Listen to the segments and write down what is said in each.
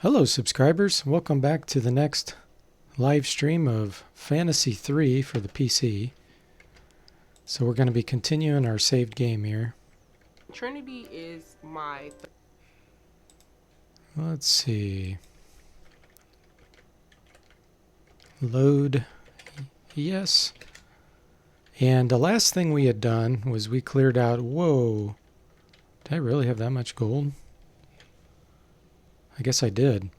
Hello subscribers, welcome back to the next live stream of Phantasie III for the PC. So we're going to be continuing our saved game here. Trinity is my... Let's see. Load. Yes. And the last thing we had done was we cleared out... Whoa. Did I really have that much gold? I guess I did.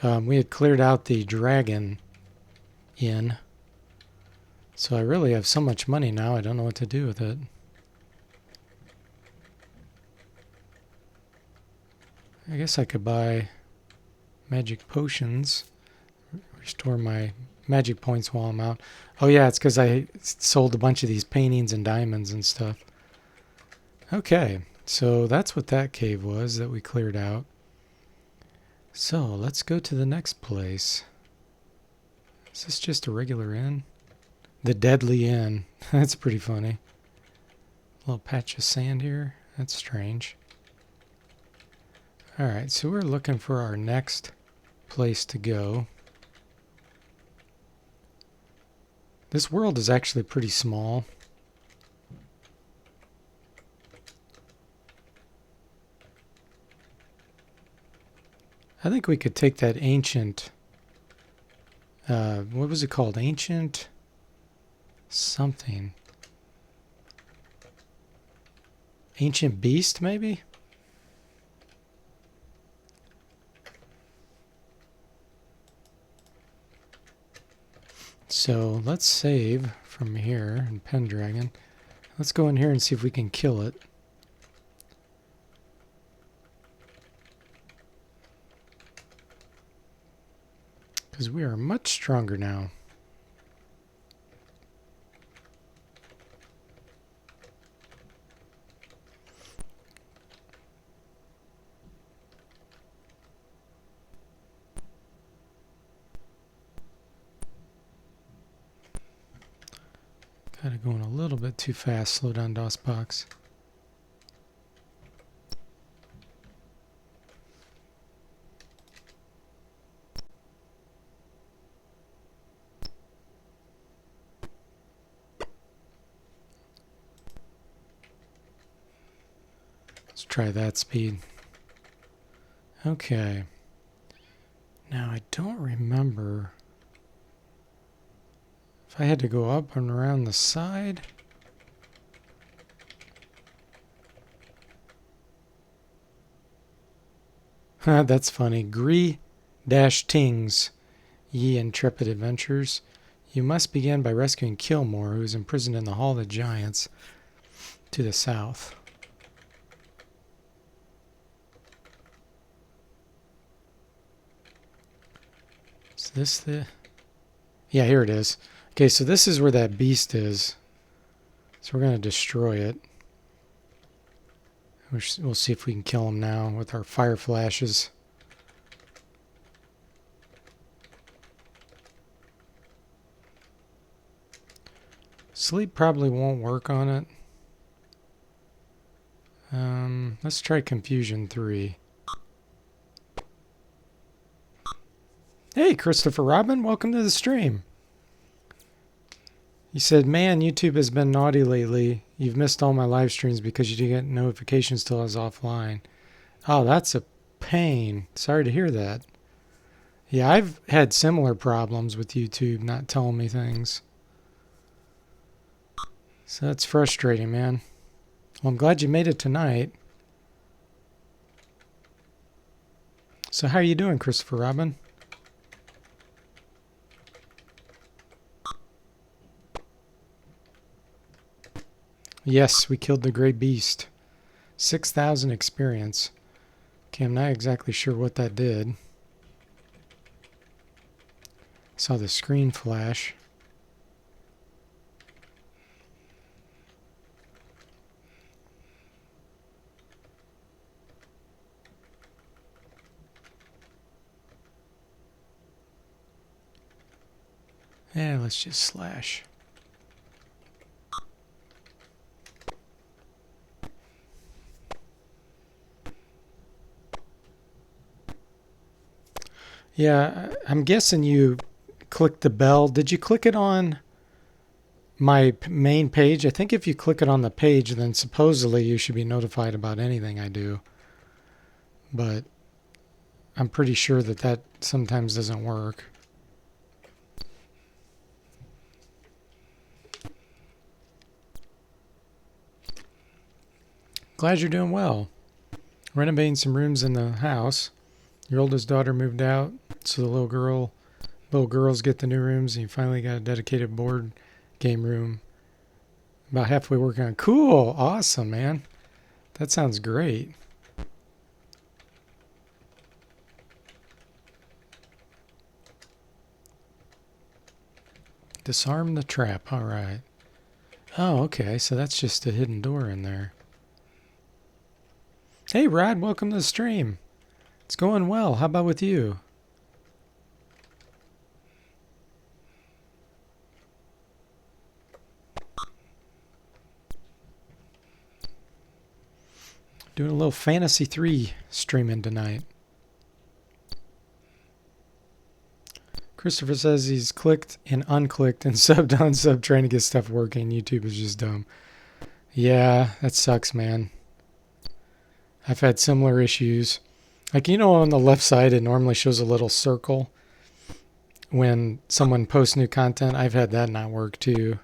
We had cleared out the dragon inn. So I really have so much money now, I don't know what to do with it. I guess I could buy magic potions, restore my magic points while I'm out. Oh yeah, it's because I sold a bunch of these paintings and diamonds and stuff. Okay, so that's what that cave was that we cleared out. So let's go to the next place. Is this just a regular inn? The Deadly Inn. That's pretty funny. A little patch of sand here. That's strange. Alright, so we're looking for our next place to go. This world is actually pretty small. I think we could take that ancient... what was it called? Ancient... something. Ancient Beast, maybe? So let's save from here in Pendragon. Let's go in here and see if we can kill it. Because we are much stronger now. Kind of going a little bit too fast. Slow down, DOSBox. Let's try that speed. Okay. Now I don't remember if I had to go up and around the side. That's funny. Gree-Tings, ye intrepid adventurers. You must begin by rescuing Kilmore, who is imprisoned in the Hall of the Giants to the south. Is this the... Yeah, here it is. Okay, so this is where that beast is. So we're going to destroy it. We'll see if we can kill him now with our fire flashes. Sleep probably won't work on it. Let's try Confusion 3. Hey, Christopher Robin, welcome to the stream. He said, man, YouTube has been naughty lately. You've missed all my live streams because you didn't get notifications till I was offline. Oh, that's a pain. Sorry to hear that. Yeah, I've had similar problems with YouTube not telling me things. So that's frustrating, man. Well, I'm glad you made it tonight. So how are you doing, Christopher Robin? Yes, we killed the Grey Beast. 6,000 experience. Okay, I'm not exactly sure what that did. Saw the screen flash. Yeah, let's just slash. Yeah, I'm guessing you clicked the bell. Did you click it on my main page? I think if you click it on the page, then supposedly you should be notified about anything I do. But I'm pretty sure that that sometimes doesn't work. Glad you're doing well. Renovating some rooms in the house. Your oldest daughter moved out, so the little girls get the new rooms, and you finally got a dedicated board game room. About halfway working on. Cool, awesome, man. That sounds great. Disarm the trap. All right. Oh, okay. So that's just a hidden door in there. Hey, Rod. Welcome to the stream. It's going well. How about with you? Doing a little Phantasie III streaming tonight. Christopher says he's clicked and unclicked and subbed on sub trying to get stuff working. YouTube is just dumb. Yeah, that sucks, man. I've had similar issues. Like, on the left side, it normally shows a little circle when someone posts new content. I've had that not work too.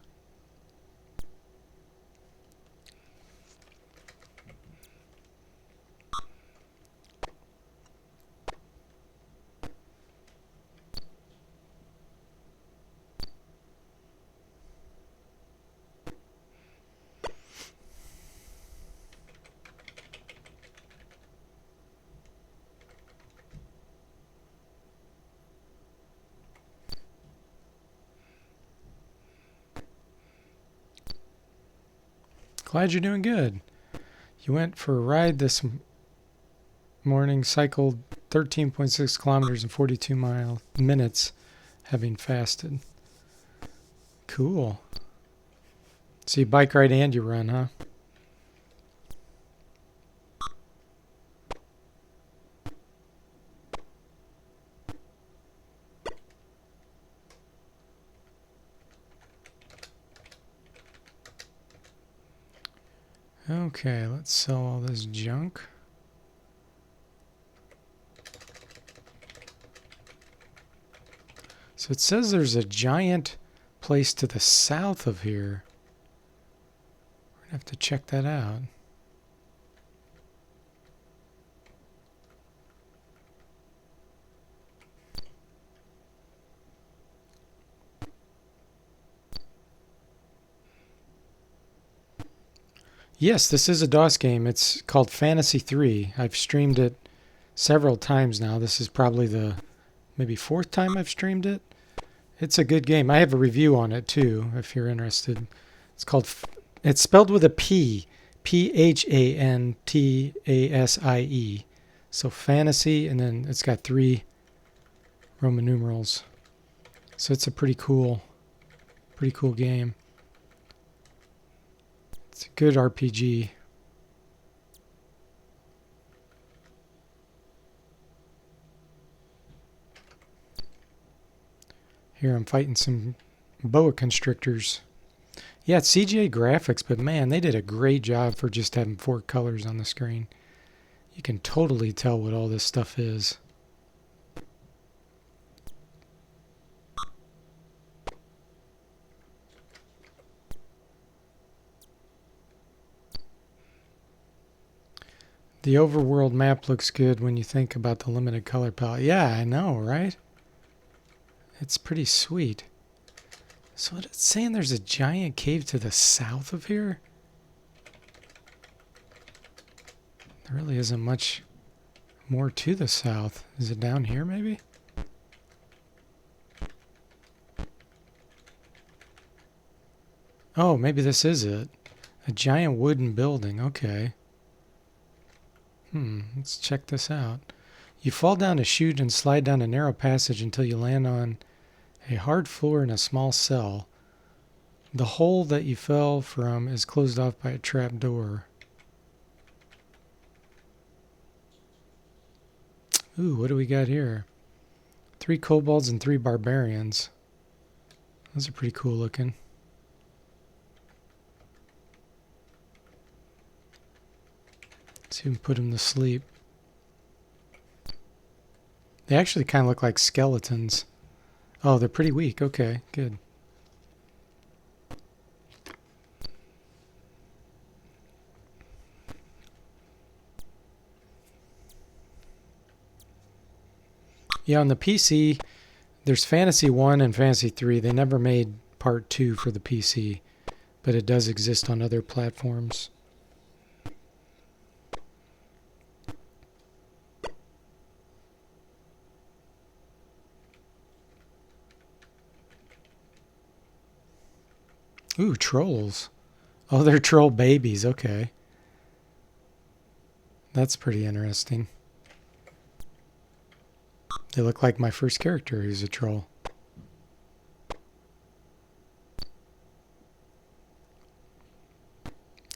Glad you're doing good. You went for a ride this morning, cycled 13.6 kilometers in 42 minutes, having fasted. Cool. So you bike ride and you run, huh? Okay, let's sell all this junk. So it says there's a giant place to the south of here. We're going to have to check that out. Yes, this is a DOS game. It's called Phantasie III. I've streamed it several times now. This is probably the maybe fourth time I've streamed it. It's a good game. I have a review on it too, if you're interested. It's spelled with a P. Phantasie. So Phantasie, and then it's got 3 Roman numerals. So it's a pretty cool game. It's a good RPG. Here I'm fighting some boa constrictors. Yeah, it's CGI graphics, but man, they did a great job for just having 4 colors on the screen. You can totally tell what all this stuff is. The overworld map looks good when you think about the limited color palette. Yeah, I know, right? It's pretty sweet. So it's saying there's a giant cave to the south of here? There really isn't much more to the south. Is it down here maybe? Oh, maybe this is it. A giant wooden building. Okay. Let's check this out. You fall down a chute and slide down a narrow passage until you land on a hard floor in a small cell. The hole that you fell from is closed off by a trap door. Ooh, what do we got here? 3 kobolds and 3 barbarians. Those are pretty cool looking. Let's even put them to sleep. They actually kind of look like skeletons. Oh, they're pretty weak. Okay, good. Yeah, on the PC, there's Phantasy 1 and Phantasy 3. They never made part 2 for the PC, but it does exist on other platforms. Ooh, trolls. Oh, they're troll babies. Okay. That's pretty interesting. They look like my first character who's a troll.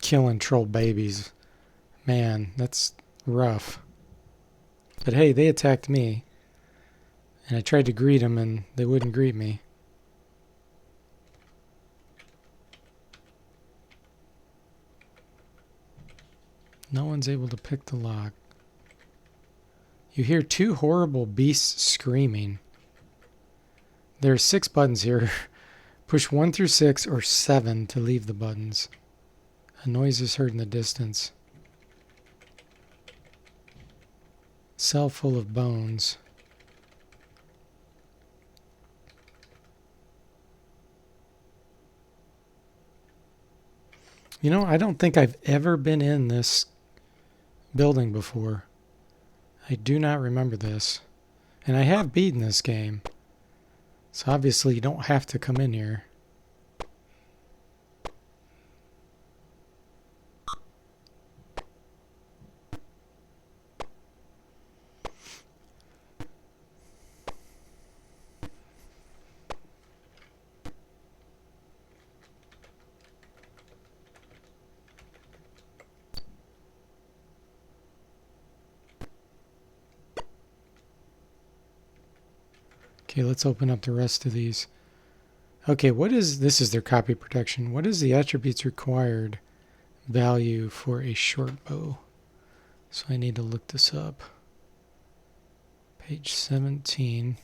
Killing troll babies. Man, that's rough. But hey, they attacked me. And I tried to greet them and they wouldn't greet me. No one's able to pick the lock. You hear 2 horrible beasts screaming. There are 6 buttons here. Push 1 through 6 or 7 to leave the buttons. A noise is heard in the distance. Cell full of bones. You know, I don't think I've ever been in this building before. I do not remember this. And I have beaten this game. So obviously you don't have to come in here. Okay, let's open up the rest of these. Okay, this is their copy protection. What is the attributes required value for a short bow? So I need to look this up. Page 17.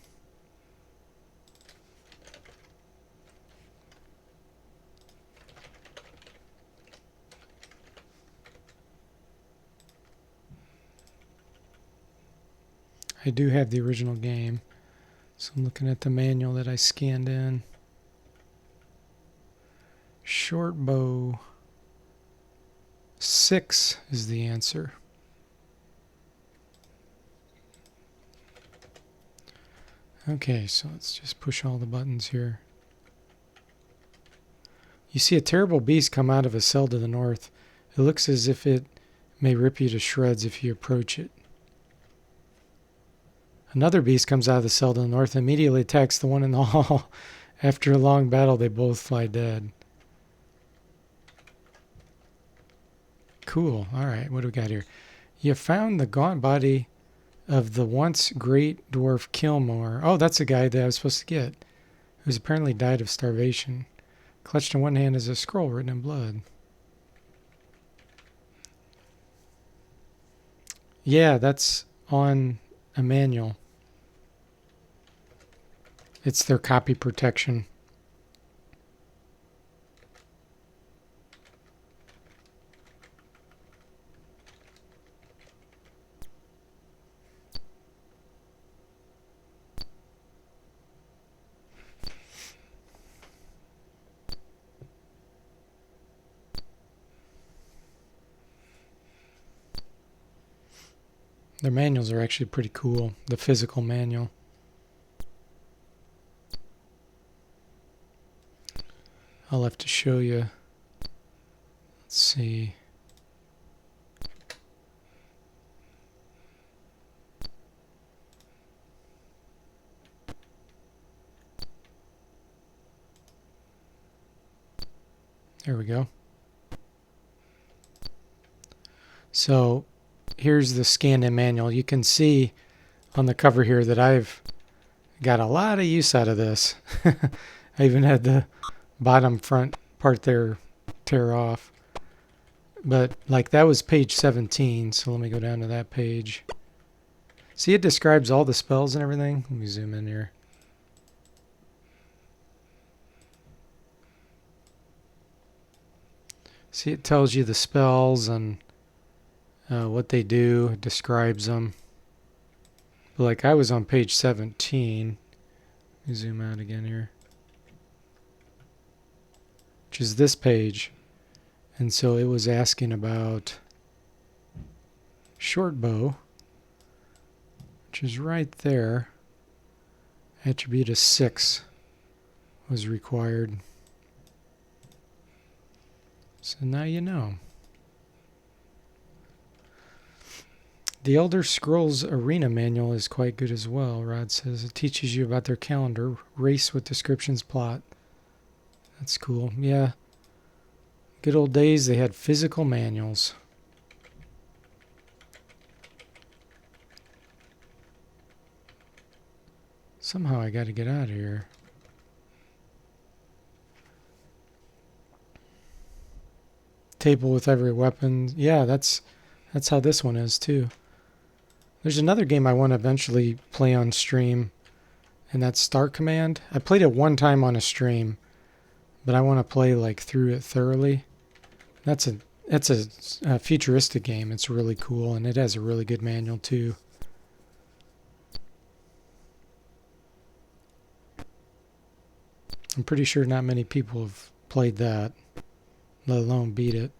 I do have the original game. So I'm looking at the manual that I scanned in. Short bow. 6 is the answer. Okay, so let's just push all the buttons here. You see a terrible beast come out of a cell to the north. It looks as if it may rip you to shreds if you approach it. Another beast comes out of the cell to the north and immediately attacks the one in the hall. After a long battle, they both fly dead. Cool. All right, what do we got here? You found the gaunt body of the once great dwarf Kilmore. Oh, that's the guy that I was supposed to get, who's apparently died of starvation. Clutched in one hand is a scroll written in blood. Yeah, that's on a manual. It's their copy protection. Their manuals are actually pretty cool, the physical manual. I'll have to show you. Let's see. There we go. So here's the scanned-in manual. You can see on the cover here that I've Got a lot of use out of this. I even had the bottom front part there tear off. But like that was page 17, so let me go down to that page. See, it describes all the spells and everything. Let me zoom in here. See, it tells you the spells and what they do. It describes them. But like I was on page 17. Let me zoom out again here. Which is this page. And so it was asking about short bow, which is right there. Attribute of 6 was required. So now you know. The Elder Scrolls Arena Manual is quite good as well, Rod says. It teaches you about their calendar, race with descriptions, plot. That's cool. Yeah. Good old days, they had physical manuals. Somehow I got to get out of here. Table with every weapon. Yeah, that's how this one is too. There's another game I want to eventually play on stream, and that's Star Command. I played it one time on a stream, but I want to play like through it thoroughly. That's a futuristic game. It's really cool, and it has a really good manual too. I'm pretty sure not many people have played that, let alone beat it.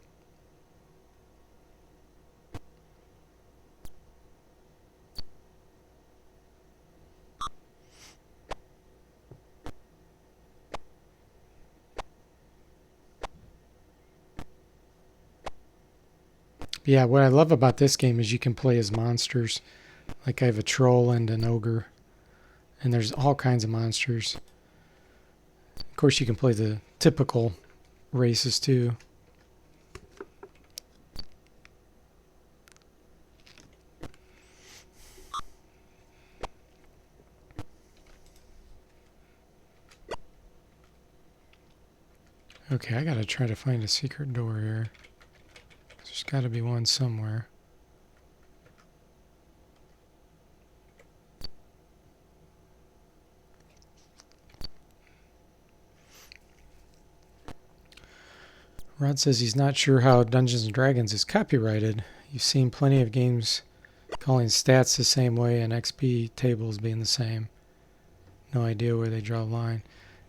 Yeah, what I love about this game is you can play as monsters. Like I have a troll and an ogre, and there's all kinds of monsters. Of course, you can play the typical races too. Okay, I gotta try to find a secret door here. There's gotta be one somewhere. Rod says he's not sure how Dungeons & Dragons is copyrighted. You've seen plenty of games calling stats the same way and XP tables being the same. No idea where they draw the line.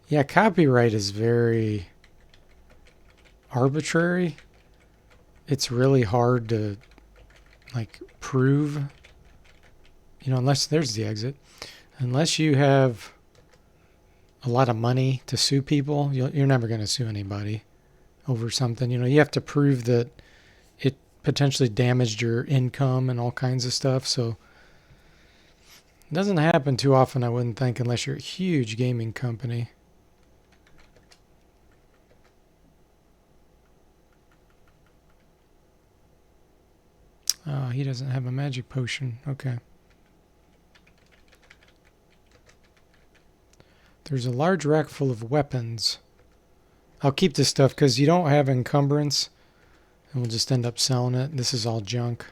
Yeah, copyright is very arbitrary. It's really hard to like prove, unless there's the exit. Unless you have a lot of money to sue people, you're never going to sue anybody over something. You have to prove that it potentially damaged your income and all kinds of stuff. So it doesn't happen too often, I wouldn't think, unless you're a huge gaming company. Oh, he doesn't have a magic potion. Okay. There's a large rack full of weapons. I'll keep this stuff because you don't have encumbrance, and we'll just end up selling it. This is all junk.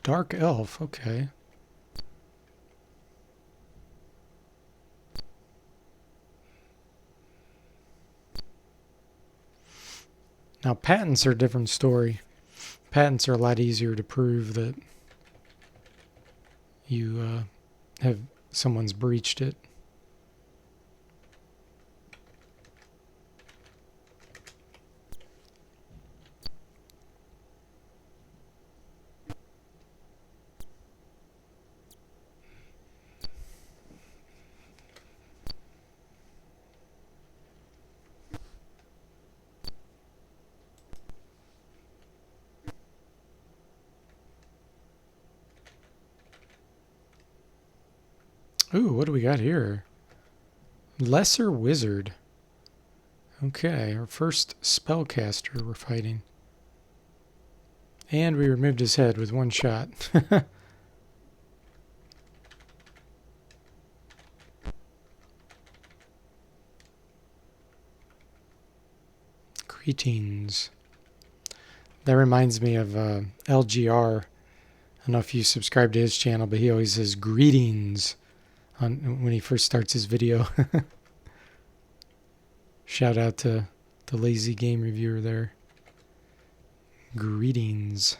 Dark elf, okay. Now patents are a different story. Patents are a lot easier to prove that you have someone's breached it. Ooh, what do we got here? Lesser Wizard. Okay, our first spellcaster we're fighting. And we removed his head with one shot. Greetings. That reminds me of LGR. I don't know if you subscribe to his channel, but he always says greetings when he first starts his video. Shout out to the lazy game reviewer there. Greetings.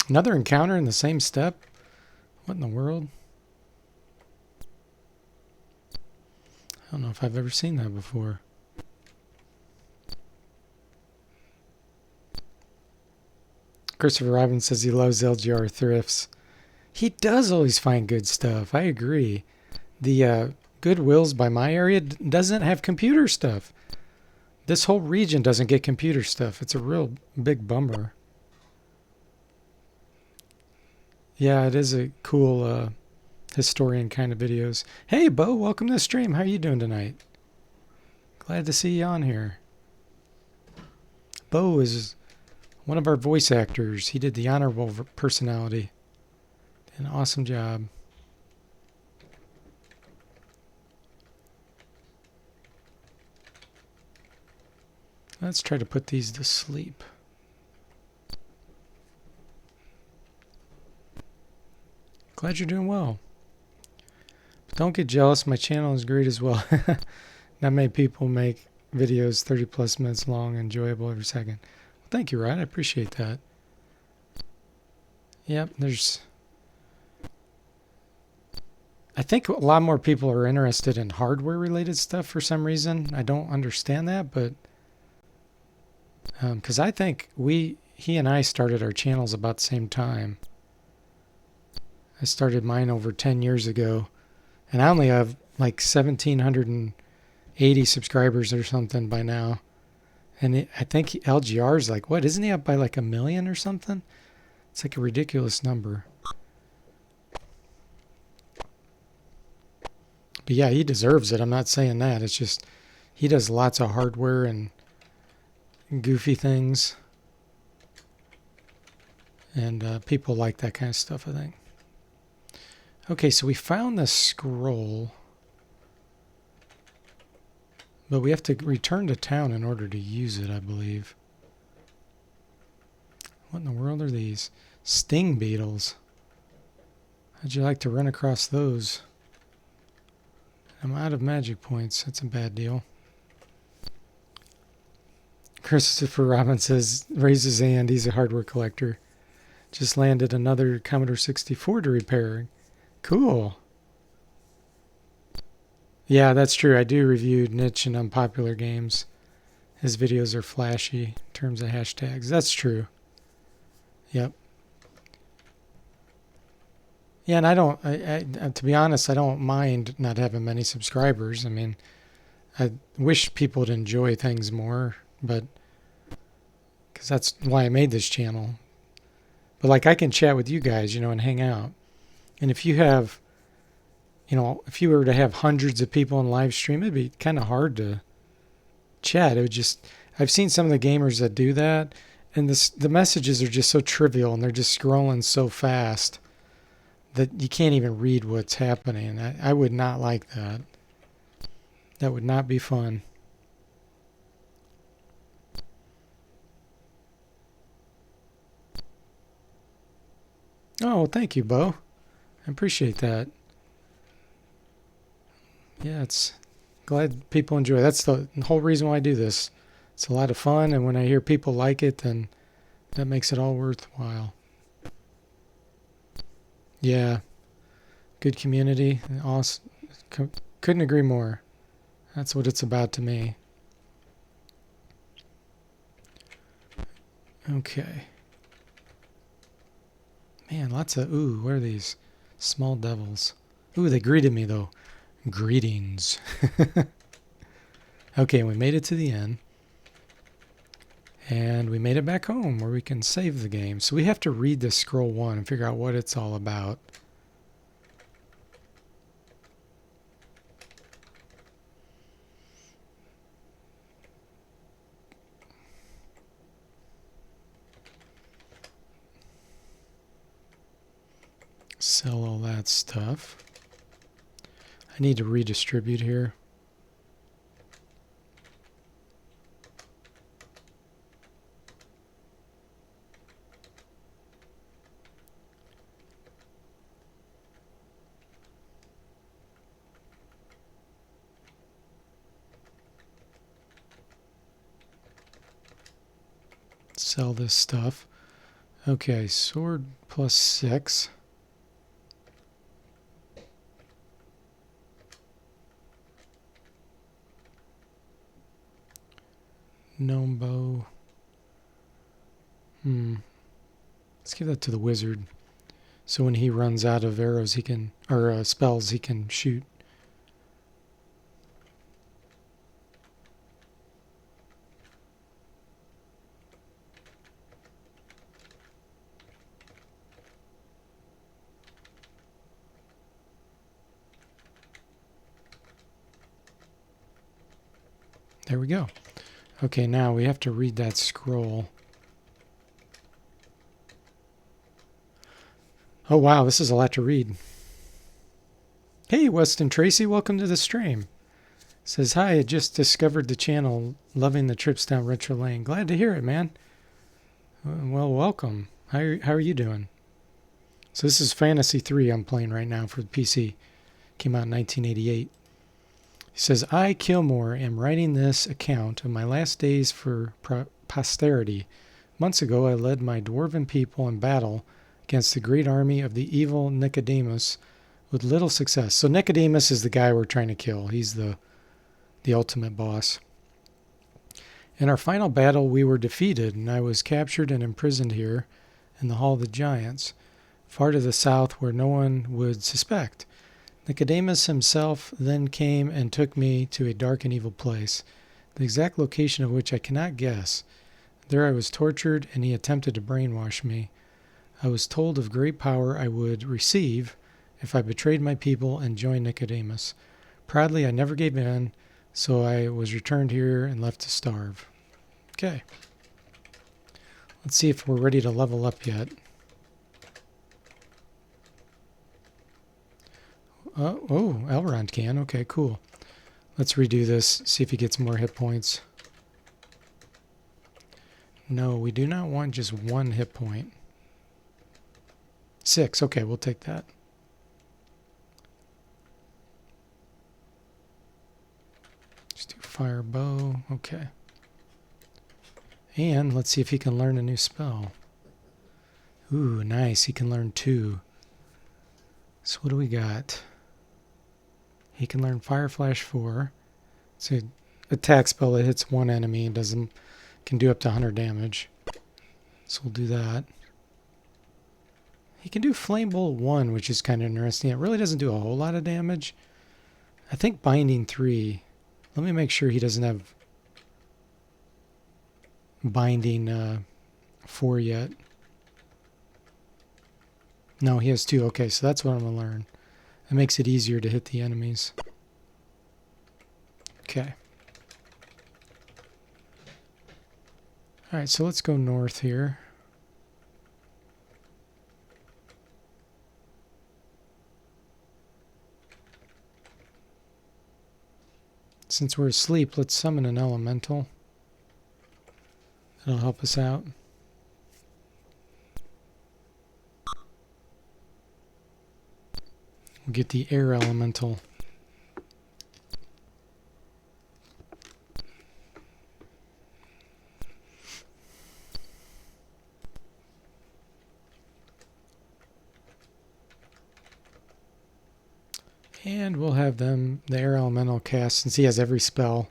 Another encounter in the same step? What in the world? I don't know if I've ever seen that before. Christopher Robbins says he loves LGR thrifts. He does always find good stuff. I agree. The Goodwills by my area doesn't have computer stuff. This whole region doesn't get computer stuff. It's a real big bummer. Yeah, it is a cool historian kind of videos. Hey, Bo, welcome to the stream. How are you doing tonight? Glad to see you on here. Bo is one of our voice actors. He did the honorable personality. Did an awesome job. Let's try to put these to sleep. Glad you're doing well. But don't get jealous. My channel is great as well. Not many people make videos 30 plus minutes long and enjoyable every second. Well, thank you, Rod. I appreciate that. Yep, I think a lot more people are interested in hardware related stuff for some reason. I don't understand that, but because I think he and I started our channels about the same time. I started mine over 10 years ago, and I only have like 1,780 subscribers or something by now. And I think LGR is like, what, isn't he up by like 1 million or something? It's like a ridiculous number. But yeah, he deserves it. I'm not saying that. It's just he does lots of hardware and goofy things. And people like that kind of stuff, I think. Okay, so we found the scroll. But we have to return to town in order to use it, I believe. What in the world are these? Sting beetles. How'd you like to run across those? I'm out of magic points. That's a bad deal. Christopher Robbins says, raises his hand, he's a hardware collector. Just landed another Commodore 64 to repair. Cool. Yeah, that's true. I do review niche and unpopular games. His videos are flashy in terms of hashtags. That's true. Yep. Yeah, and I don't, to be honest, I don't mind not having many subscribers. I mean, I wish people would enjoy things more, but because that's why I made this channel. But like I can chat with you guys, and hang out. And if you have, if you were to have hundreds of people in live stream, it'd be kind of hard to chat. It would just, I've seen some of the gamers that do that, and the messages are just so trivial, and they're just scrolling so fast that you can't even read what's happening. I would not like that. That would not be fun. Oh, well, thank you, Bo. I appreciate that. Yeah, it's glad people enjoy it. That's the whole reason why I do this. It's a lot of fun, and when I hear people like it, then that makes it all worthwhile. Yeah, good community. Awesome. Couldn't agree more. That's what it's about to me. Okay. Man, lots of... Ooh, what are these? Small devils. Ooh, they greeted me, though. Greetings. Okay, we made it to the end. And we made it back home where we can save the game. So we have to read this scroll 1 and figure out what it's all about. Sell all that stuff. I need to redistribute here. Sell this stuff. Okay, sword plus 6. Gnome bow. Let's give that to the wizard. So when he runs out of arrows, he can, or spells, he can shoot. There we go. Okay, now we have to read that scroll. Oh wow, this is a lot to read. Hey, Weston Tracy, welcome to the stream. Says, hi, I just discovered the channel, loving the trips down Retro Lane. Glad to hear it, man. Well, welcome. How are you doing? So this is Phantasie III I'm playing right now for the PC. Came out in 1988. He says, I, Kilmore, am writing this account of my last days for posterity. Months ago, I led my dwarven people in battle against the great army of the evil Nicodemus with little success. So Nicodemus is the guy we're trying to kill. He's the ultimate boss. In our final battle, we were defeated, and I was captured and imprisoned here in the Hall of the Giants, far to the south where no one would suspect. Nicodemus himself then came and took me to a dark and evil place, the exact location of which I cannot guess. There I was tortured, and he attempted to brainwash me. I was told of great power I would receive if I betrayed my people and joined Nicodemus. Proudly, I never gave in, so I was returned here and left to starve. Okay. Let's see if we're ready to level up yet. Oh, Elrond can. Okay, cool. Let's redo this, see if he gets more hit points. No, we do not want just 1 hit point. 6. Okay, we'll take that. Just do fire bow. Okay. And let's see if he can learn a new spell. Ooh, nice. He can learn 2. So what do we got? He can learn Fire Flash 4. It's an attack spell that hits 1 enemy and can do up to 100 damage. So we'll do that. He can do Flame Bolt 1, which is kind of interesting. It really doesn't do a whole lot of damage. I think Binding 3. Let me make sure he doesn't have Binding 4 yet. No, he has 2. Okay, so that's what I'm going to learn. It makes it easier to hit the enemies. Okay. Alright, so let's go north here. Since we're asleep, let's summon an elemental. That'll help us out. We'll get the air elemental. And we'll have the air elemental cast, since he has every spell.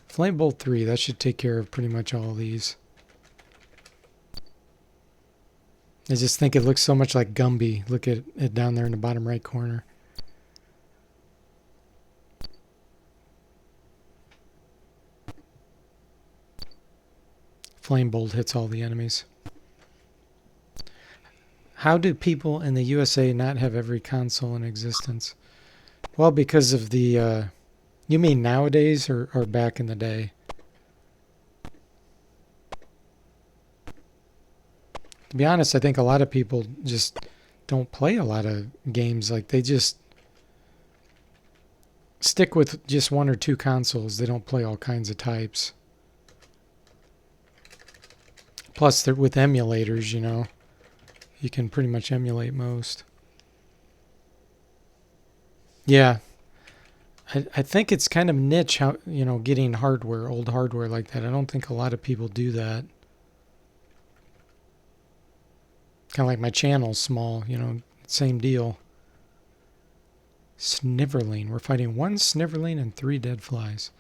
Flame Bolt 3, that should take care of pretty much all of these. I just think it looks so much like Gumby. Look at it down there in the bottom right corner. Flame Bolt hits all the enemies. How do people in the USA not have every console in existence? Well, because of the... you mean nowadays or back in the day? To be honest, I think a lot of people just don't play a lot of games. Like, they just stick with just one or two consoles. They don't play all kinds of types. Plus, they're with emulators, you know. You can pretty much emulate most. Yeah. I think it's kind of niche how, you know, getting hardware, old hardware like that. I don't think a lot of people do that. Kind of like my channel's small, you know, same deal. Sniverling. We're fighting one Sniverling and 3 dead flies.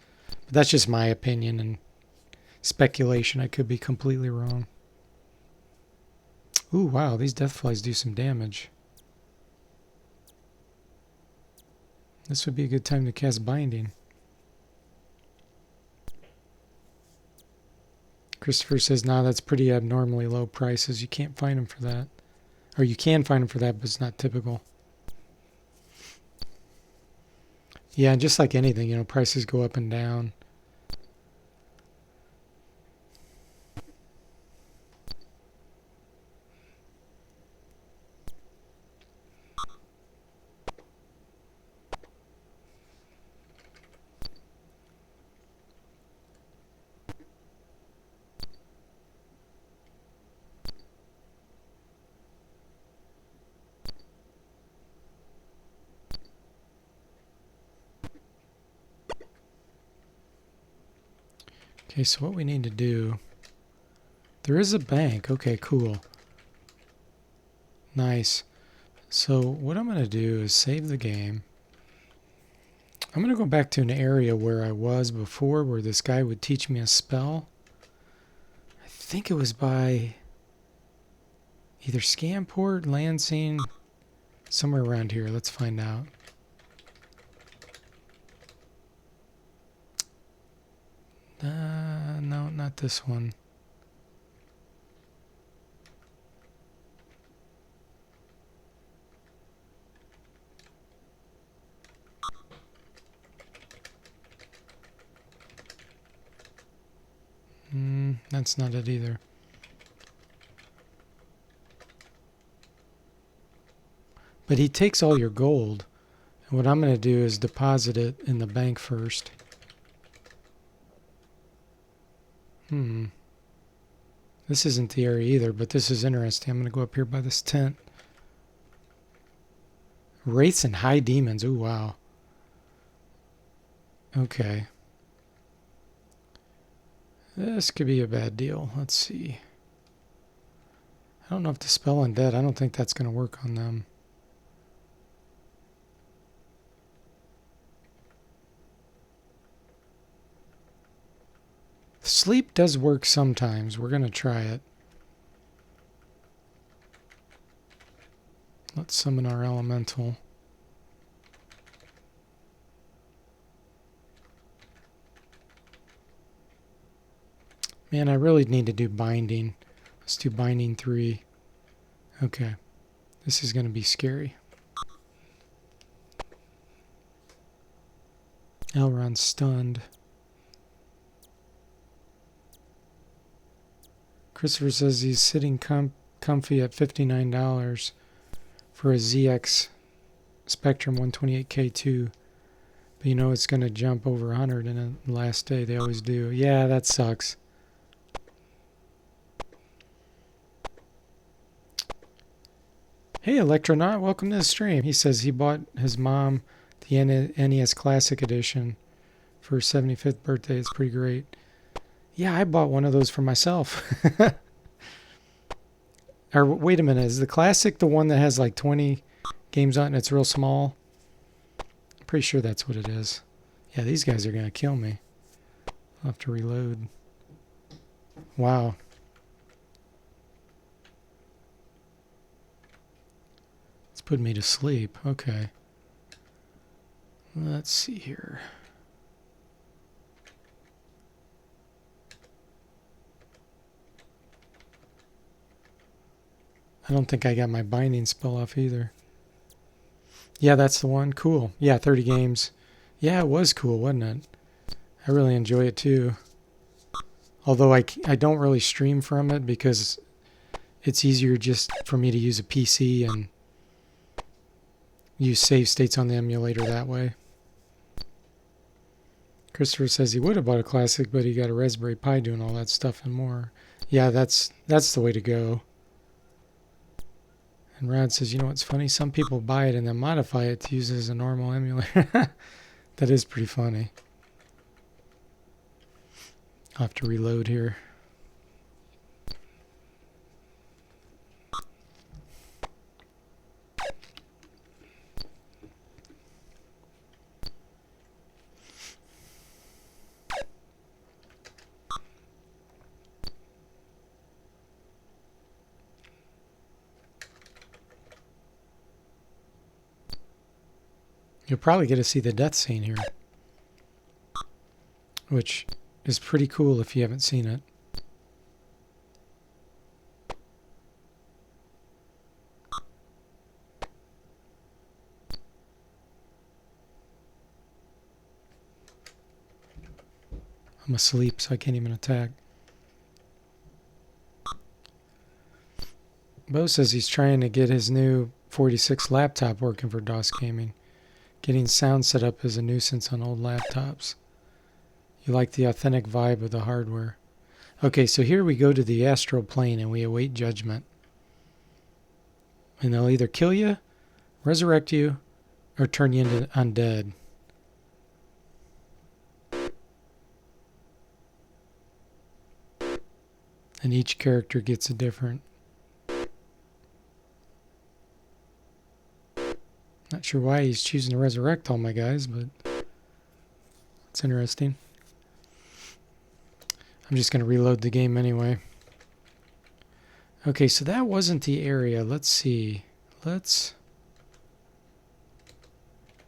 But that's just my opinion and speculation. I could be completely wrong. Ooh, wow, these death flies do some damage. This would be a good time to cast Binding. Christopher says, nah, that's pretty abnormally low prices. You can't find them for that. Or you can find them for that, but it's not typical. Yeah, and just like anything, you know, prices go up and down. Okay, so what we need to do... There is a bank. Okay, cool. Nice. So what I'm going to do is save the game. I'm going to go back to an area where I was before, where this guy would teach me a spell. I think it was by either Scamport, Lansing, somewhere around here. Let's find out. No, not this one. That's not it either. But he takes all your gold. And what I'm going to do is deposit it in the bank first. This isn't the area either, but this is interesting. I'm going to go up here by this tent. Wraiths and high demons. Ooh, wow. Okay. This could be a bad deal. Let's see. I don't know if the spell undead, I don't think that's going to work on them. Sleep does work sometimes. We're going to try it. Let's summon our elemental. Man, I really need to do binding. Let's do binding 3. Okay. This is going to be scary. Elrond's stunned. Christopher says he's sitting comfy at $59 for a ZX Spectrum 128K2. But you know it's going to jump over 100 in the last day. They always do. Yeah, that sucks. Hey, Electronaut, welcome to the stream. He says he bought his mom the NES Classic Edition for her 75th birthday. It's pretty great. Yeah, I bought one of those for myself. Or wait a minute, is the Classic the one that has like 20 games on it and it's real small? I'm pretty sure that's what it is. Yeah, these guys are going to kill me. I'll have to reload. Wow. Put me to sleep. Okay. Let's see here. I don't think I got my binding spell off either. Yeah, that's the one. Cool. Yeah, 30 games. Yeah, it was cool, wasn't it? I really enjoy it too. Although I don't really stream from it because it's easier just for me to use a PC and use save states on the emulator that way. Christopher says he would have bought a classic, but he got a Raspberry Pi doing all that stuff and more. Yeah, that's the way to go. And Rod says, you know what's funny? Some people buy it and then modify it to use as a normal emulator. That is pretty funny. I'll have to reload here. You'll probably get to see the death scene here, which is pretty cool if you haven't seen it. I'm asleep, so I can't even attack. Bo says he's trying to get his new 46 laptop working for DOS gaming. Getting sound set up is a nuisance on old laptops. You like the authentic vibe of the hardware. Okay, so here we go to the astral plane and we await judgment. And they'll either kill you, resurrect you, or turn you into undead. And each character gets a different. Not sure why he's choosing to resurrect all my guys, but it's interesting. I'm just going to reload the game anyway. Okay, so that wasn't the area. Let's see. Let's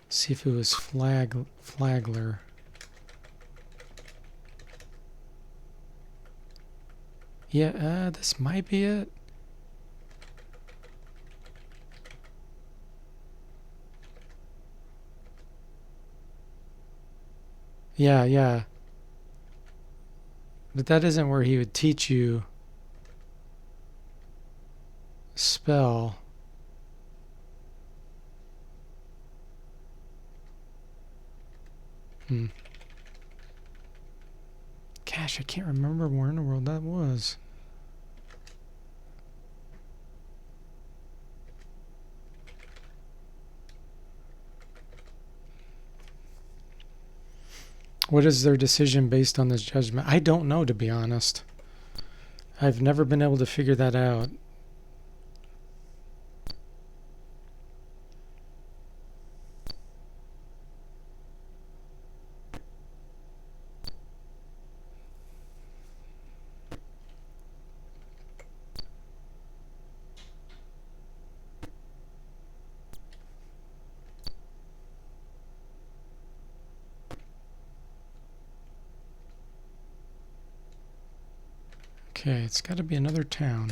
see if it was Flagler. Yeah, this might be it. Yeah. But that isn't where he would teach you spell. Gosh, I can't remember where in the world that was. What is their decision based on this judgment? I don't know, to be honest. I've never been able to figure that out. Okay, it's got to be another town.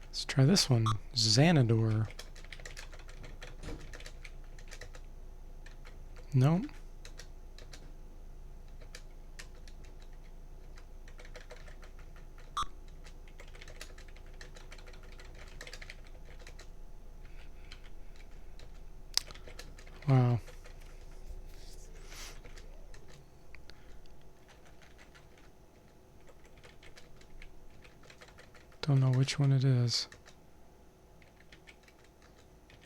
Let's try this one. Xanador. Nope. Wow. Don't know which one it is.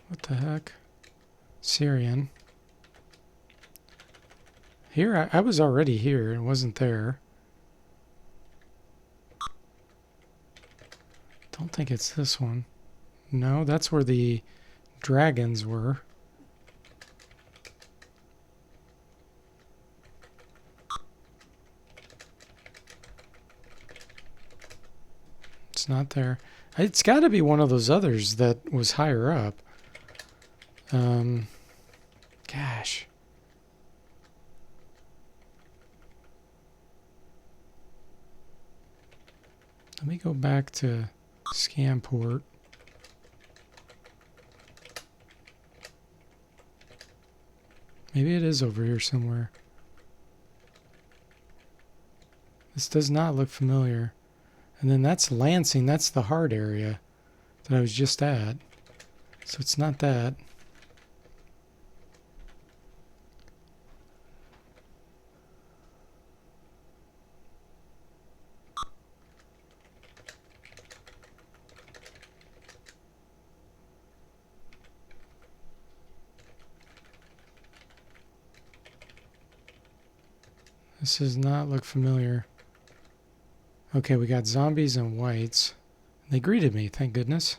What the heck? Syrian. Here, I was already here. It wasn't there. Don't think it's this one. No, that's where the dragons were. it's not there. It's got to be one of those others that was higher up. Gosh. Let me go back to Scanport. Maybe it is over here somewhere. This does not look familiar. And then that's Lansing. That's the hard area that I was just at. So it's not that. This does not look familiar. Okay, we got zombies and whites. They greeted me, thank goodness.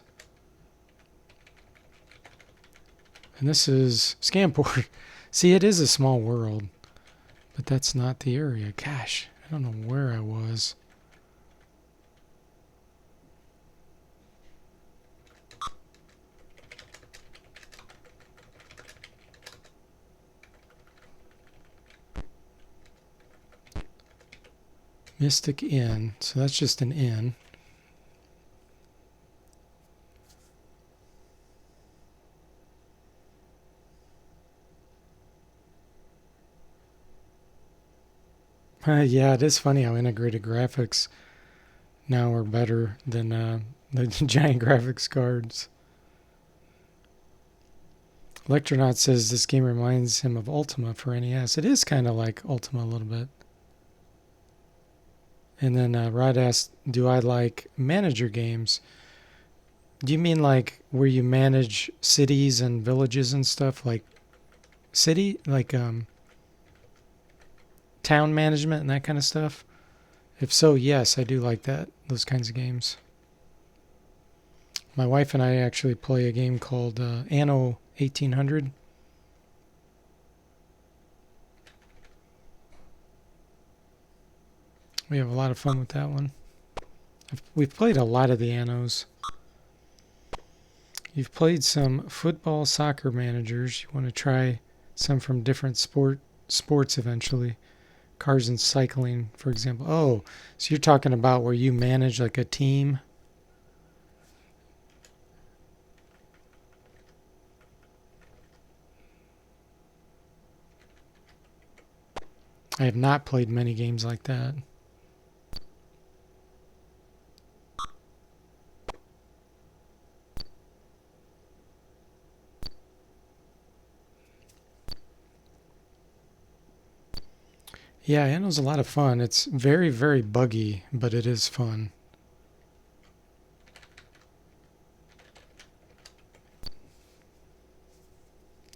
And this is Scamport. See, it is a small world, but that's not the area. Gosh, I don't know where I was. Mystic Inn. So that's just an inn. Yeah, it is funny how integrated graphics now are better than the giant graphics cards. Electronaut says this game reminds him of Ultima for NES. It is kind of like Ultima a little bit. And then Rod asked, do I like manager games? Do you mean like where you manage cities and villages and stuff? Like town management and that kind of stuff? If so, yes, I do like that. Those kinds of games. My wife and I actually play a game called Anno 1800. We have a lot of fun with that one. We've played a lot of the Annos. You've played some football, soccer managers. You want to try some from different sports eventually. Cars and cycling, for example. Oh, so you're talking about where you manage like a team? I have not played many games like that. Yeah, Anno's a lot of fun. It's very, very buggy, but it is fun.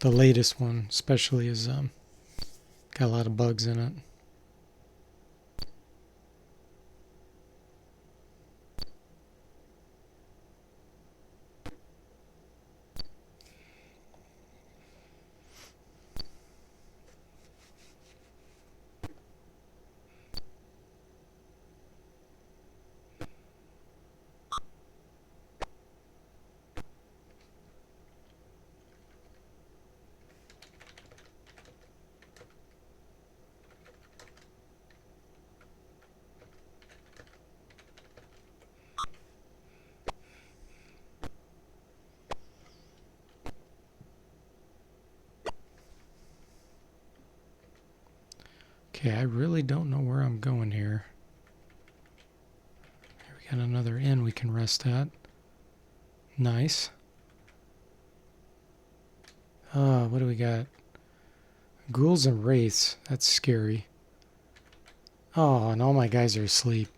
The latest one, especially, is got a lot of bugs in it. Okay, I really don't know where I'm going here. Here we got another inn we can rest at. Nice. What do we got? Ghouls and wraiths. That's scary. Oh, and all my guys are asleep.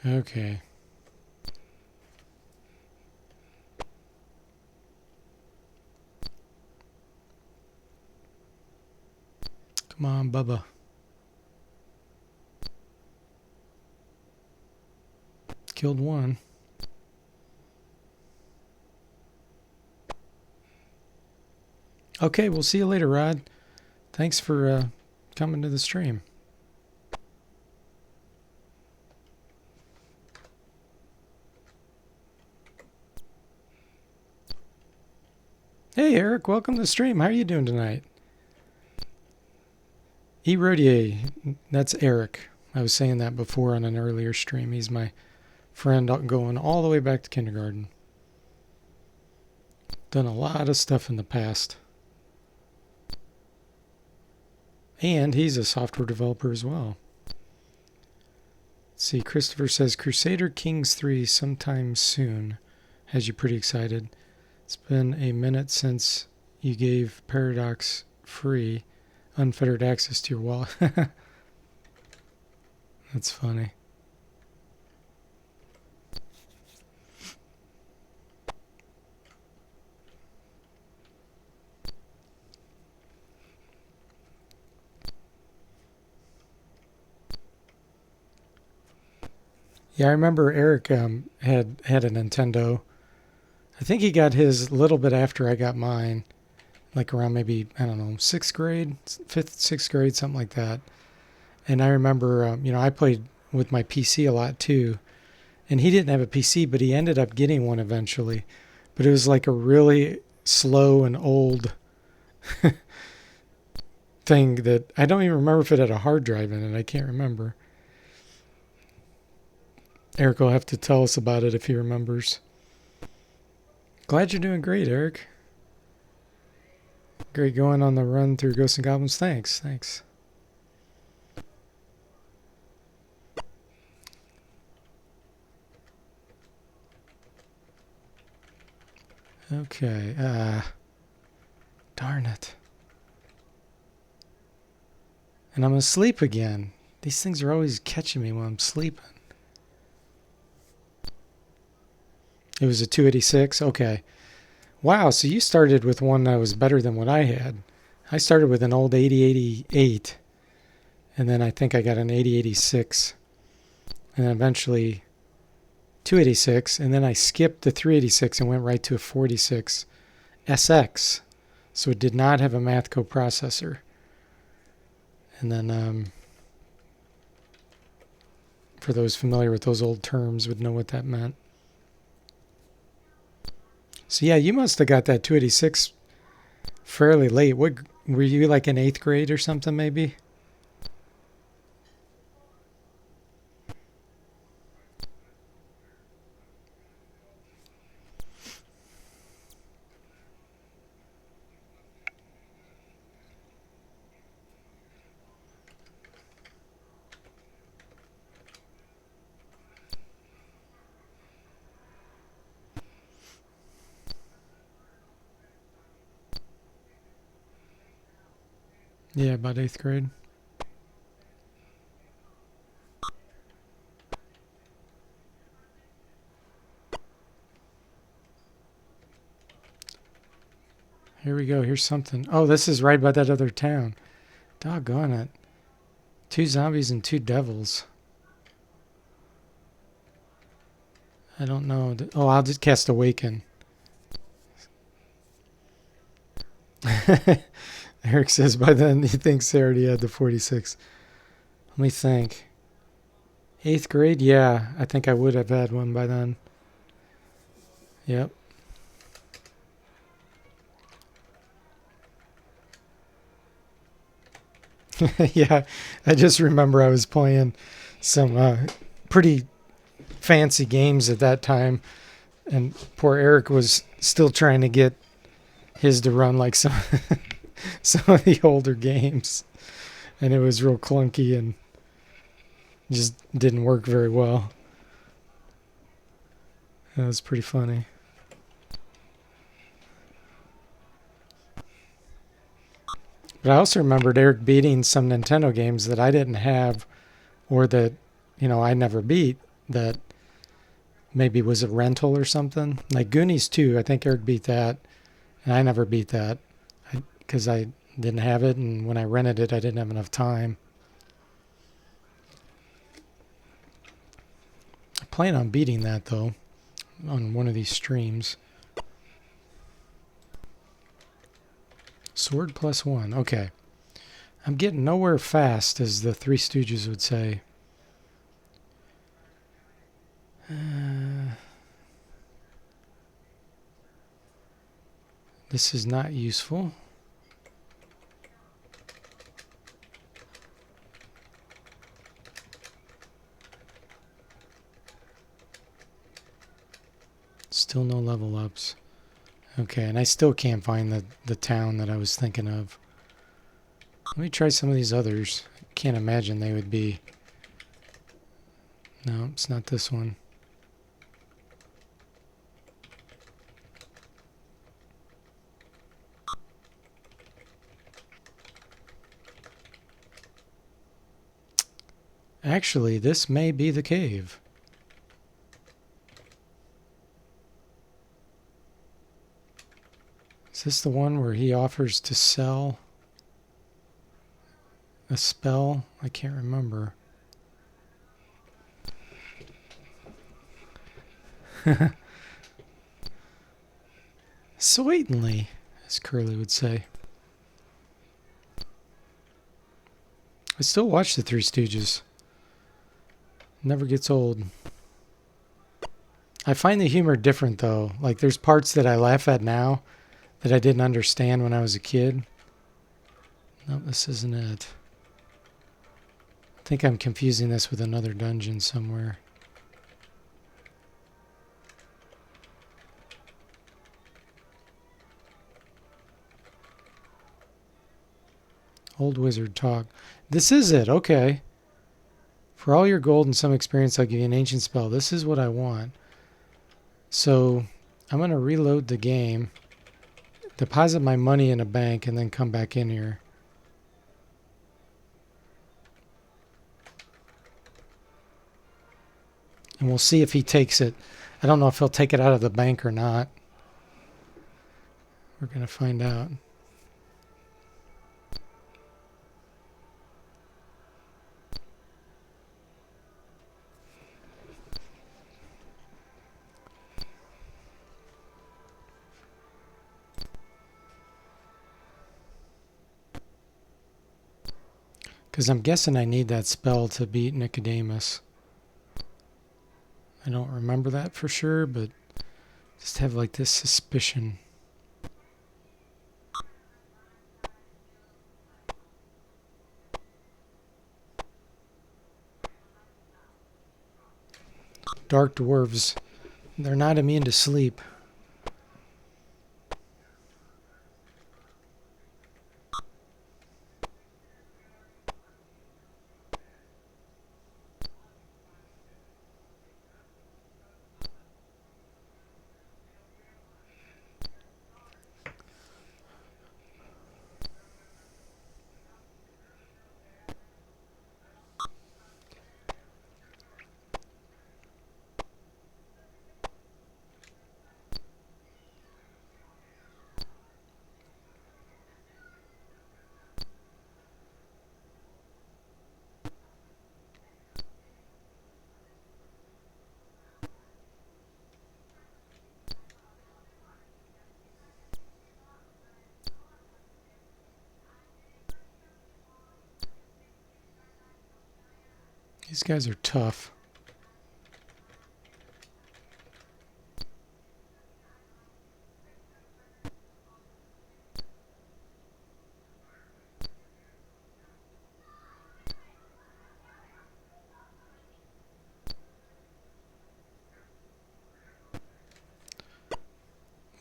Okay. Come on, Bubba. Killed one. Okay, we'll see you later, Rod. Thanks for coming to the stream. Hey Eric, welcome to the stream. How are you doing tonight? E-Rodier, that's Eric. I was saying that before on an earlier stream. He's my friend going all the way back to kindergarten. Done a lot of stuff in the past. And he's a software developer as well. Let's see, Christopher says Crusader Kings 3 sometime soon. Has you pretty excited. It's been a minute since you gave Paradox free unfettered access to your wallet. That's funny. Yeah, I remember Eric had a Nintendo. I think he got his a little bit after I got mine, like around maybe, I don't know, 6th grade, 5th, 6th grade, something like that. And I remember, I played with my PC a lot too. And he didn't have a PC, but he ended up getting one eventually. But it was like a really slow and old thing that I don't even remember if it had a hard drive in it. I can't remember. Eric will have to tell us about it if he remembers. Glad you're doing great, Eric. Great going on the run through Ghosts and Goblins. Thanks. Okay, darn it. And I'm asleep again. These things are always catching me when I'm sleeping. It was a 286? Okay. Wow, so you started with one that was better than what I had. I started with an old 8088, and then I think I got an 8086, and then eventually 286, and then I skipped the 386 and went right to a 486 SX. So it did not have a math coprocessor. And then, for those familiar with those old terms would know what that meant. So yeah, you must have got that 286 fairly late. What were you, like in 8th grade or something maybe? Yeah, about 8th grade. Here we go. Here's something. Oh, this is right by that other town. Doggone it. 2 zombies and 2 devils. I don't know. Oh, I'll just cast Awaken. Eric says by then he thinks they already had the 46. Let me think. 8th grade? Yeah, I think I would have had one by then. Yep. Yeah, I just remember I was playing some pretty fancy games at that time, and poor Eric was still trying to get his to run like some of the older games, and it was real clunky and just didn't work very well. That was pretty funny. But I also remembered Eric beating some Nintendo games that I didn't have, or that, I never beat, that maybe was a rental or something. Like Goonies 2, I think Eric beat that, and I never beat that because I didn't have it, and when I rented it, I didn't have enough time. I plan on beating that, though, on one of these streams. Sword +1. Okay. I'm getting nowhere fast, as the Three Stooges would say. This is not useful. Still no level ups. Okay, and I still can't find the town that I was thinking of. Let me try some of these others. Can't imagine they would be... No, it's not this one. Actually, this may be the cave. Is this the one where he offers to sell a spell? I can't remember. Certainly, as Curly would say. I still watch the Three Stooges. Never gets old. I find the humor different, though. Like, there's parts that I laugh at now that I didn't understand when I was a kid. Nope, this isn't it. I think I'm confusing this with another dungeon somewhere. Old wizard talk. This is it, okay. For all your gold and some experience, I'll give you an ancient spell. This is what I want. So, I'm going to reload the game, deposit my money in a bank, and then come back in here. And we'll see if he takes it. I don't know if he'll take it out of the bank or not. We're going to find out. Because I'm guessing I need that spell to beat Nicodemus. I don't remember that for sure, but just have like this suspicion. Dark dwarves, they're not immune to sleep. These guys are tough.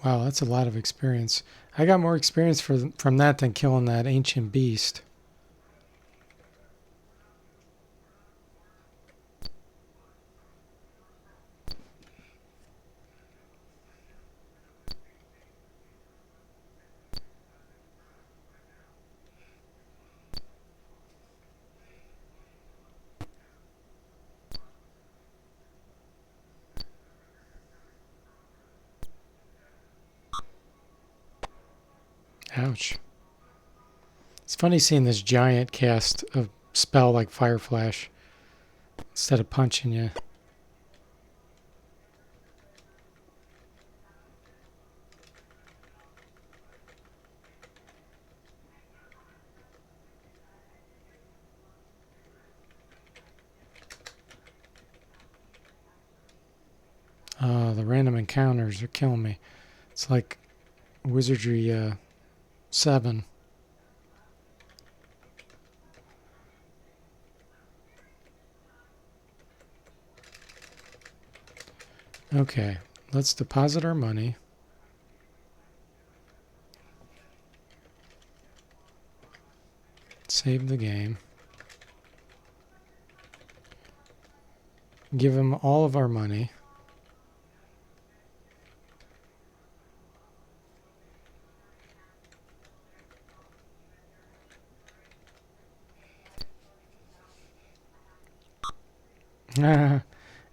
Wow, that's a lot of experience. I got more experience from that than killing that ancient beast. Ouch. It's funny seeing this giant cast a spell like Fire Flash instead of punching you. Oh, the random encounters are killing me. It's like Wizardry 7. Okay, let's deposit our money. Save the game. Give him all of our money.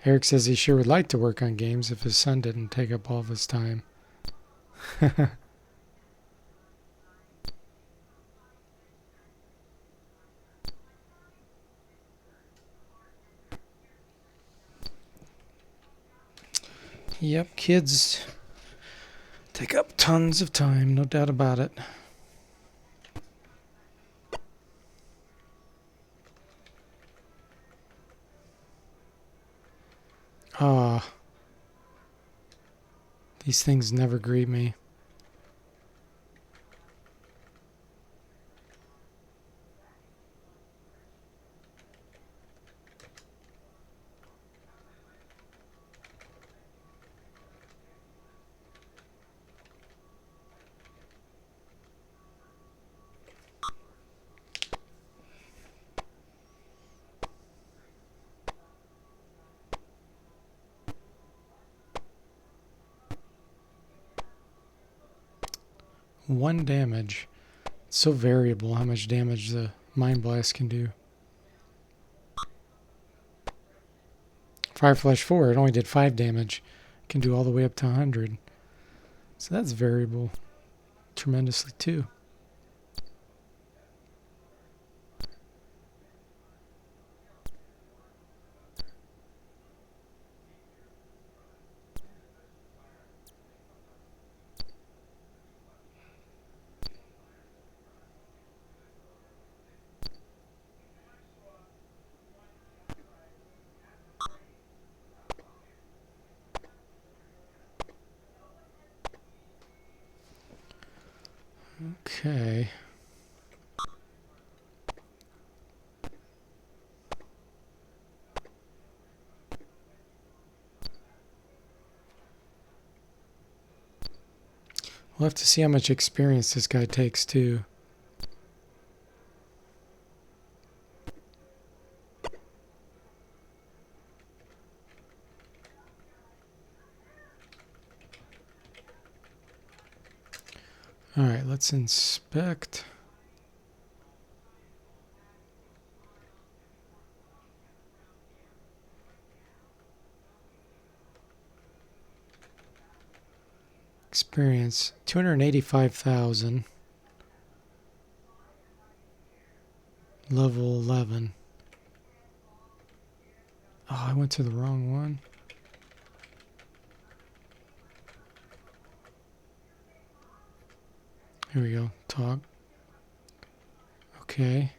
Eric says he sure would like to work on games if his son didn't take up all of his time. Yep, kids take up tons of time, no doubt about it. Ah, these things never greet me. One damage. It's so variable how much damage the Mind Blast can do. Fire Flash 4, it only did 5 damage. It can do all the way up to 100. So that's variable tremendously too. Okay. We'll have to see how much experience this guy takes too. Alright, let's inspect. Experience 285,000. Level 11. Oh, I went to the wrong one. Here we go. Talk. Okay.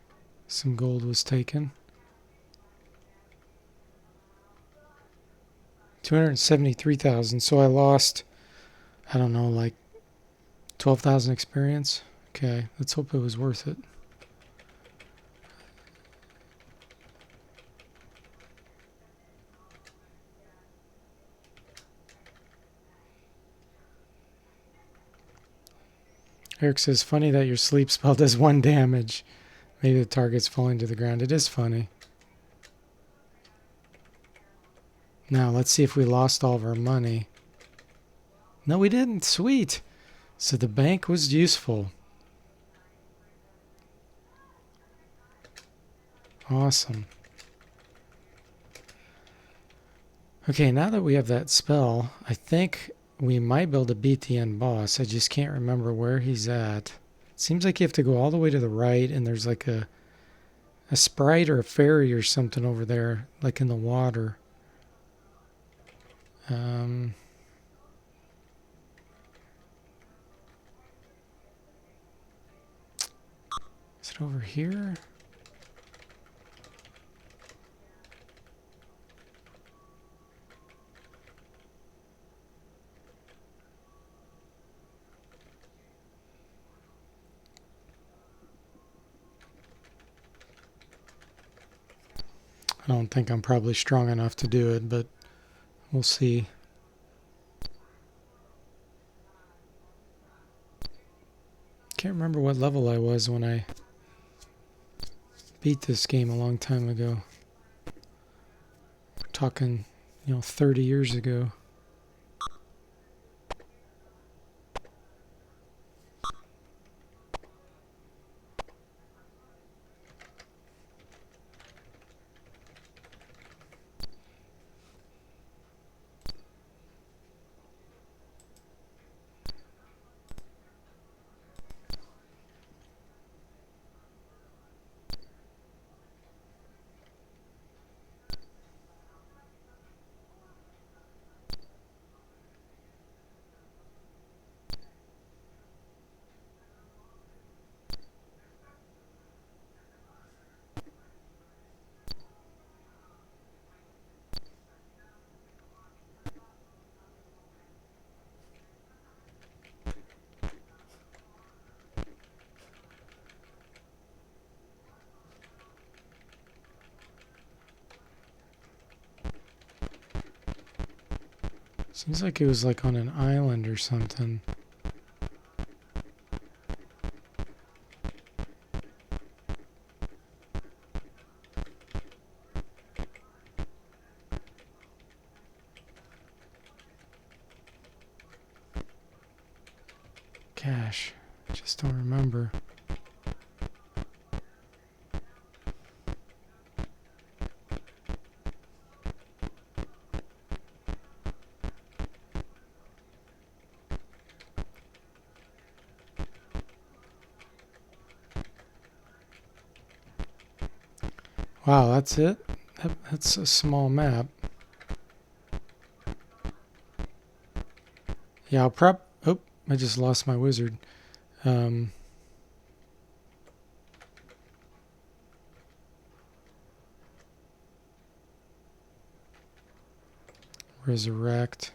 Some gold was taken. 273,000. So I lost, I don't know, like 12,000 experience. Okay. Let's hope it was worth it. Eric says, funny that your sleep spell does 1 damage. Maybe the target's falling to the ground. It is funny. Now, let's see if we lost all of our money. No, we didn't. Sweet. So the bank was useful. Awesome. Okay, now that we have that spell, I think we might be able to beat the end boss. I just can't remember where he's at. It seems like you have to go all the way to the right, and there's like a sprite or a fairy or something over there, like in the water. Is it over here? don't think I'm probably strong enough to do it, but we'll see. Can't remember what level I was when I beat this game a long time ago. We're talking, 30 years ago. Seems like it was like on an island or something. Gosh, I just don't remember. Wow, that's it? That's a small map. Yeah, Oh, I just lost my wizard. Resurrect.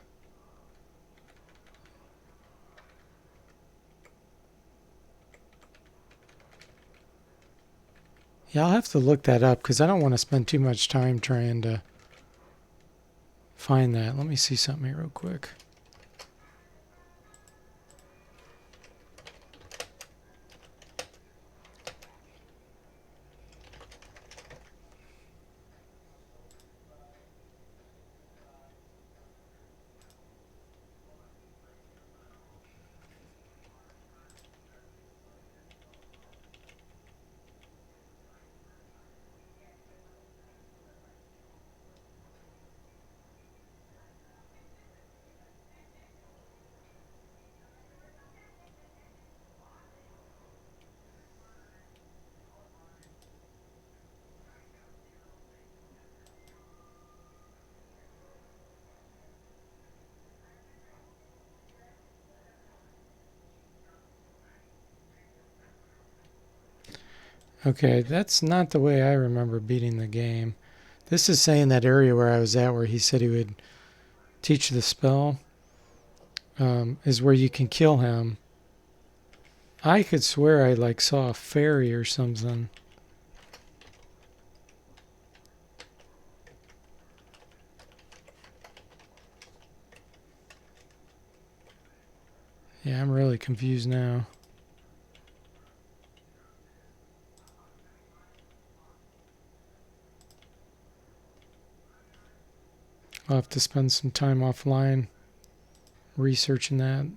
Yeah, I'll have to look that up because I don't want to spend too much time trying to find that. Let me see something here real quick. Okay, that's not the way I remember beating the game. This is saying that area where I was at where he said he would teach the spell is where you can kill him. I could swear I like saw a fairy or something. Yeah, I'm really confused now. I'll have to spend some time offline researching that.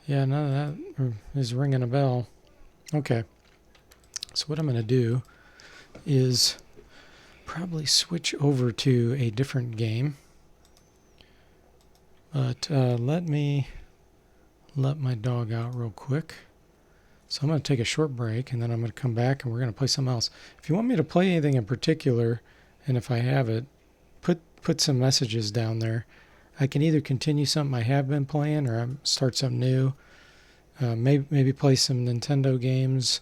Yeah, none of that is ringing a bell. Okay. So what I'm going to do is probably switch over to a different game. But let me let my dog out real quick. So I'm going to take a short break, and then I'm going to come back, and we're going to play something else. If you want me to play anything in particular, and if I have it, put some messages down there. I can either continue something I have been playing, or start something new. Maybe play some Nintendo games,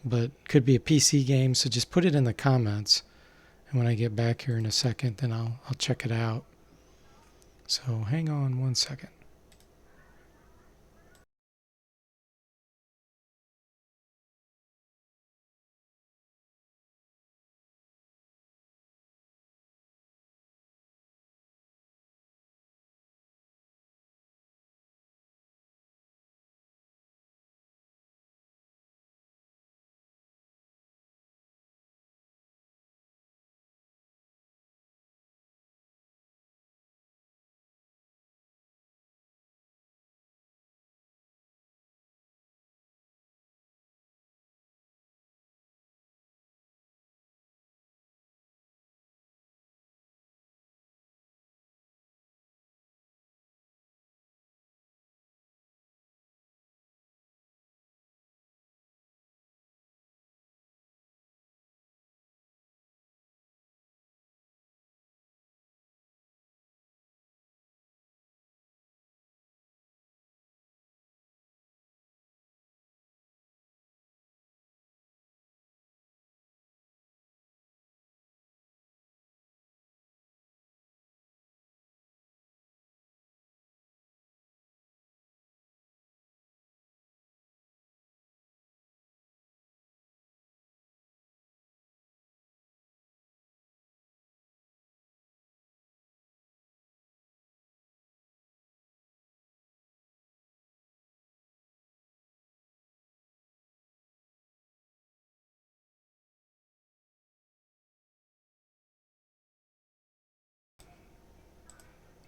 but could be a PC game, so just put it in the comments. And when I get back here in a second, then I'll check it out. So hang on 1 second.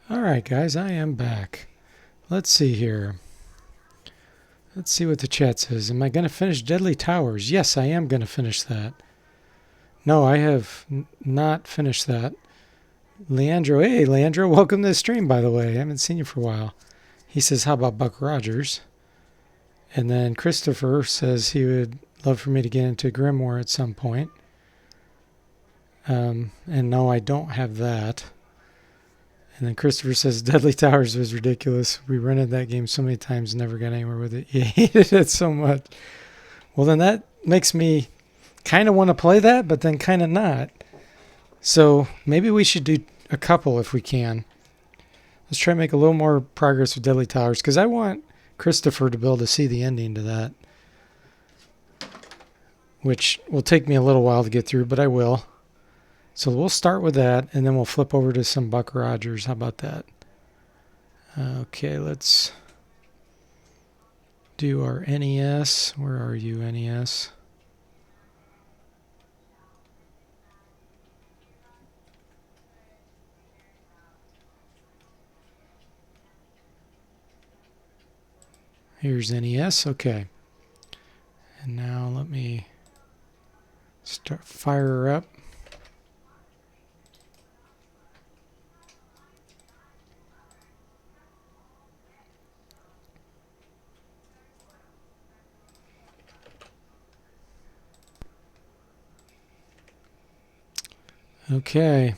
Alright guys, I am back. Let's see here. Let's see what the chat says. Am I going to finish Deadly Towers? Yes, I am going to finish that. No, I have not finished that. Leandro, hey Leandro, welcome to the stream, by the way. I haven't seen you for a while. He says, how about Buck Rogers? And then Christopher says he would love for me to get into Grimoire at some point. And no, I don't have that. And then Christopher says, Deadly Towers was ridiculous. We rented that game so many times, never got anywhere with it. You hated it so much. Well, then that makes me kind of want to play that, but then kind of not. So maybe we should do a couple if we can. Let's try to make a little more progress with Deadly Towers, because I want Christopher to be able to see the ending to that, which will take me a little while to get through, but I will. So we'll start with that, and then we'll flip over to some Buck Rogers. How about that? Okay, let's do our NES. Where are you, NES? Here's NES. Okay. And now let me start fire her up. Okay,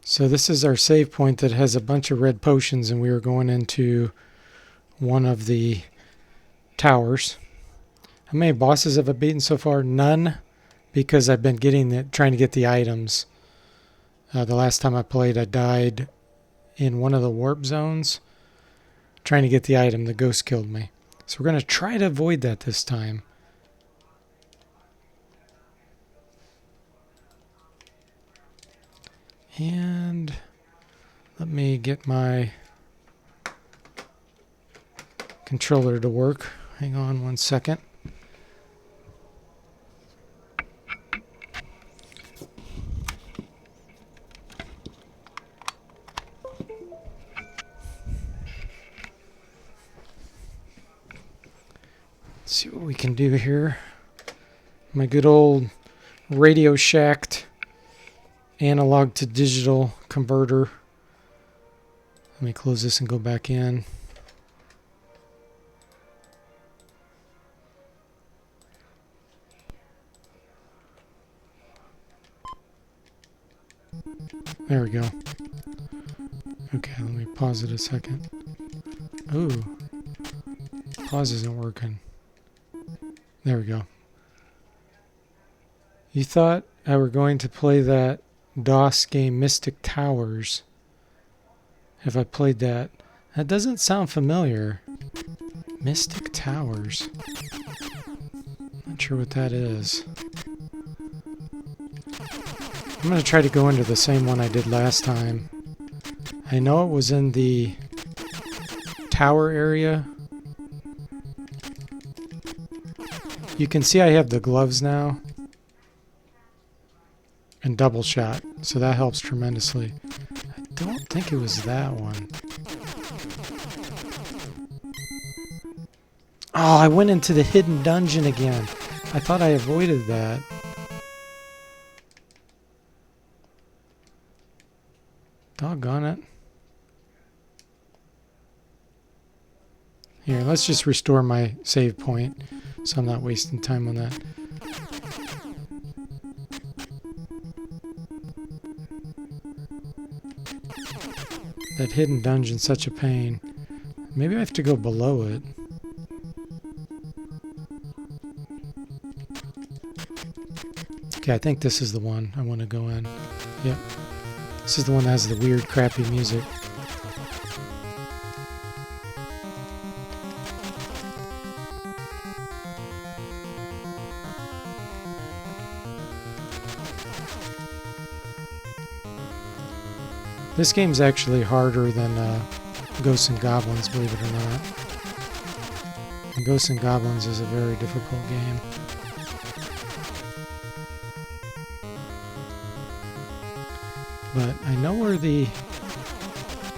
so this is our save point that has a bunch of red potions, and we are going into one of the towers. How many bosses have I beaten so far? None, because I've been trying to get the items. The last time I played, I died in one of the warp zones trying to get the item. The ghost killed me. So we're going to try to avoid that this time. And let me get my controller to work. Hang on 1 second. Let's see what we can do here. My good old Radio Shacked analog to digital converter. Let me close this and go back in. There we go. Okay, let me pause it a second. Ooh. Pause isn't working. There we go. You thought I were going to play that DOS game Mystic Towers. Have I played that? That doesn't sound familiar. Mystic Towers. Not sure what that is. I'm going to try to go into the same one I did last time. I know it was in the tower area. You can see I have the gloves now. And double shot, so that helps tremendously. I don't think it was that one. Oh, I went into the hidden dungeon again. I thought I avoided that. Doggone it. Here, let's just restore my save point so I'm not wasting time on that. That hidden dungeon's such a pain. Maybe I have to go below it. Okay, I think this is the one I want to go in. Yep. This is the one that has the weird, crappy music. This game's actually harder than Ghosts and Goblins, believe it or not. And Ghosts and Goblins is a very difficult game. But I know where the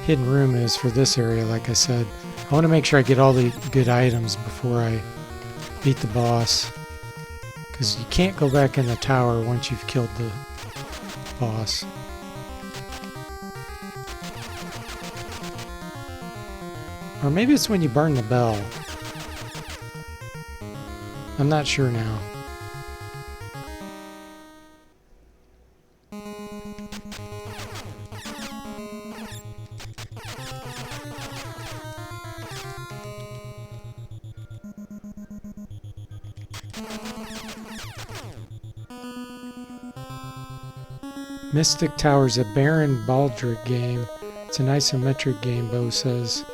hidden room is for this area, like I said. I want to make sure I get all the good items before I beat the boss. Because you can't go back in the tower once you've killed the boss. Or maybe it's when you burn the bell. I'm not sure now. Mystic Towers, a Baron Baldric game. It's an isometric game, Bo says.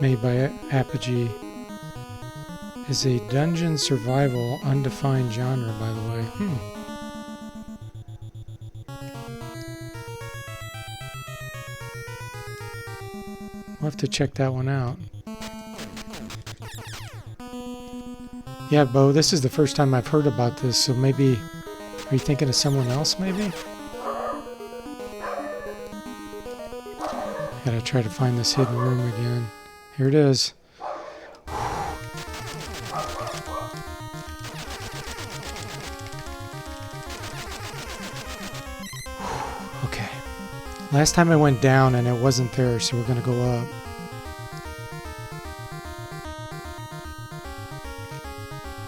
Made by Apogee. Is a dungeon survival undefined genre, by the way. We'll have to check that one out. Yeah, Bo, this is the first time I've heard about this, so maybe... Are you thinking of someone else, maybe? Gotta try to find this hidden room again. Here it is. Okay. Last time I went down and it wasn't there, so we're gonna go up.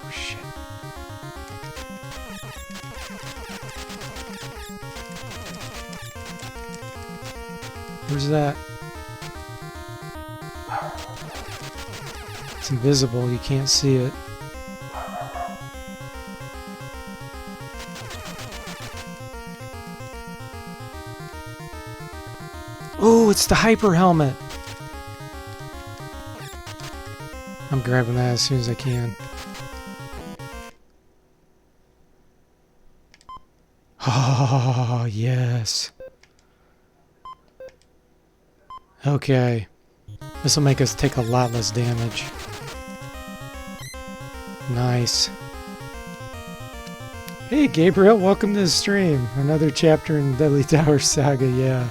Oh shit. Where's that? It's invisible, you can't see it. Oh, it's the hyper helmet! I'm grabbing that as soon as I can. Oh, yes. Okay. This will make us take a lot less damage. Nice. Hey Gabriel, welcome to the stream. Another chapter in Deadly Tower Saga, yeah.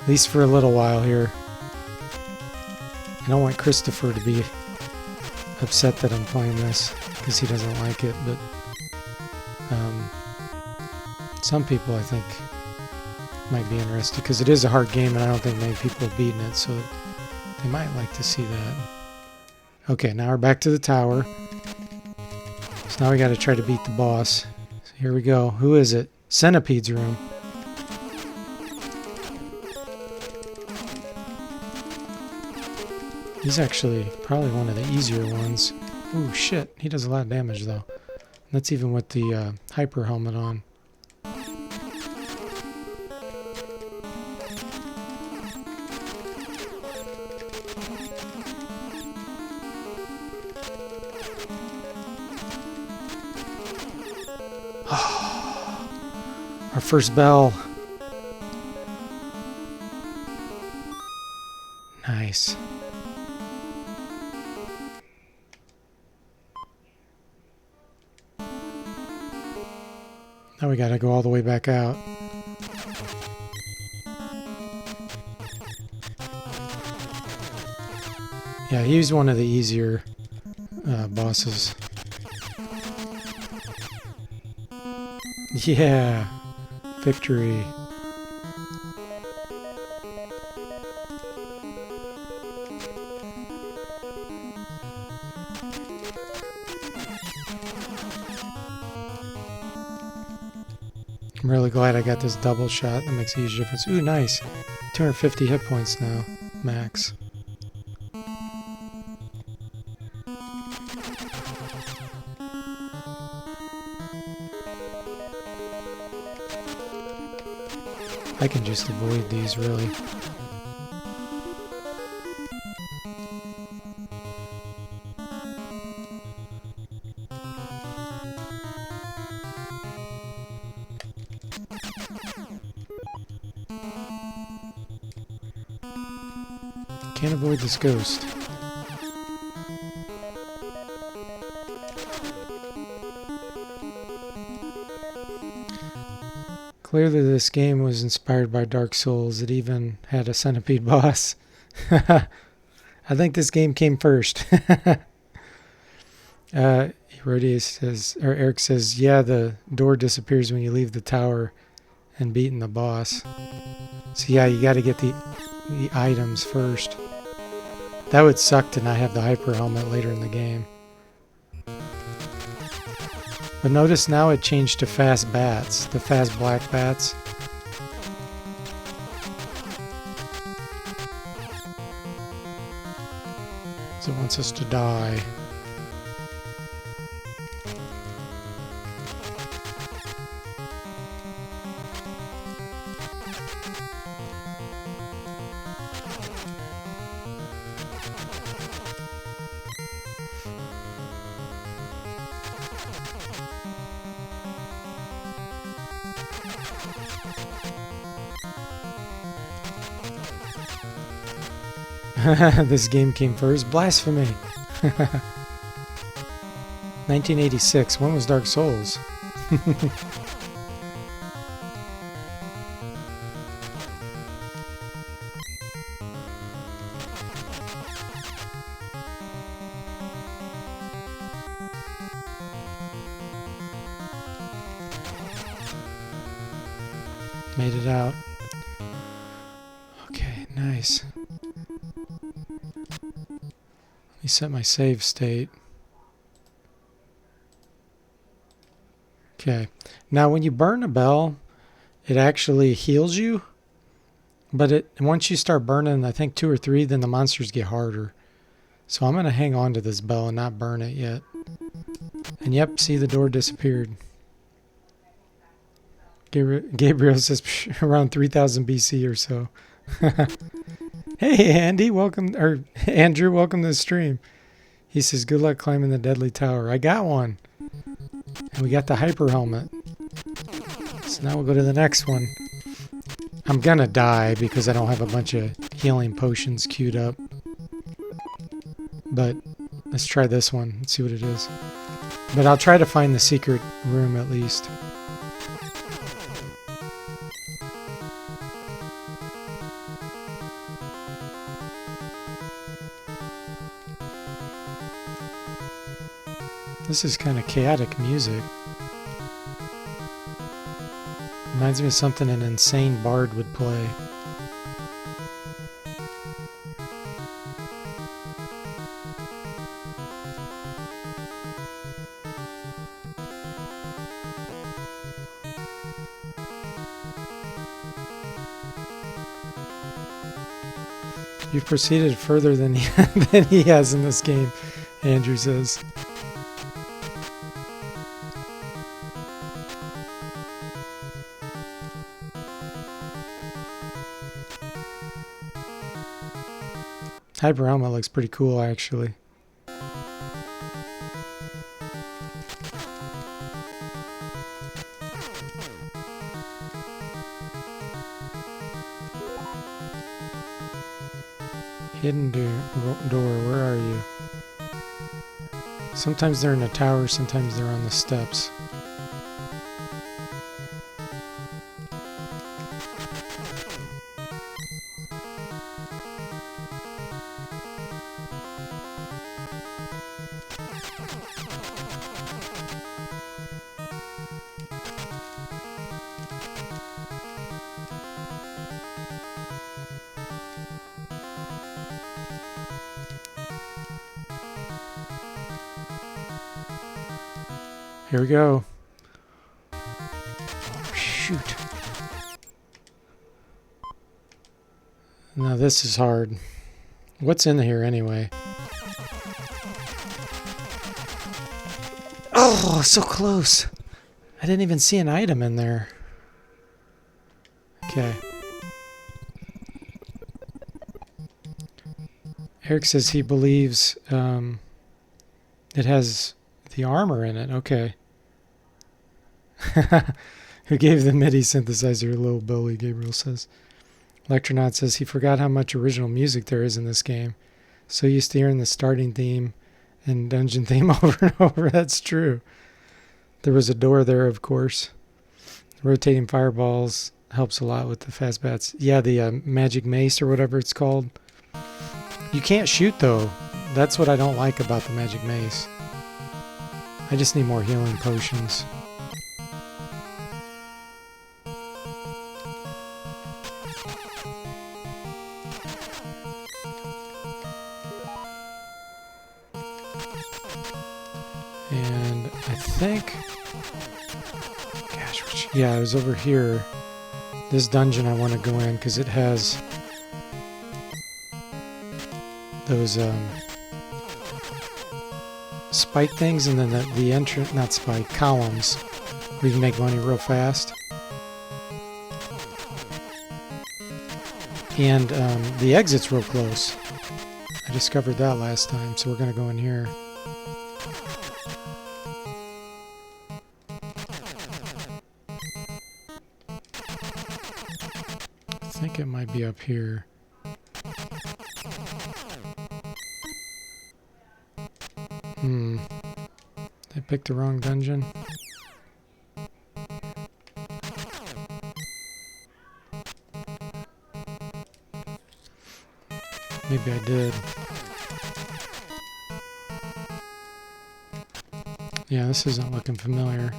At least for a little while here. I don't want Christopher to be upset that I'm playing this, because he doesn't like it, but some people I think might be interested, because it is a hard game and I don't think many people have beaten it, so they might like to see that. Okay, now we're back to the tower. So now we gotta try to beat the boss. So here we go. Who is it? Centipede's room. He's actually probably one of the easier ones. Ooh, shit. He does a lot of damage, though. That's even with the hyper helmet on. Our first bell. Nice. Now we gotta go all the way back out. Yeah, he's one of the easier bosses. Yeah, victory. I'm really glad I got this double shot. That makes a huge difference. Ooh, nice. 250 hit points now, max. I can just avoid these, really. Can't avoid this ghost. Clearly this game was inspired by Dark Souls. It even had a centipede boss. I think this game came first. Erodius says, or Eric says, yeah, the door disappears when you leave the tower and beating the boss. So yeah, you gotta get the items first. That would suck to not have the hyper helmet later in the game. But notice now it changed to fast bats, the fast black bats. So it wants us to die. This game came first. Blasphemy. 1986. When was Dark Souls? Made it out. Okay, nice. Let me set my save state. Okay. Now when you burn a bell, it actually heals you. But once you start burning, I think 2 or 3, then the monsters get harder. So I'm going to hang on to this bell and not burn it yet. And yep, see, the door disappeared. Gabriel says around 3000 BC or so. Hey Andy, welcome, or Andrew, welcome to the stream. He says, good luck climbing the deadly tower. I got one. And we got the hyper helmet. So now we'll go to the next one. I'm gonna die because I don't have a bunch of healing potions queued up. But let's try this one. Let's see what it is. But I'll try to find the secret room at least. This is kind of chaotic music. Reminds me of something an insane bard would play. You've proceeded further than he has in this game, Andrew says. Hyper helmet looks pretty cool, actually. Hidden door, where are you? Sometimes they're in a tower, sometimes they're on the steps. Here we go. Oh, shoot. Now this is hard. What's in here anyway? Oh, so close. I didn't even see an item in there. Okay. Eric says he believes it has the armor in it. Okay. Who gave the MIDI synthesizer a little Billy, Gabriel says. Electronaut says he forgot how much original music there is in this game. So used to hearing the starting theme and dungeon theme over and over. That's true. There was a door there, of course. Rotating fireballs helps a lot with the fast bats. Yeah, the magic mace or whatever it's called. You can't shoot, though. That's what I don't like about the magic mace. I just need more healing potions. And I think... Gosh, yeah, it was over here. This dungeon I want to go in because it has those spike things, and then the entrance, not spike, columns where you can make money real fast. And the exit's real close. I discovered that last time, so we're going to go in here. I think it might be up here. I picked the wrong dungeon. Maybe I did. Yeah, this isn't looking familiar.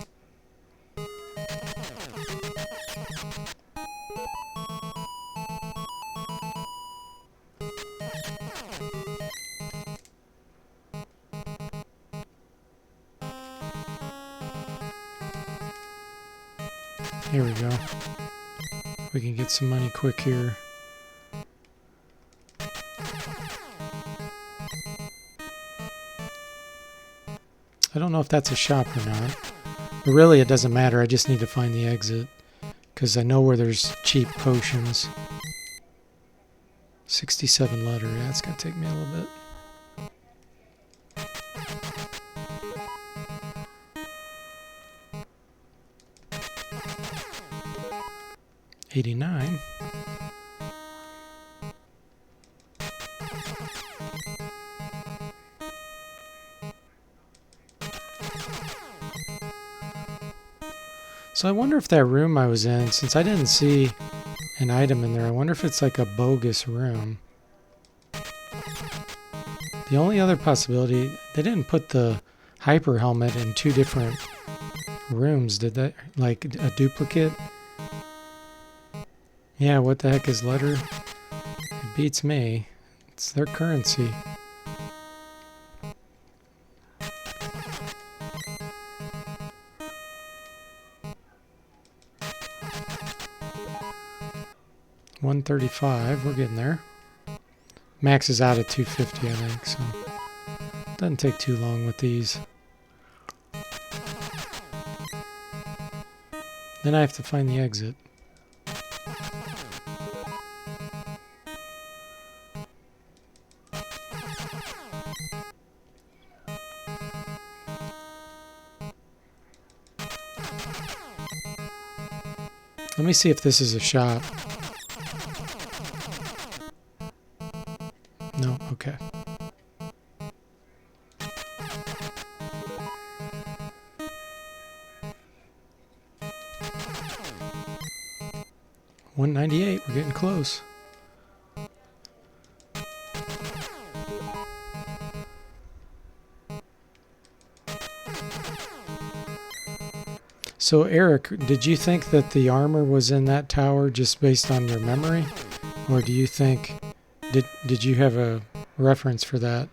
Here we go. We can get some money quick here. I don't know if that's a shop or not. But really, it doesn't matter. I just need to find the exit. Because I know where there's cheap potions. 67 letter. Yeah, it's going to take me a little bit. $89. So I wonder if that room I was in, since I didn't see an item in there, I wonder if it's like a bogus room. The only other possibility, they didn't put the hyper helmet in two different rooms, did they? Like a duplicate? Yeah, what the heck is letter? It beats me. It's their currency. $135, we're getting there. Max is out at 250, I think, so doesn't take too long with these. Then I have to find the exit. Let me see if this is a shop. No, okay. $198, we're getting close. So Eric, did you think that the armor was in that tower just based on your memory? Or do you think, did you have a reference for that?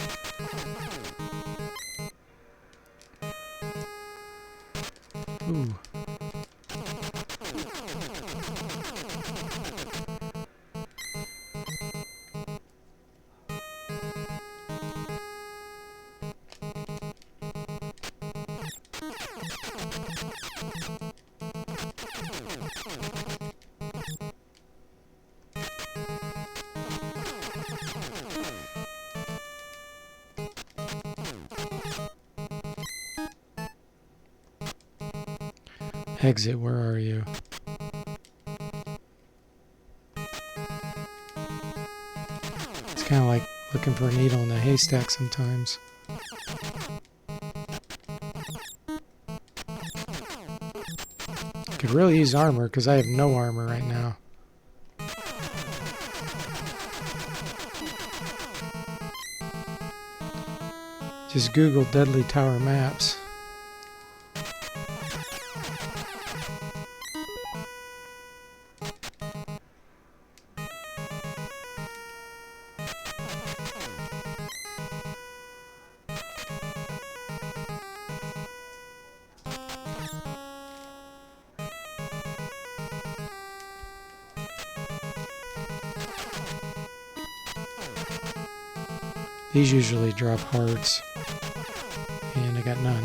Ooh. Exit, where are you? It's kind of like looking for a needle in a haystack sometimes. Could really use armor because I have no armor right now. Just Google Deadly Tower maps. These usually drop hearts, and I got none.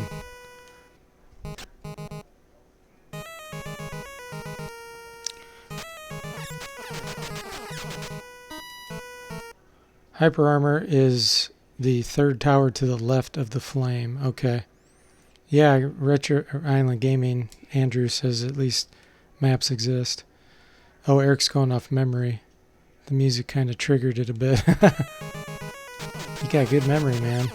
Hyper Armor is the third tower to the left of the flame. Okay. Yeah, Retro Island Gaming, Andrew says at least maps exist. Oh, Eric's going off memory. The music kind of triggered it a bit. You got good memory, man.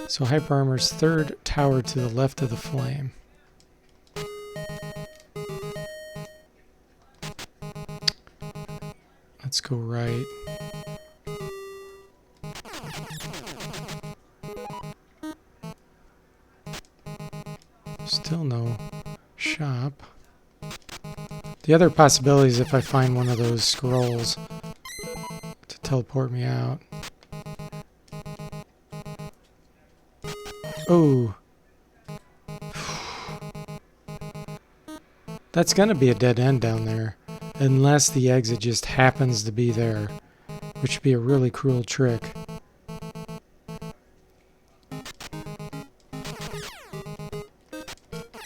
So Hyper Armor's third tower to the left of the flame. Let's go right. Still no shop. The other possibility is if I find one of those scrolls to teleport me out. Oh. That's gonna be a dead end down there. Unless the exit just happens to be there. Which would be a really cruel trick.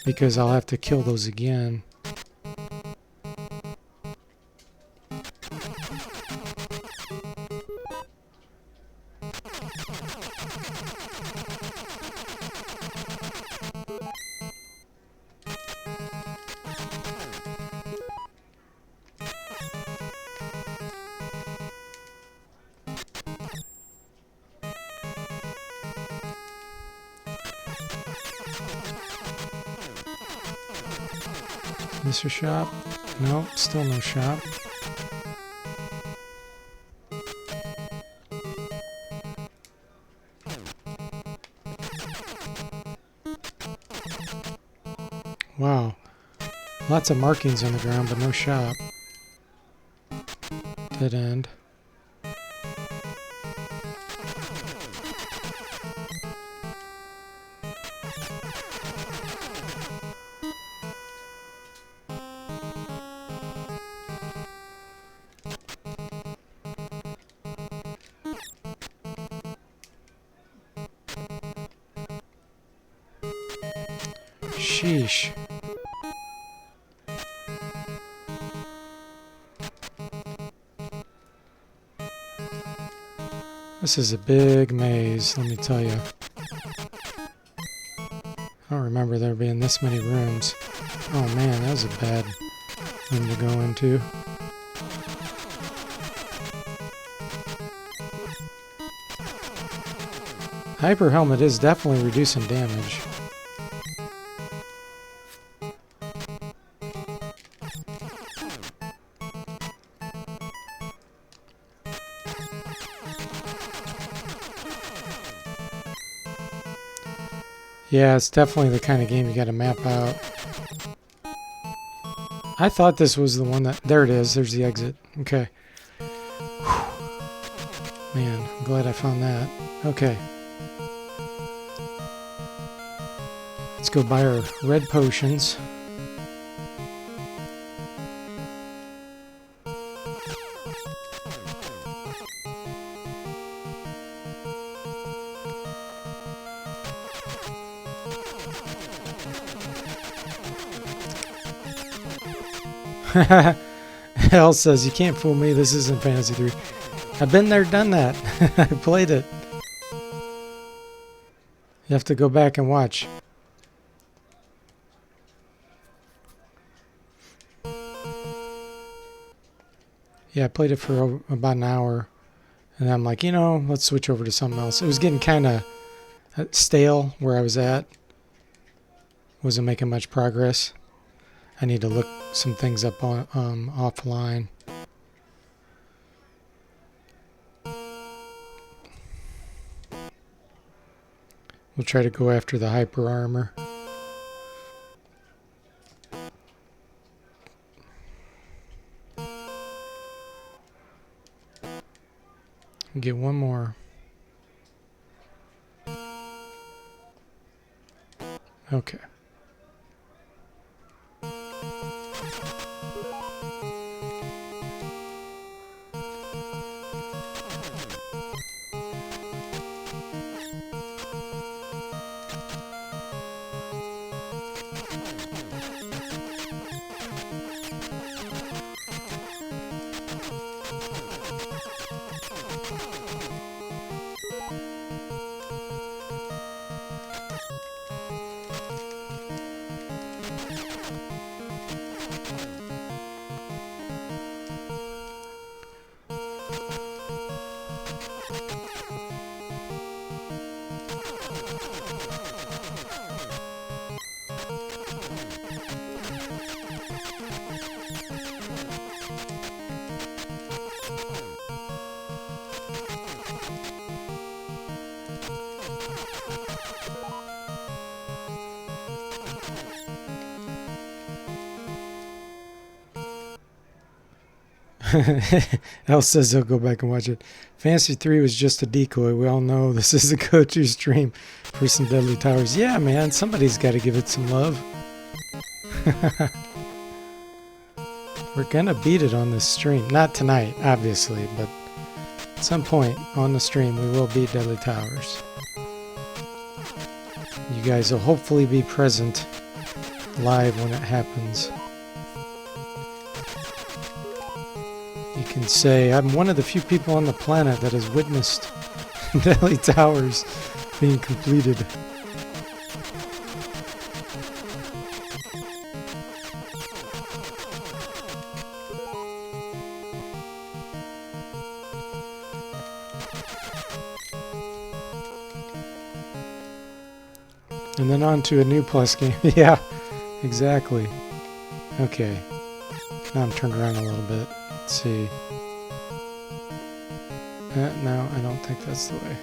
Because I'll have to kill those again. Is this a shop? No, still no shop. Wow. Lots of markings on the ground, but no shop. Dead end. Sheesh. This is a big maze, let me tell you. I don't remember there being this many rooms. Oh man, that was a bad room to go into. Hyper Helmet is definitely reducing damage. Yeah, it's definitely the kind of game you gotta map out. I thought this was the one that... There it is. There's the exit. Okay. Whew. Man, I'm glad I found that. Okay. Let's go buy our red potions. Hell says, you can't fool me, this isn't Phantasy III. I've been there, done that. I played it. You have to go back and watch. Yeah, I played it for about an hour. And I'm like, let's switch over to something else. It was getting kind of stale where I was at. Wasn't making much progress. I need to look some things up on offline. We'll try to go after the hyper armor. Get one more. Okay. Al says he'll go back and watch it. Phantasy III was just a decoy. We all know this is a go-to stream for some Deadly Towers. Yeah, man, somebody's got to give it some love. We're gonna beat it on this stream. Not tonight, obviously, but at some point on the stream we will beat Deadly Towers. You guys will hopefully be present live when it happens. You can say, I'm one of the few people on the planet that has witnessed Deadly Towers being completed. And then on to a new plus game. Yeah, exactly. Okay. Now I'm turned around a little bit. Let's see. No, I don't think that's the way.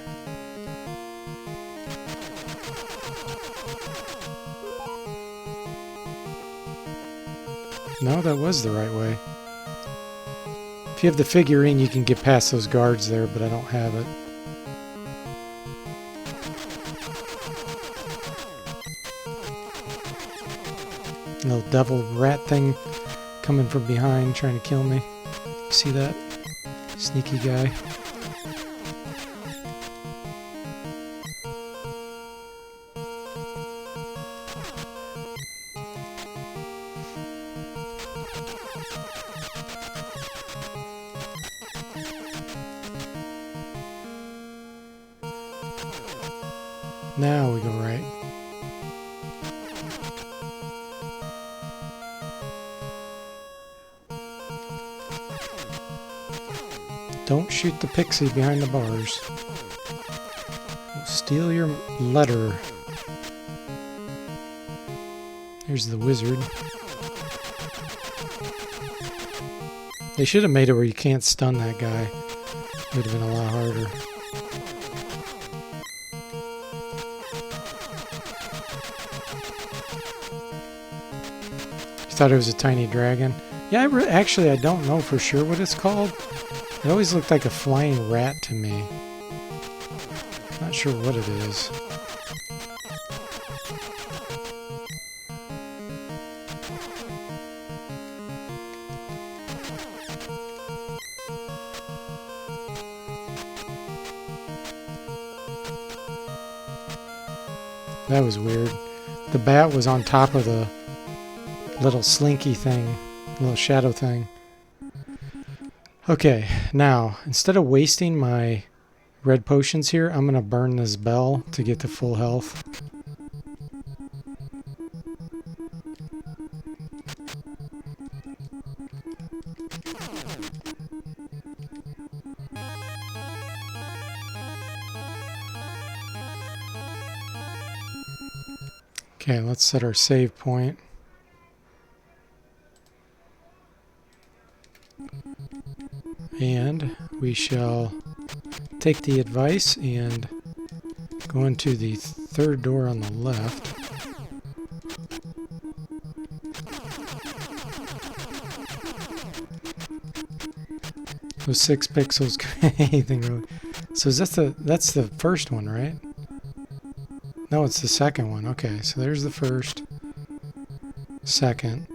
No, that was the right way. If you have the figurine, you can get past those guards there, but I don't have it. Little devil rat thing coming from behind trying to kill me. See that? Sneaky guy. Now we go right. Don't shoot the pixie behind the bars. We'll steal your letter. Here's the wizard. They should have made it where you can't stun that guy. It would have been a lot harder. You thought it was a tiny dragon? Yeah, actually I don't know for sure what it's called. It always looked like a flying rat to me. Not sure what it is. That was weird. The bat was on top of the little slinky thing, little shadow thing. Okay, now, instead of wasting my red potions here, I'm going to burn this bell to get to full health. Okay, let's set our save point. And we shall take the advice and go into the third door on the left. Those 6 pixels could be anything really. So is that's the first one, right? No, it's the second one. Okay, so there's the first, second.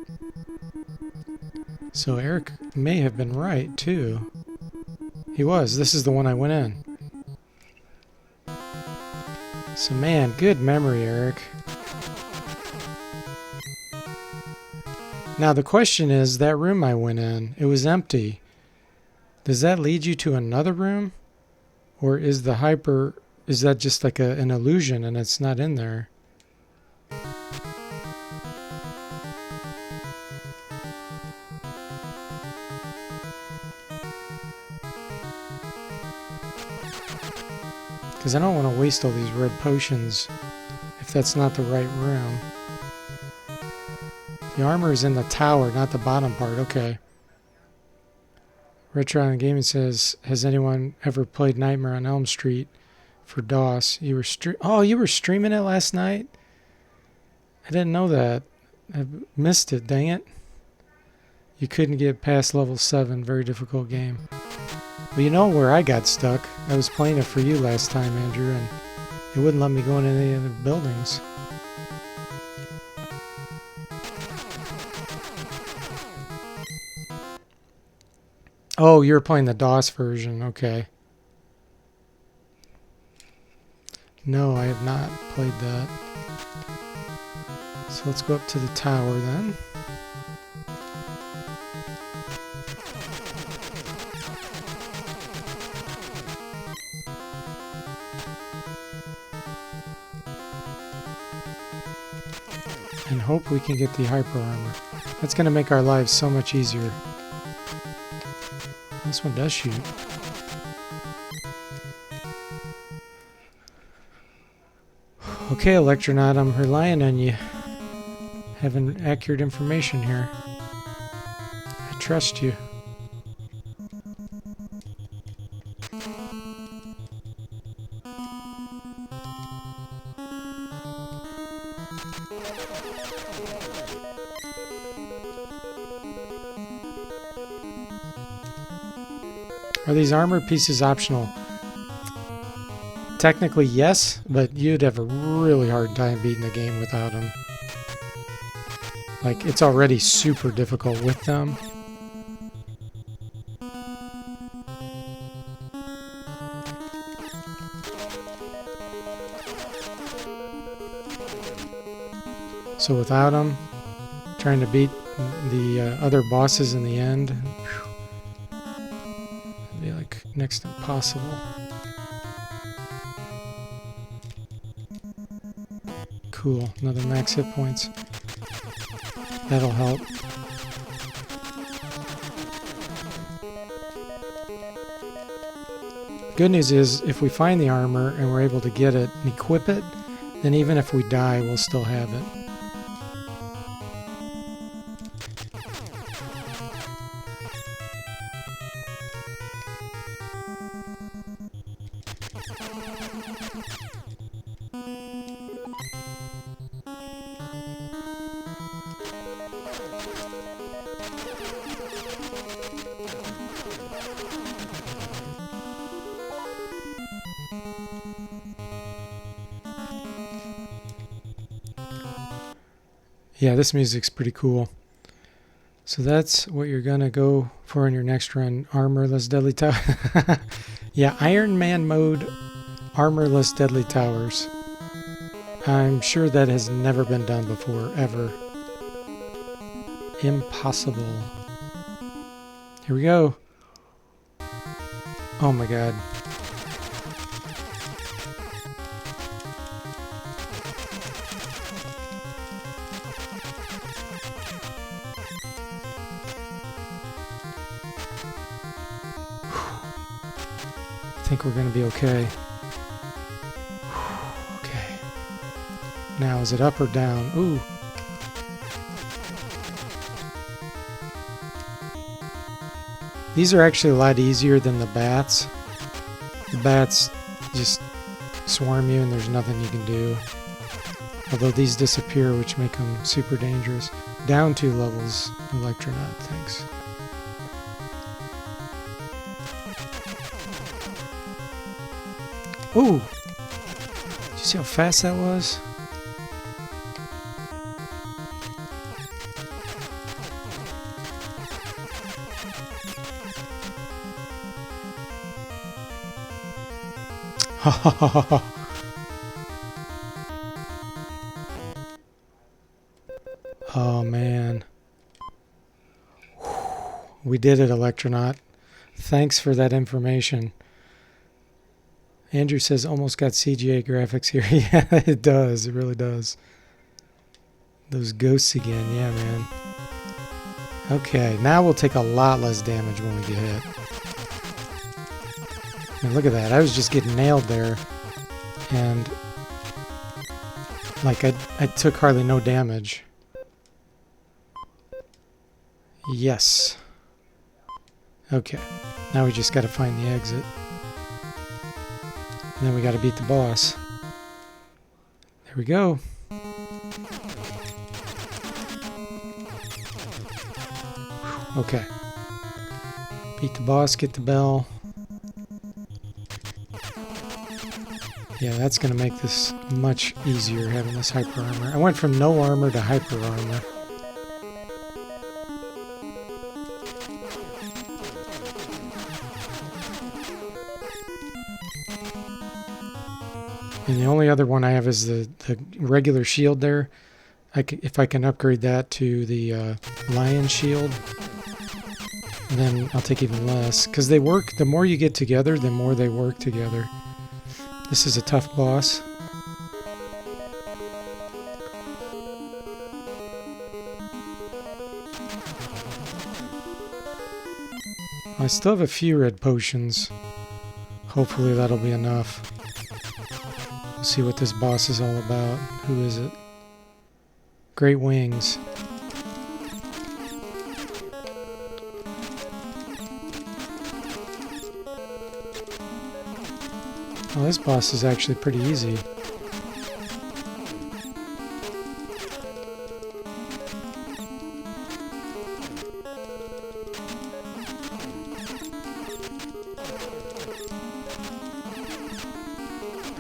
So Eric may have been right, too. He was. This is the one I went in. So, man, good memory, Eric. Now, the question is, that room I went in, it was empty. Does that lead you to another room? Or is the hyper... Is that just like an illusion and it's not in there? Because I don't want to waste all these red potions if that's not the right room. The armor is in the tower, not the bottom part. Okay. Retro on Gaming says, has anyone ever played Nightmare on Elm Street for DOS? You were you were streaming it last night? I didn't know that. I missed it, dang it. You couldn't get past level 7, very difficult game. Well, you know where I got stuck. I was playing it for you last time, Andrew, and it wouldn't let me go into any of the buildings. Oh, you're playing the DOS version. Okay. No, I have not played that. So let's go up to the tower then. And hope we can get the hyper armor. That's going to make our lives so much easier. This one does shoot. Okay, Electronaut, I'm relying on you. Having accurate information here. I trust you. Are these armor pieces optional? Technically, yes, but you'd have a really hard time beating the game without them. Like, it's already super difficult with them. So without them, trying to beat the other bosses in the end, it'd be like next to impossible. cool. Another max hit points. That'll help. Good news is, if we find the armor and we're able to get it and equip it, then even if we die, we'll still have it. Yeah, this music's pretty cool. So that's what you're going to go for in your next run. Armorless Deadly Tower. Yeah, Iron Man mode, Armorless Deadly Towers. I'm sure that has never been done before, ever. Impossible. Here we go. Oh my god. I think we're going to be okay. Okay. Now, is it up or down? Ooh. These are actually a lot easier than the bats. The bats just swarm you and there's nothing you can do. Although these disappear, which make them super dangerous. Down 2 levels, Electronaut, thanks. Ooh! Did you see how fast that was? Ha ha ha ha. Oh man. We did it, Electronaut. Thanks for that information. Andrew says almost got CGI graphics here. Yeah, it does. It really does. Those ghosts again. Yeah, man. Okay, now we'll take a lot less damage when we get hit. I mean, look at that. I was just getting nailed there. And like I took hardly no damage. Yes. Okay. Now we just got to find the exit. And then we got to beat the boss. There we go. Okay. Beat the boss, get the bell. Yeah, that's going to make this much easier, having this hyper armor. I went from no armor to hyper armor. And the only other one I have is the regular shield there. If I can upgrade that to the lion shield, then I'll take even less. Because they work, the more you get together, the more they work together. This is a tough boss. I still have a few red potions. Hopefully that'll be enough. We'll see what this boss is all about. Who is it? Great Wings. Oh, this boss is actually pretty easy.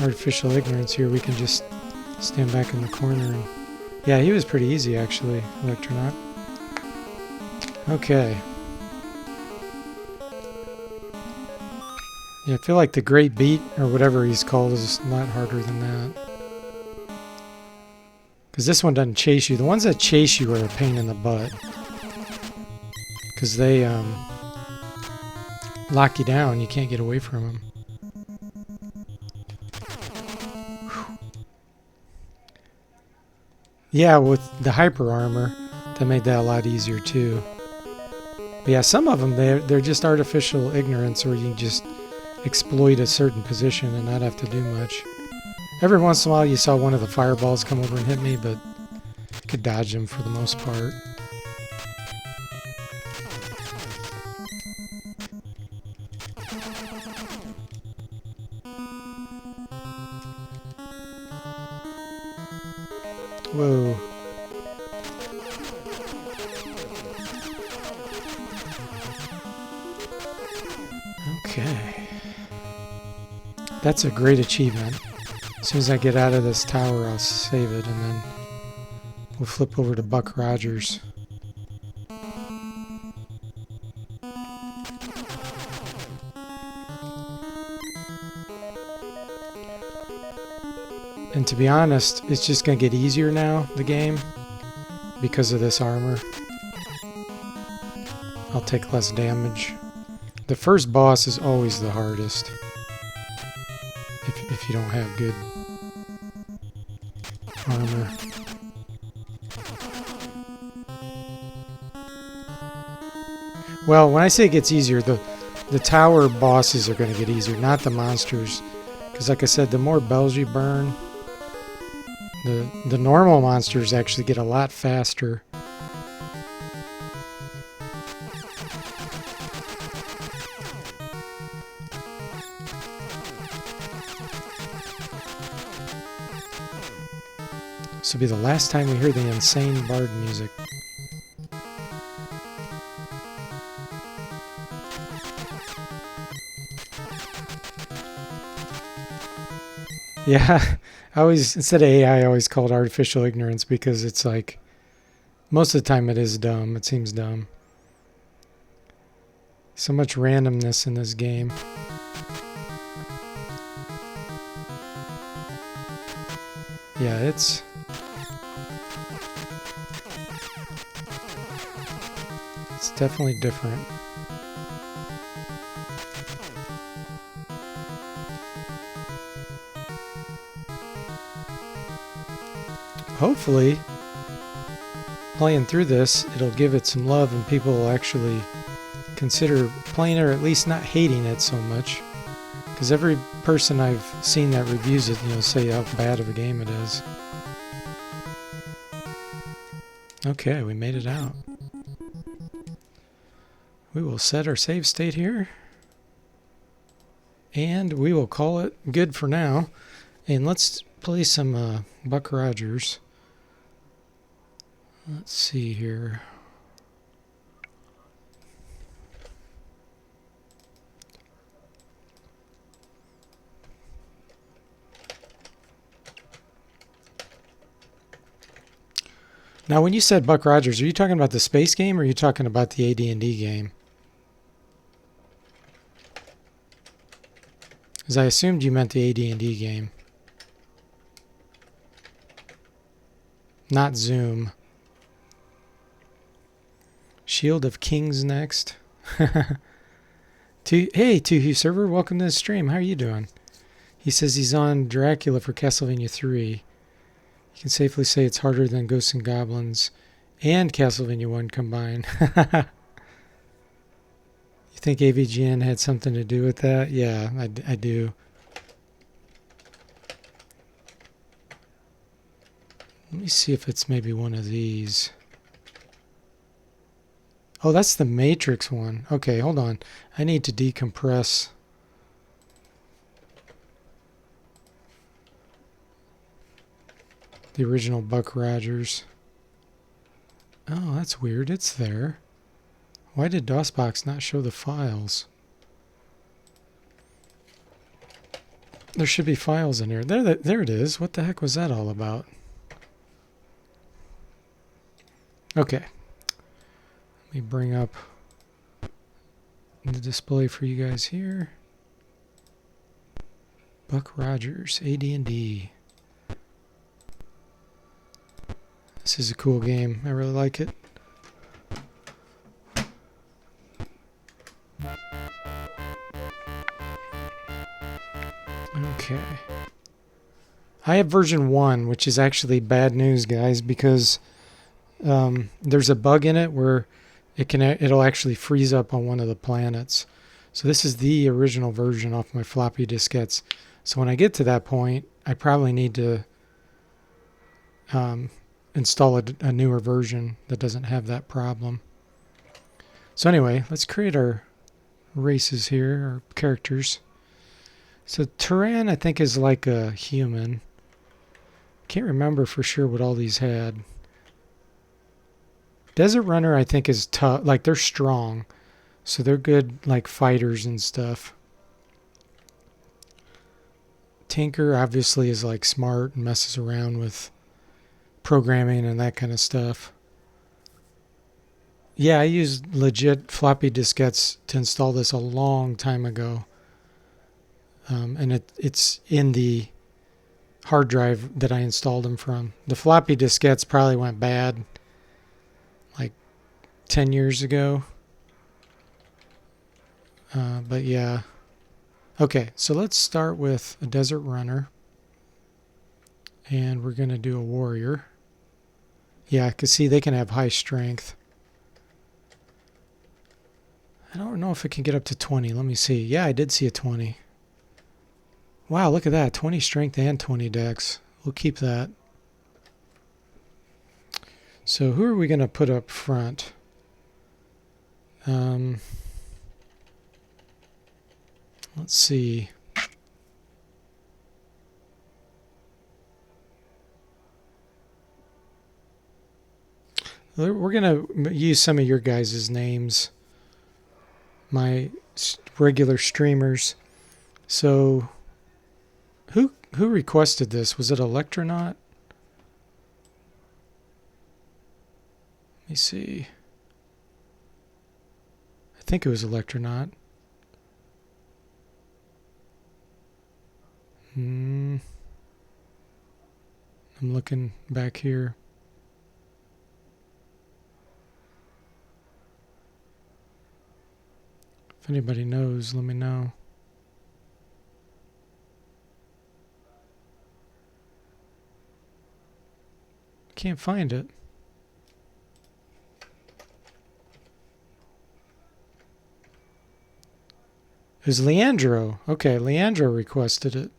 Artificial ignorance here. We can just stand back in the corner and... Yeah, he was pretty easy actually, Electronaut. Okay. Yeah, I feel like the Great Beat, or whatever he's called, is a lot harder than that. Because this one doesn't chase you. The ones that chase you are a pain in the butt. Because they lock you down. You can't get away from them. Yeah, with the hyper armor, that made that a lot easier too. But yeah, some of them, they're just artificial ignorance, or you can just exploit a certain position and not have to do much. Every once in a while you saw one of the fireballs come over and hit me, but I could dodge them for the most part. Whoa. Okay. That's a great achievement. As soon as I get out of this tower, I'll save it, and then we'll flip over to Buck Rogers. And to be honest, it's just going to get easier now, the game, because of this armor. I'll take less damage. The first boss is always the hardest, if you don't have good armor. Well, when I say it gets easier, the tower bosses are going to get easier, not the monsters. Because like I said, the more bells you burn, the normal monsters actually get a lot faster. This will be the last time we hear the insane bard music. Yeah, I always, instead of AI, I always call it artificial ignorance, because it's like, most of the time it is dumb. It seems dumb. So much randomness in this game. Yeah, it's definitely different. Hopefully, playing through this, it'll give it some love and people will actually consider playing it, or at least not hating it so much. Because every person I've seen that reviews it, say how bad of a game it is. Okay, we made it out. We will set our save state here. And we will call it good for now. And let's play some Buck Rogers. Let's see here. Now, when you said Buck Rogers, are you talking about the space game, or are you talking about the AD&D game? Because I assumed you meant the AD&D game. Not Zoom. Shield of Kings next. Hey, Tuhu Server, welcome to the stream. How are you doing? He says he's on Dracula for Castlevania 3. You can safely say it's harder than Ghosts and Goblins and Castlevania 1 combined. You think AVGN had something to do with that? Yeah, I do. Let me see if it's maybe one of these. Oh, that's the Matrix one. Okay, hold on. I need to decompress. The original Buck Rogers. Oh, that's weird. It's there. Why did DOSBox not show the files? There should be files in here. There it is. What the heck was that all about? Okay. Let me bring up the display for you guys here. Buck Rogers AD&D. This is a cool game. I really like it. Okay. I have version 1, which is actually bad news, guys, because there's a bug in it where it'll actually freeze up on one of the planets. So this is the original version off my floppy diskettes. So when I get to that point, I probably need to install a newer version that doesn't have that problem. So anyway, let's create our races here, our characters. So Turan, I think, is like a human. Can't remember for sure what all these had. Desert Runner, I think, is tough. Like, they're strong. So they're good, like, fighters and stuff. Tinker, obviously, is, like, smart and messes around with programming and that kind of stuff. Yeah, I used legit floppy diskettes to install this a long time ago. And it's in the hard drive that I installed them from. The floppy diskettes probably went bad like 10 years ago. But yeah. Okay, so let's start with a desert runner. And we're going to do a warrior. Yeah, because see, they can have high strength. I don't know if it can get up to 20. Let me see. Yeah, I did see a 20. Wow, look at that. 20 strength and 20 dex. We'll keep that. So who are we going to put up front? Let's see. We're going to use some of your guys' names. My regular streamers. So who requested this? Was it Electronaut? Let me see. I think it was Electronaut. I'm looking back here. If anybody knows, let me know. Can't find it. It was Leandro. Okay, Leandro requested it.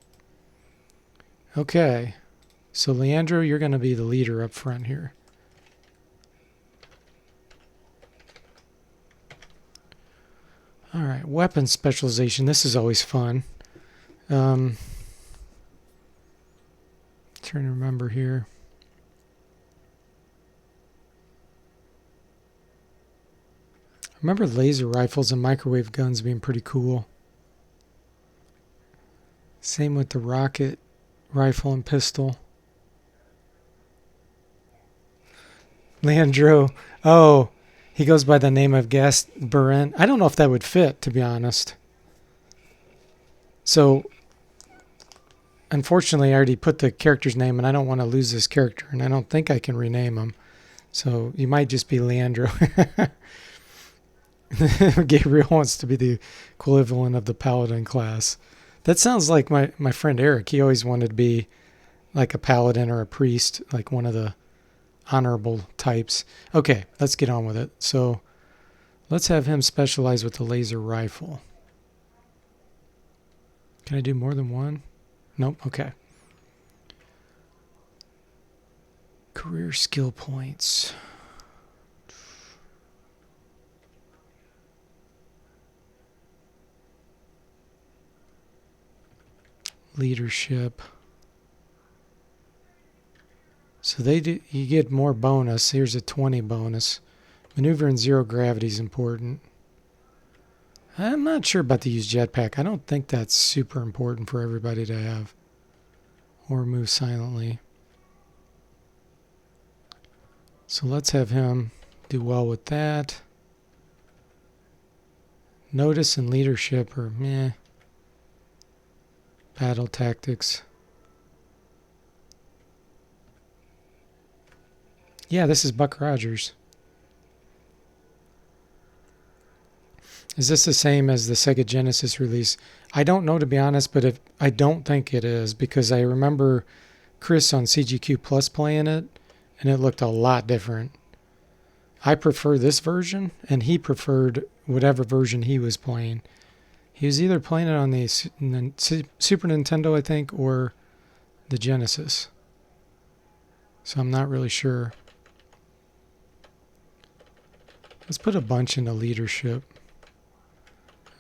Okay. So Leandro, you're going to be the leader up front here. All right, weapon specialization. This is always fun. Trying to remember here. I remember laser rifles and microwave guns being pretty cool. Same with the rocket rifle and pistol. Leandro. Oh, he goes by the name of Gast Buren. I don't know if that would fit, to be honest. So, unfortunately, I already put the character's name, and I don't want to lose this character, and I don't think I can rename him. So, you might just be Leandro. Gabriel wants to be the equivalent of the paladin class. That sounds like my friend Eric. He always wanted to be like a paladin or a priest, like one of the honorable types. Okay, let's get on with it. So let's have him specialize with the laser rifle. Can I do more than one? Nope. Okay. Career skill points. Leadership. So you get more bonus. Here's a 20 bonus. Maneuver in zero gravity is important. I'm not sure about the use jetpack. I don't think that's super important for everybody to have. Or move silently. So let's have him do well with that. Notice and leadership are meh. Battle tactics. Yeah, this is Buck Rogers. Is this the same as the Sega Genesis release? I don't know, to be honest, but I don't think it is, because I remember Chris on CGQ Plus playing it, and it looked a lot different. I prefer this version, and he preferred whatever version he was playing. He was either playing it on the Super Nintendo, I think, or the Genesis. So I'm not really sure. Let's put a bunch into leadership.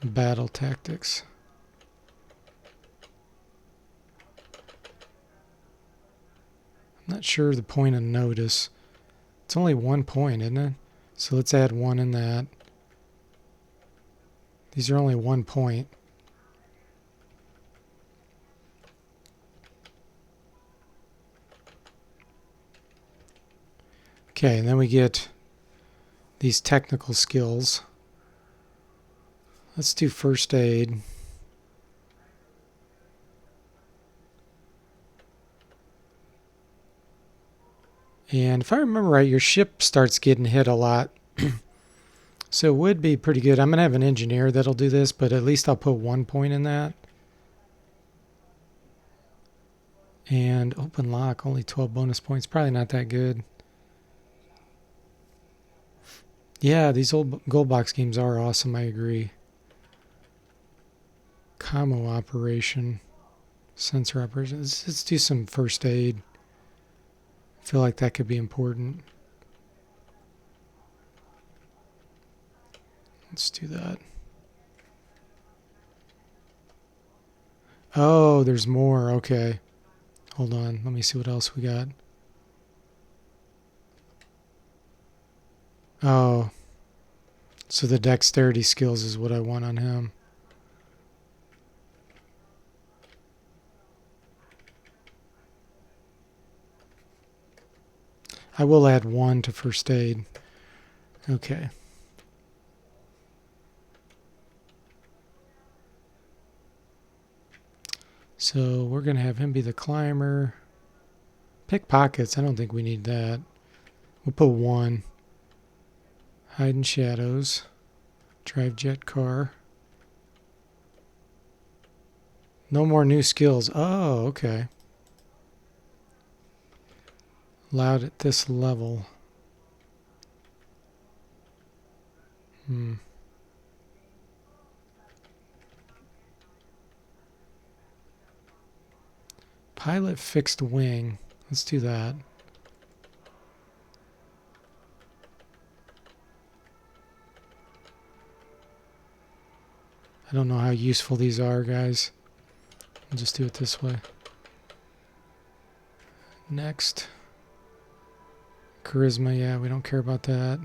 Battle tactics. I'm not sure the point of notice. It's only 1 point, isn't it? So let's add 1 in that. These are only 1 point. Okay, and then we get these technical skills. Let's do first aid. And if I remember right, your ship starts getting hit a lot. So it would be pretty good. I'm going to have an engineer that'll do this, but at least I'll put 1 point in that. And open lock, only 12 bonus points. Probably not that good. Yeah, these old gold box games are awesome, I agree. Commo operation. Sensor operation. Let's do some first aid. I feel like that could be important. Let's do that. Oh, there's more. Okay. Hold on. Let me see what else we got. Oh. So the dexterity skills is what I want on him. I will add 1 to first aid. Okay. So we're going to have him be the climber. Pickpockets, I don't think we need that. We'll put 1. Hide in shadows. Drive jet car. No more new skills. Oh, okay. Allowed at this level. Pilot fixed wing. Let's do that. I don't know how useful these are, guys. I'll just do it this way. Next. Charisma, yeah, we don't care about that.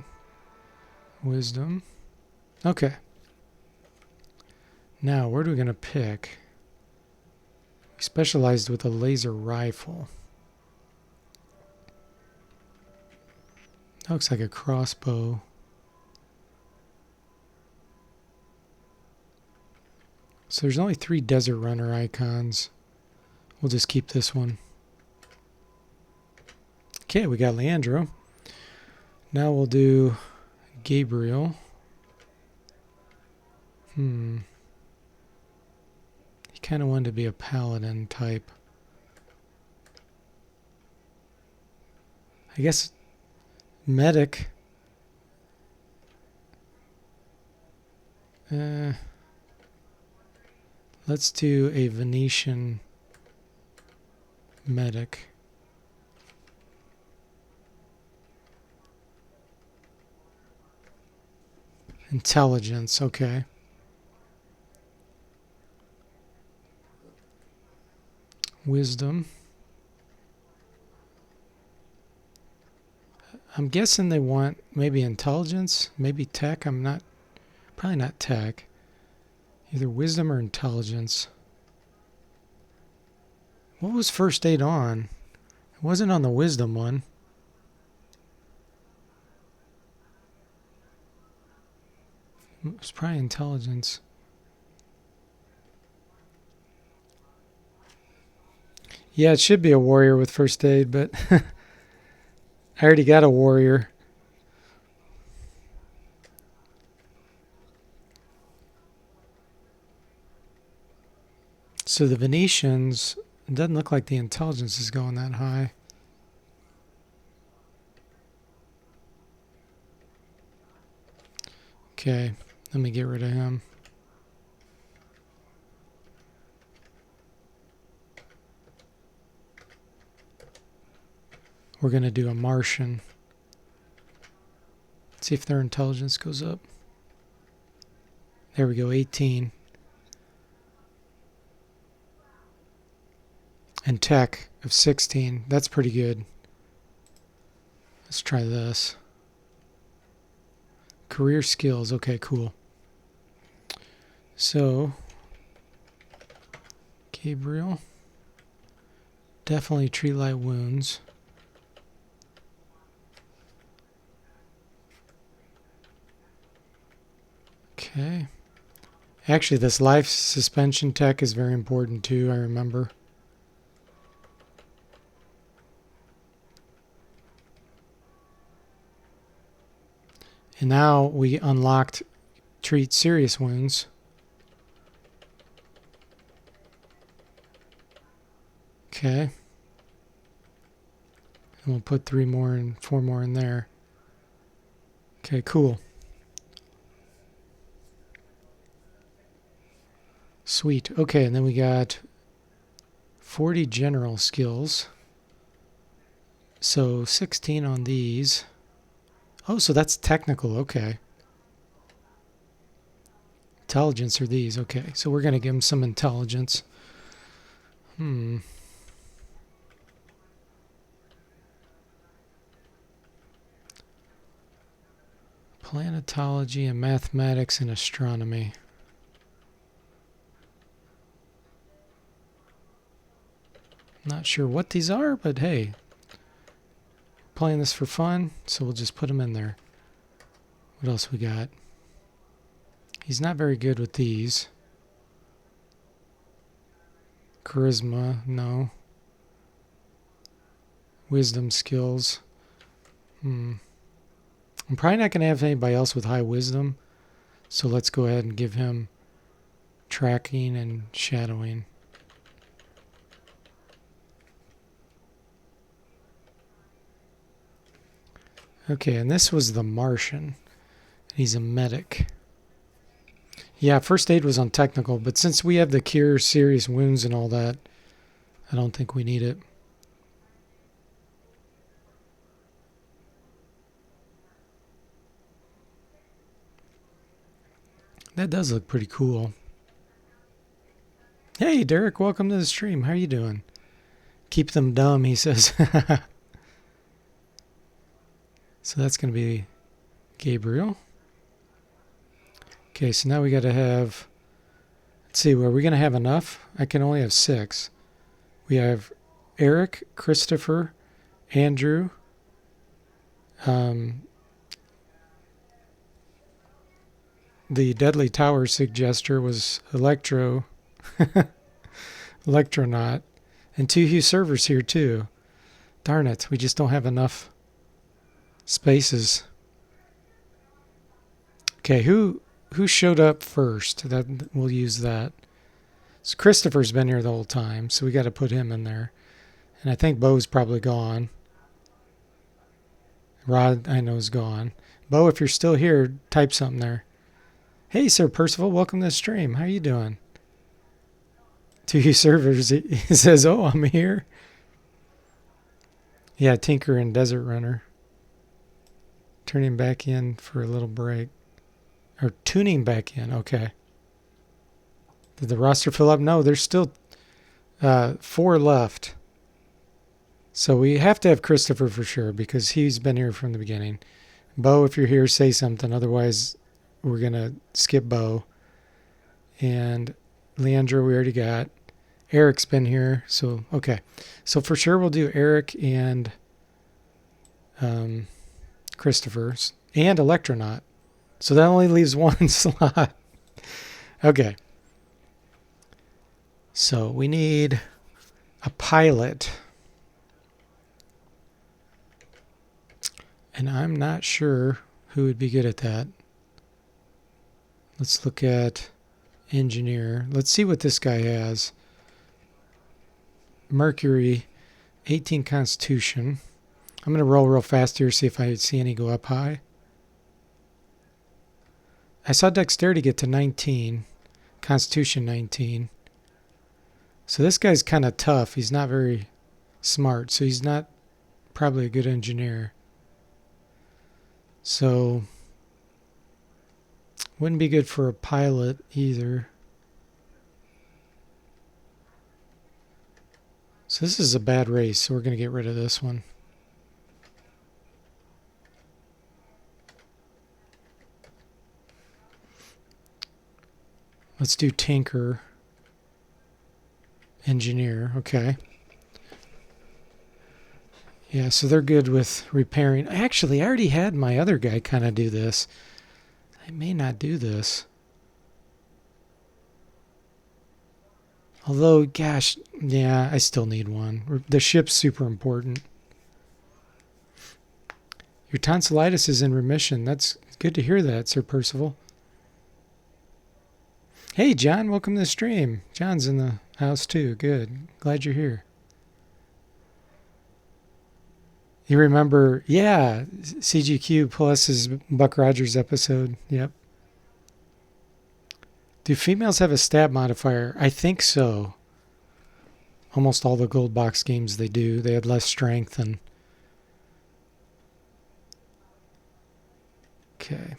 Wisdom. Okay. Now, where are we going to pick? We specialized with a laser rifle. That looks like a crossbow. So there's only 3 desert runner icons. We'll just keep this one. Okay, we got Leandro. Now we'll do Gabriel. He kind of wanted to be a paladin type. I guess medic. Let's do a Venetian medic. Intelligence, okay. Wisdom. I'm guessing they want maybe intelligence, maybe tech. Probably not tech. Either wisdom or intelligence. What was first aid on? It wasn't on the wisdom one. It was probably intelligence. Yeah, it should be a warrior with first aid, but I already got a warrior. So the Venetians, It doesn't look like the intelligence is going that high. Okay, let me get rid of him. We're going to do a Martian. See if their intelligence goes up. There we go, 18. And tech of 16. That's pretty good. Let's try this. Career skills. Okay, cool. So, Gabriel. Definitely treat light wounds. Okay. Actually, this life suspension tech is very important too, I remember. And now we unlocked treat serious wounds. Okay. And we'll put 3 more and 4 more in there. Okay, cool. Sweet. Okay, and then we got 40 general skills. So 16 on these. Oh, so that's technical. Okay. Intelligence are these. Okay, so we're going to give them some intelligence. Planetology and mathematics and astronomy. Not sure what these are, but hey, playing this for fun, so we'll just put them in there. What else we got? He's not very good with these. Charisma, no. Wisdom skills. I'm probably not going to have anybody else with high wisdom, so let's go ahead and give him tracking and shadowing. Okay, and this was the Martian. He's a medic. Yeah, first aid was on technical, but since we have the cure serious wounds and all that, I don't think we need it. That does look pretty cool. Hey, Derek, welcome to the stream. How are you doing? Keep them dumb, he says. So that's going to be Gabriel. Okay, so now we got to have, let's see, are we going to have enough? I can only have 6. We have Eric, Christopher, Andrew, the Deadly Tower suggester was Electronaut, and 2 Hugh servers here too. Darn it, we just don't have enough spaces. Okay, who showed up first? That we'll use that. So Christopher's been here the whole time, so we got to put him in there. And I think Bo's probably gone. Rod, I know, is gone. Bo, if you're still here, type something there. Hey, Sir Percival, welcome to the stream. How you doing? 2 servers, he says, oh, I'm here. Yeah, Tinker and Desert Runner. Turning back in for a little break. Or tuning back in, okay. Did the roster fill up? No, there's still 4 left. So we have to have Christopher for sure because he's been here from the beginning. Bo, if you're here, say something. Otherwise, we're going to skip Bo. And Leandro, we already got. Eric's been here. So, okay. So for sure, we'll do Eric and Christopher and Electronaut. So that only leaves 1 slot. Okay. So we need a pilot. And I'm not sure who would be good at that. Let's look at engineer. Let's see what this guy has. Mercury, 18 Constitution. I'm going to roll real fast here, see if I see any go up high. I saw Dexterity get to 19, Constitution 19. So this guy's kind of tough. He's not very smart, so he's not probably a good engineer. So wouldn't be good for a pilot either. So this is a bad race, so we're going to get rid of this one. Let's do Tinker. Engineer, okay. Yeah, so they're good with repairing. Actually, I already had my other guy kind of do this. I may not do this. Although, gosh, yeah, I still need one. The ship's super important. Your tonsillitis is in remission. That's good to hear that, Sir Percival. Hey, John, welcome to the stream. John's in the house, too. Good. Glad you're here. You remember, yeah, CGQ Plus's Buck Rogers episode. Yep. Do females have a stat modifier? I think so. Almost all the gold box games they do. They had less strength and... Okay.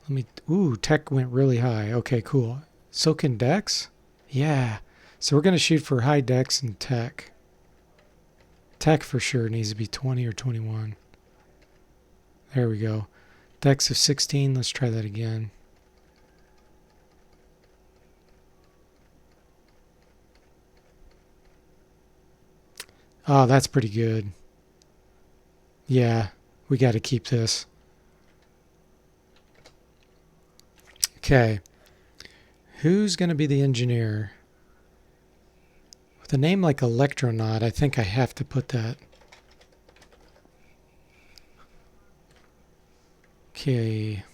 Let me... Ooh, tech went really high. Okay, cool. So can dex? Yeah. So we're going to shoot for high dex and tech. Tech for sure needs to be 20 or 21. There we go. Dex of 16. Let's try that again. Oh, that's pretty good. Yeah, we got to keep this. Okay. Who's going to be the engineer? With a name like Electronaut, I think I have to put that. Okay.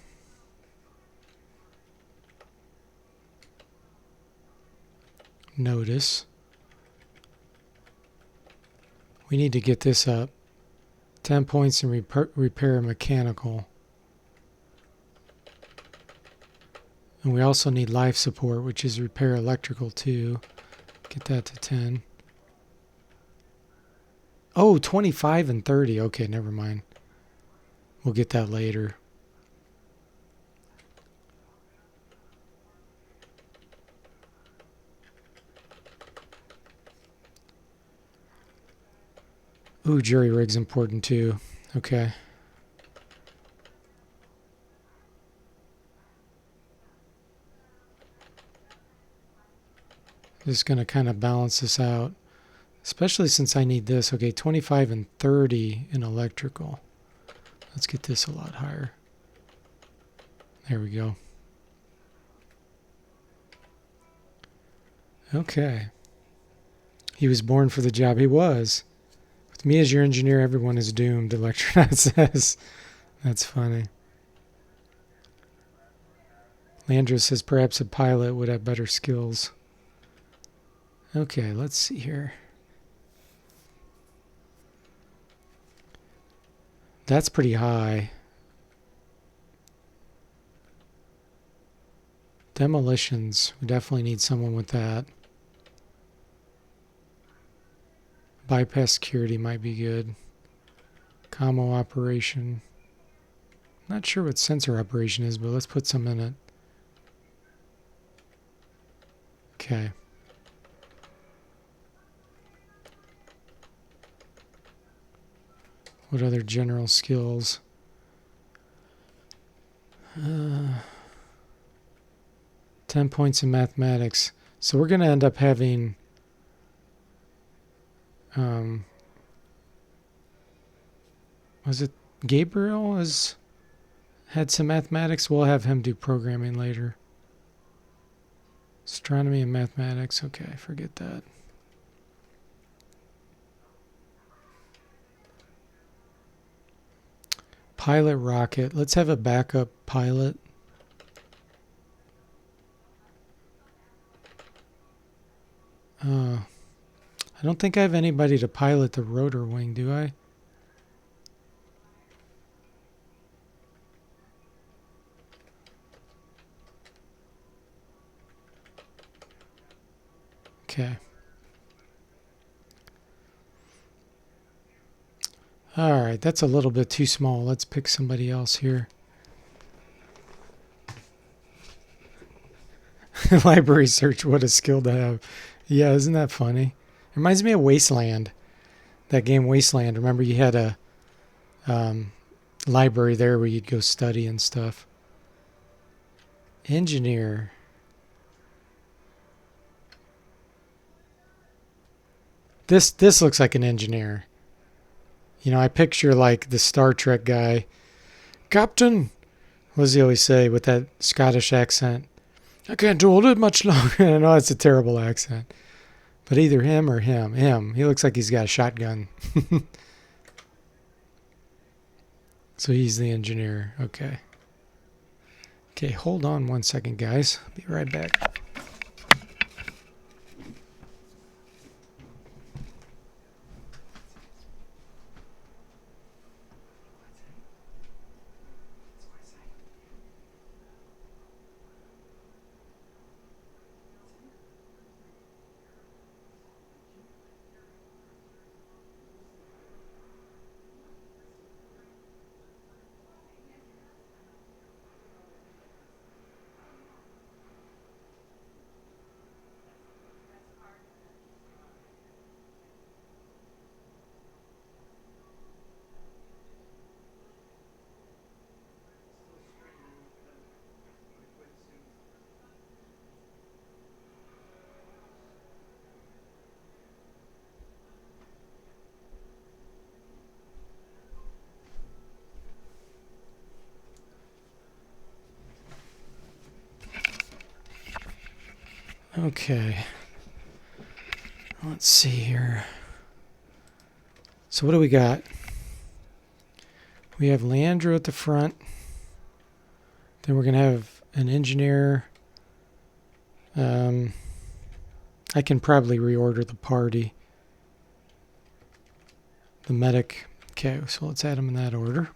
Notice. We need to get this up. 10 points in repair mechanical. And we also need life support, which is repair electrical too. Get that to 10. Oh, 25 and 30. Okay, never mind. We'll get that later. Ooh, jury rig's important too. Okay. Just going to kind of balance this out. Especially since I need this. Okay, 25 and 30 in electrical. Let's get this a lot higher. There we go. Okay. He was born for the job. He was. With me as your engineer, everyone is doomed, Electronaut says. That's funny. Landra says perhaps a pilot would have better skills. Okay, let's see here. That's pretty high. Demolitions. We definitely need someone with that. Bypass security might be good. Commo operation. Not sure what sensor operation is, but let's put some in it. Okay. What other general skills? 10 points in mathematics. So we're going to end up having... was it Gabriel had some mathematics? We'll have him do programming later. Astronomy and mathematics. Okay, forget that. Pilot rocket. Let's have a backup pilot. I don't think I have anybody to pilot the rotor wing, do I? Okay. Alright, that's a little bit too small. Let's pick somebody else here. Library search, what a skill to have. Yeah, isn't that funny? It reminds me of Wasteland. That game Wasteland. Remember you had a library there where you'd go study and stuff. Engineer. This looks like an engineer. You know, I picture like the Star Trek guy. Captain! What does he always say with that Scottish accent? I can't hold it much longer. I know it's a terrible accent. But either him or him. Him. He looks like he's got a shotgun. So he's the engineer. Okay. Okay, hold on 1 second, guys. Be right back. Okay. Let's see here. So what do we got? We have Leandro at the front. Then we're going to have an engineer. I can probably reorder the party. The medic. Okay, so let's add them in that order.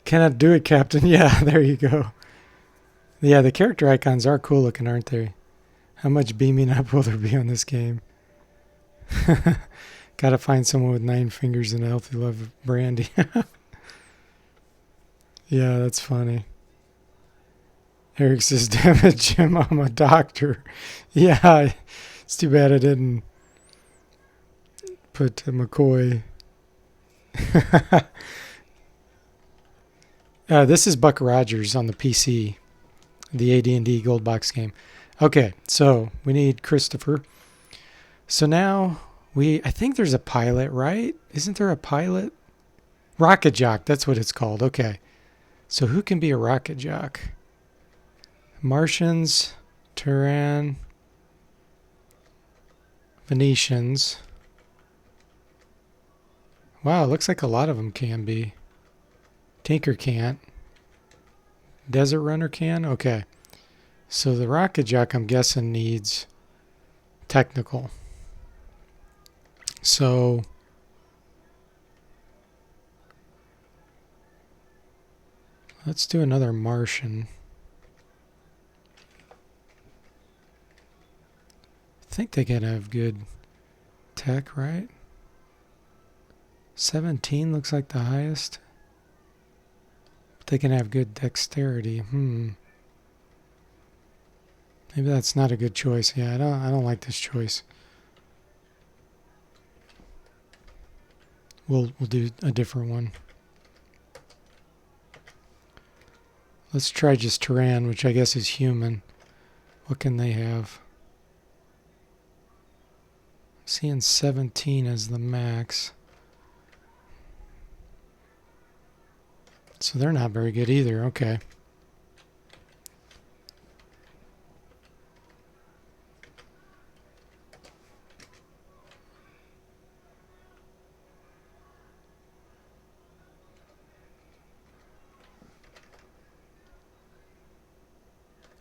Cannot do it, Captain. Yeah, there you go. Yeah, the character icons are cool looking, aren't they? How much beaming up will there be on this game? Gotta find someone with 9 fingers and a healthy love of brandy. Yeah, that's funny. Eric says, damn it, Jim, I'm a doctor. Yeah, it's too bad I didn't put McCoy. This is Buck Rogers on the PC, the AD&D Gold Box game. Okay, so we need Christopher. So now I think there's a pilot, right? Isn't there a pilot? Rocket Jock, that's what it's called. Okay. So who can be a rocket jock? Martians, Turan, Venetians. Wow, it looks like a lot of them can be. Tinker can't. Desert Runner can? Okay. So the rocket jock, I'm guessing, needs technical. So let's do another Martian. I think they can have good tech, right? 17 looks like the highest. But they can have good dexterity. Maybe that's not a good choice. Yeah, I don't like this choice. We'll do a different one. Let's try just Turan, which I guess is human. What can they have? Seeing 17 as the max. So they're not very good either. Okay.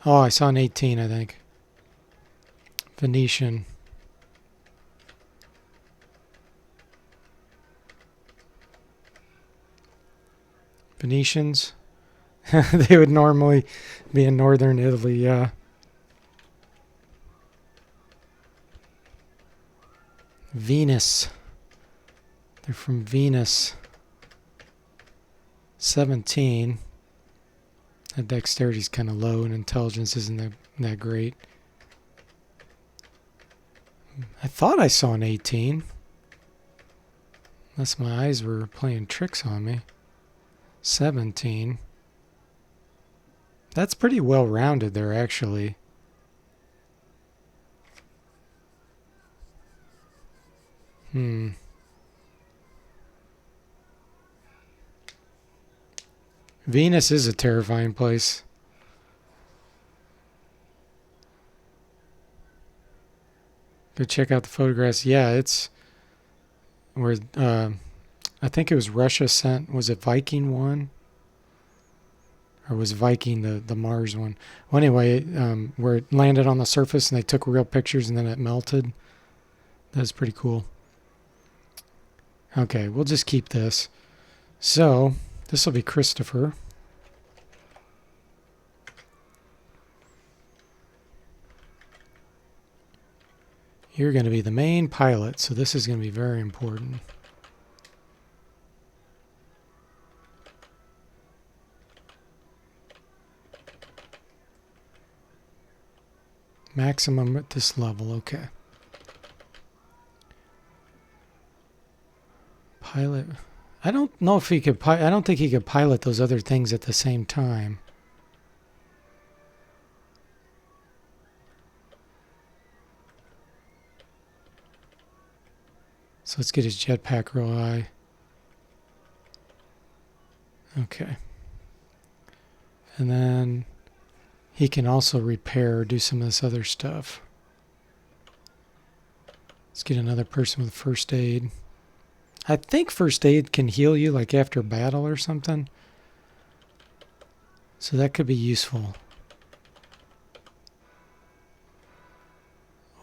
Oh, I saw an 18, I think. Venetian. Venetians. They would normally be in northern Italy, yeah. Venus. They're from Venus. 17. That dexterity's kind of low and intelligence isn't that great. I thought I saw an 18. Unless my eyes were playing tricks on me. 17. That's pretty well rounded there, actually. Venus is a terrifying place. Go check out the photographs. Yeah, it's where I think it was Russia sent. Was it Viking 1? Or was Viking the Mars one? Well, anyway, where it landed on the surface and they took real pictures and then it melted. That was pretty cool. Okay, we'll just keep this. So, this will be Christopher. You're going to be the main pilot, so this is going to be very important. Maximum at this level, okay. Pilot. I don't know if he could. I don't think he could pilot those other things at the same time. So let's get his jetpack real high. Okay. And then he can also repair, do some of this other stuff. Let's get another person with first aid. I think first aid can heal you like after battle or something. So that could be useful.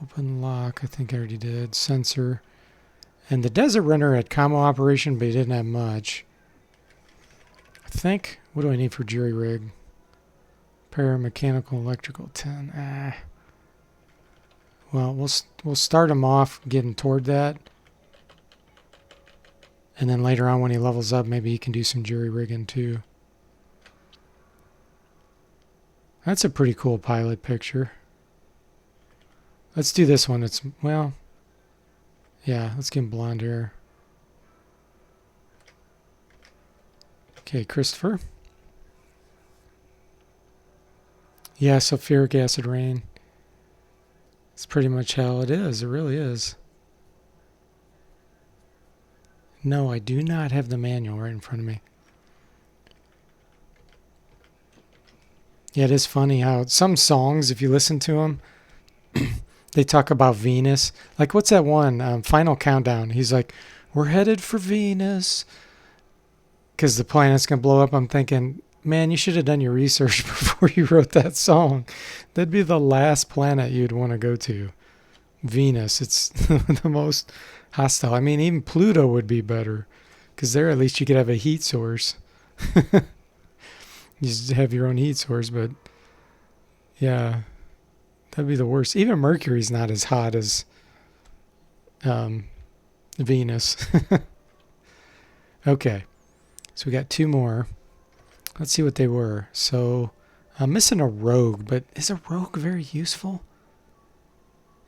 Open lock, I think I already did. Sensor. And the Desert Runner had combo operation, but he didn't have much. I think, what do I need for jury rig? Paramechanical, electrical, 10. Well, we'll start him off getting toward that. And then later on when he levels up, maybe he can do some jury rigging too. That's a pretty cool pilot picture. Let's do this one. It's, well, yeah, let's give him blonde hair. Okay, Christopher. Yeah, sulfuric acid rain. It's pretty much how it is. It really is. No, I do not have the manual right in front of me. Yeah, it is funny how some songs, if you listen to them, they talk about Venus. Like, what's that one? Final Countdown. He's like, we're headed for Venus. Because the planet's going to blow up. I'm thinking, man, you should have done your research before you wrote that song. That'd be the last planet you'd want to go to. Venus. It's the most hostile. I mean, even Pluto would be better. Because there at least you could have a heat source. You just have your own heat source, but yeah, that'd be the worst. Even Mercury's not as hot as Venus. Okay, so we got two more. Let's see what they were. So I'm missing a rogue, but is a rogue very useful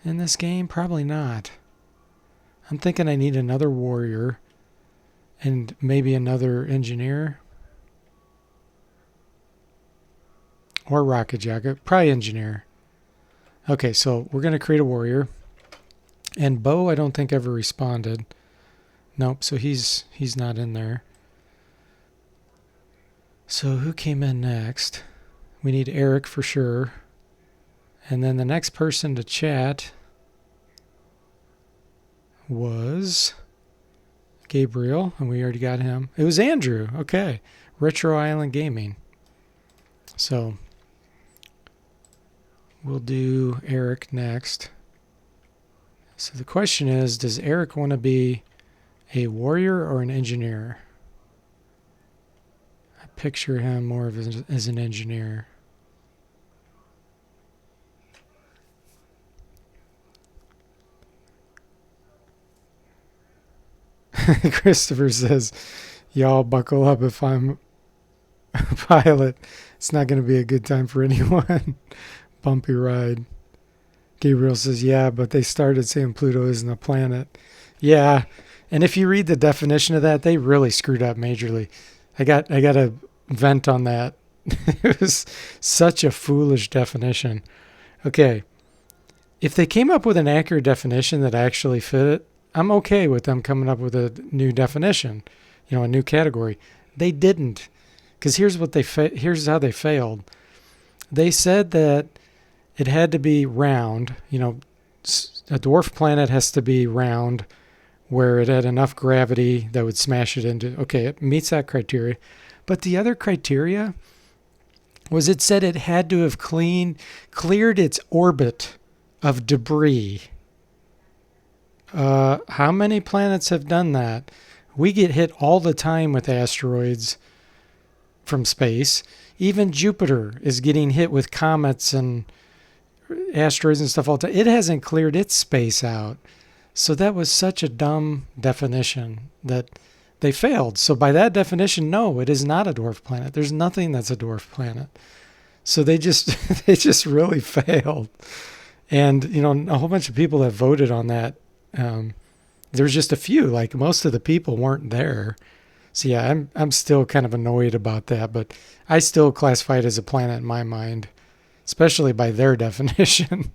in this game? Probably not. I'm thinking I need another warrior and maybe another engineer. Or rocket jacket. Probably engineer. Okay, so we're going to create a warrior. And Bo, I don't think ever responded. Nope, so he's not in there. So who came in next? We need Eric for sure. And then the next person to chat was Gabriel, and we already got him. It was Andrew. Okay. Retro Island Gaming. So we'll do Eric next. So the question is, does Eric want to be a warrior or an engineer? I picture him more as an engineer. Christopher says, y'all buckle up if I'm a pilot. It's not going to be a good time for anyone. Bumpy ride. Gabriel says, yeah, but they started saying Pluto isn't a planet. Yeah, and if you read the definition of that, they really screwed up majorly. I got a vent on that. It was such a foolish definition. Okay, if they came up with an accurate definition that actually fit it, I'm okay with them coming up with a new definition, a new category. They didn't, because here's how they failed. They said that it had to be round. A dwarf planet has to be round, where it had enough gravity that would smash it into. Okay, it meets that criteria, but the other criteria was it said it had to have cleared its orbit of debris. How many planets have done that? We get hit all the time with asteroids from space. Even Jupiter is getting hit with comets and asteroids and stuff all the time. It hasn't cleared its space out. So that was such a dumb definition that they failed. So by that definition, no, it is not a dwarf planet. There's nothing that's a dwarf planet. So they just really failed. And a whole bunch of people that voted on that. There's just a few. Like most of the people weren't there. So yeah, I'm still kind of annoyed about that. But I still classify it as a planet in my mind, especially by their definition.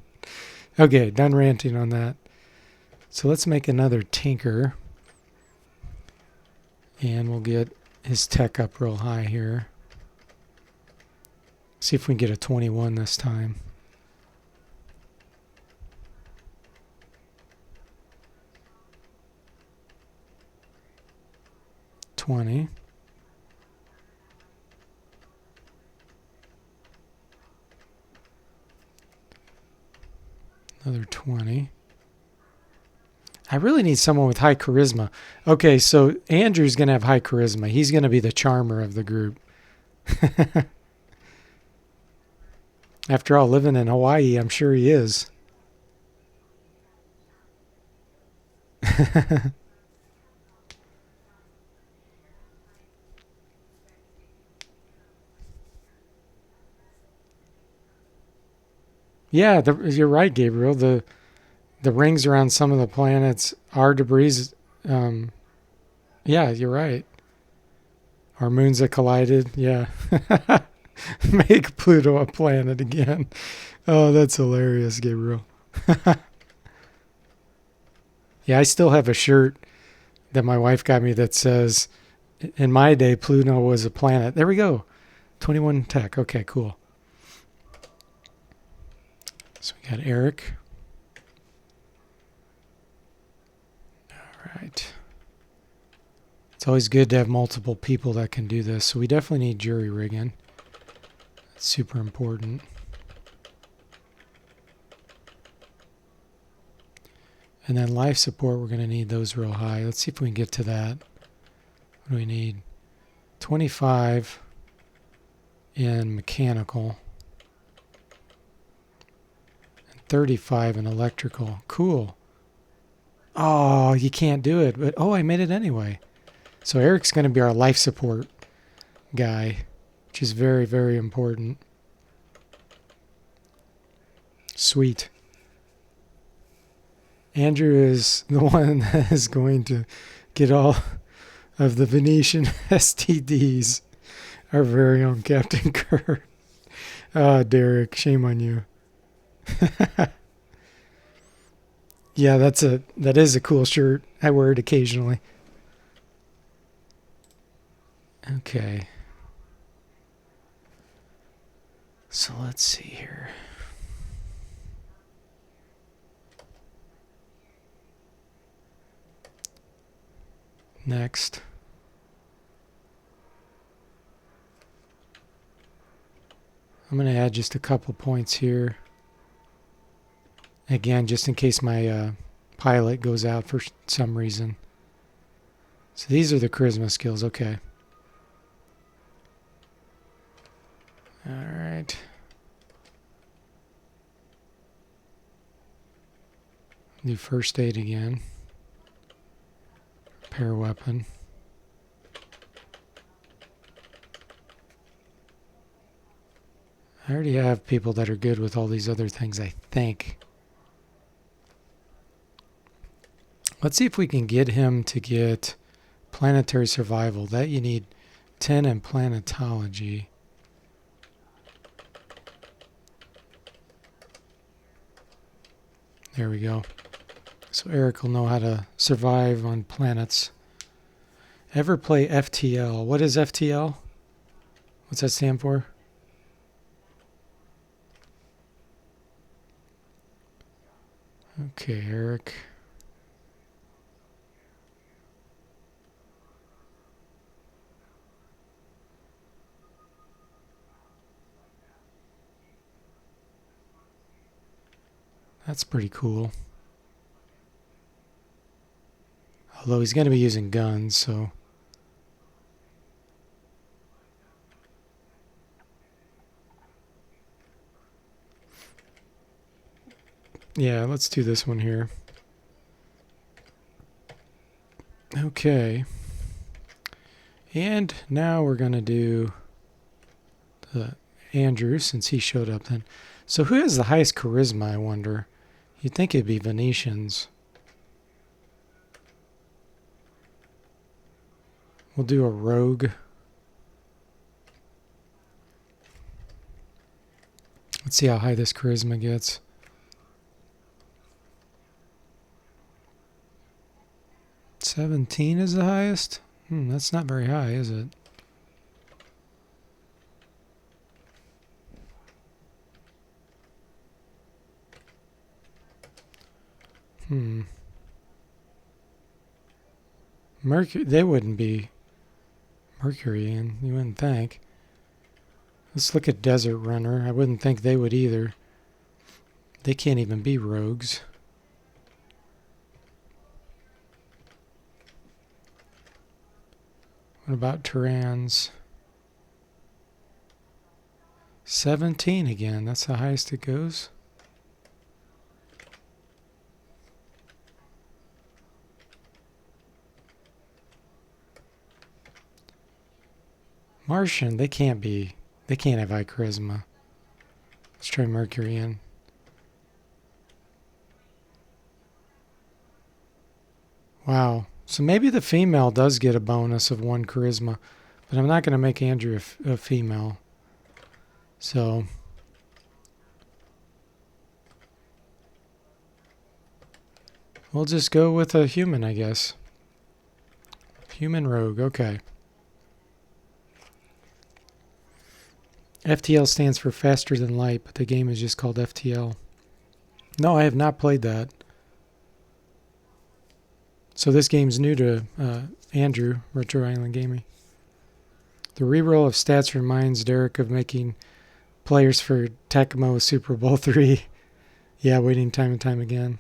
Okay, done ranting on that. So let's make another tinker. And we'll get his tech up real high here. See if we can get a 21 this time. $20. Another 20. I really need someone with high charisma. Okay, so Andrew's going to have high charisma. He's going to be the charmer of the group. After all, living in Hawaii, I'm sure he is. Yeah, you're right, Gabriel. The rings around some of the planets are debris. Yeah, you're right. Or moons that collided. Yeah. Make Pluto a planet again. Oh, that's hilarious, Gabriel. Yeah, I still have a shirt that my wife got me that says, in my day, Pluto was a planet. There we go. 21 tech. Okay, cool. So we got Eric. All right. It's always good to have multiple people that can do this. So we definitely need jury rigging. That's super important. And then life support, we're going to need those real high. Let's see if we can get to that. What do we need? 25 in mechanical. And 35 in electrical. Cool. Oh, you can't do it. But I made it anyway. So Eric's going to be our life support guy, which is very, very important. Sweet. Andrew is the one that is going to get all of the Venetian STDs. Our very own Captain Kirk. Oh, Derek, shame on you. Yeah, that is a cool shirt. I wear it occasionally. Okay. So let's see here. Next. I'm going to add just a couple points here. Again, just in case my pilot goes out for some reason. So these are the charisma skills. Okay. All right. Do first aid again. Repair weapon. I already have people that are good with all these other things, I think. Let's see if we can get him to get planetary survival. That you need 10 in planetology. There we go. So Eric will know how to survive on planets. Ever play FTL? What is FTL? What's that stand for? Okay, Eric. That's pretty cool. Although he's going to be using guns, so... Yeah, let's do this one here. Okay. And now we're going to do the Andrew, since he showed up then. So who has the highest charisma, I wonder? You'd think it'd be Venetians. We'll do a rogue. Let's see how high this charisma gets. 17 is the highest? That's not very high, is it? Mercury, they wouldn't be Mercury, you wouldn't think. Let's look at Desert Runner. I wouldn't think they would either. They can't even be rogues. What about Tyrans? 17 again. That's the highest it goes. Martian, they can't have high charisma. Let's try Mercurian. Wow. So maybe the female does get a bonus of 1 charisma, but I'm not going to make Andrew a female. So we'll just go with a human, I guess. Human rogue, okay. FTL stands for faster than light, but the game is just called FTL. No, I have not played that. So this game's new to Andrew, Retro Island Gaming. The reroll of stats reminds Derek of making players for Tecmo Super Bowl 3. Yeah, waiting time and time again.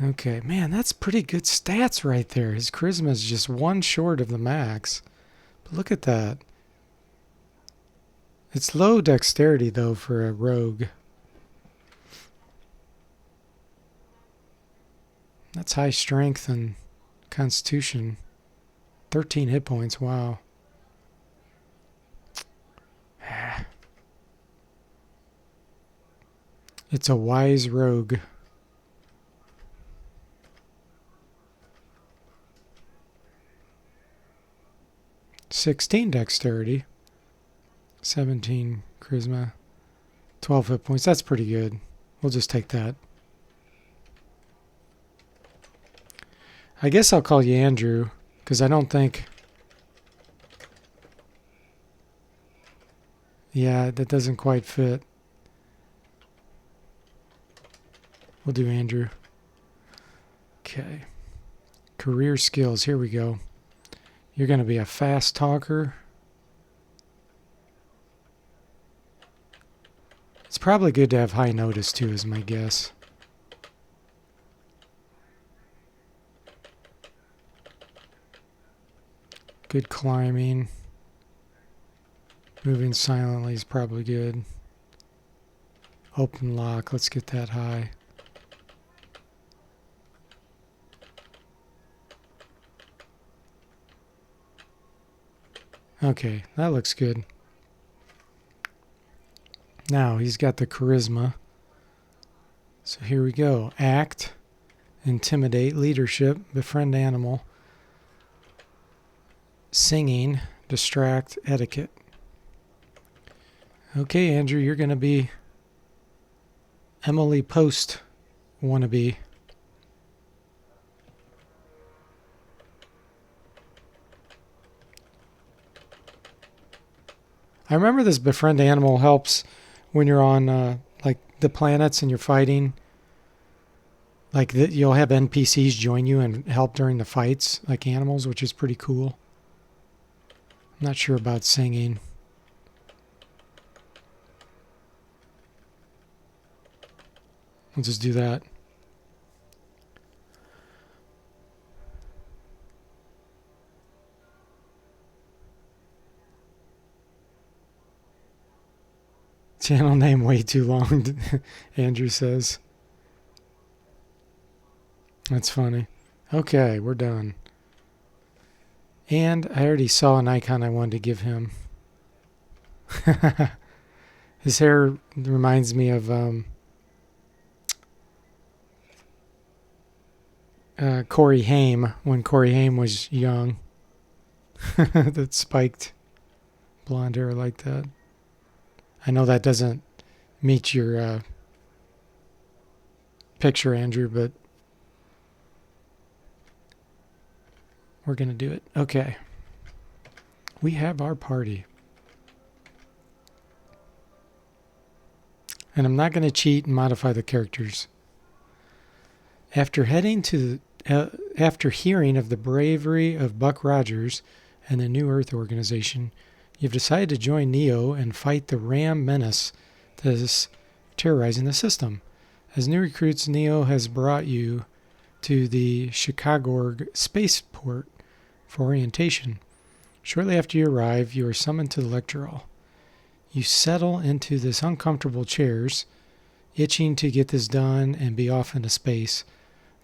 Okay, man, that's pretty good stats right there. His charisma is just 1 short of the max. But look at that. It's low dexterity, though, for a rogue. That's high strength and constitution. 13 hit points, wow. It's a wise rogue. $16 dexterity. 17 charisma. 12 hit points. That's pretty good. We'll just take that. I guess I'll call you Andrew, because I don't think... Yeah, that doesn't quite fit. We'll do Andrew. Okay. Career skills. Here we go. You're going to be a fast talker. It's probably good to have high notice too, is my guess. Good climbing. Moving silently is probably good. Open lock, let's get that high. Okay, that looks good. Now he's got the charisma. So here we go. Act, intimidate, leadership, befriend animal, singing, distract, etiquette. Okay, Andrew, you're going to be Emily Post wannabe. I remember this befriend animal helps when you're on like the planets and you're fighting. Like you'll have NPCs join you and help during the fights, like animals, which is pretty cool. I'm not sure about singing. We'll just do that. Channel name way too long, Andrew says. That's funny. Okay, we're done. And I already saw an icon I wanted to give him. His hair reminds me of Corey Haim when Corey Haim was young. That spiked blonde hair like that. I know that doesn't meet your picture, Andrew, but we're going to do it. Okay. We have our party. And I'm not going to cheat and modify the characters. After hearing of the bravery of Buck Rogers and the New Earth organization, you've decided to join Neo and fight the Ram menace that is terrorizing the system. As new recruits, Neo has brought you to the Chicago spaceport for orientation. Shortly after you arrive, you are summoned to the lecture hall. You settle into this uncomfortable chairs, itching to get this done and be off into space.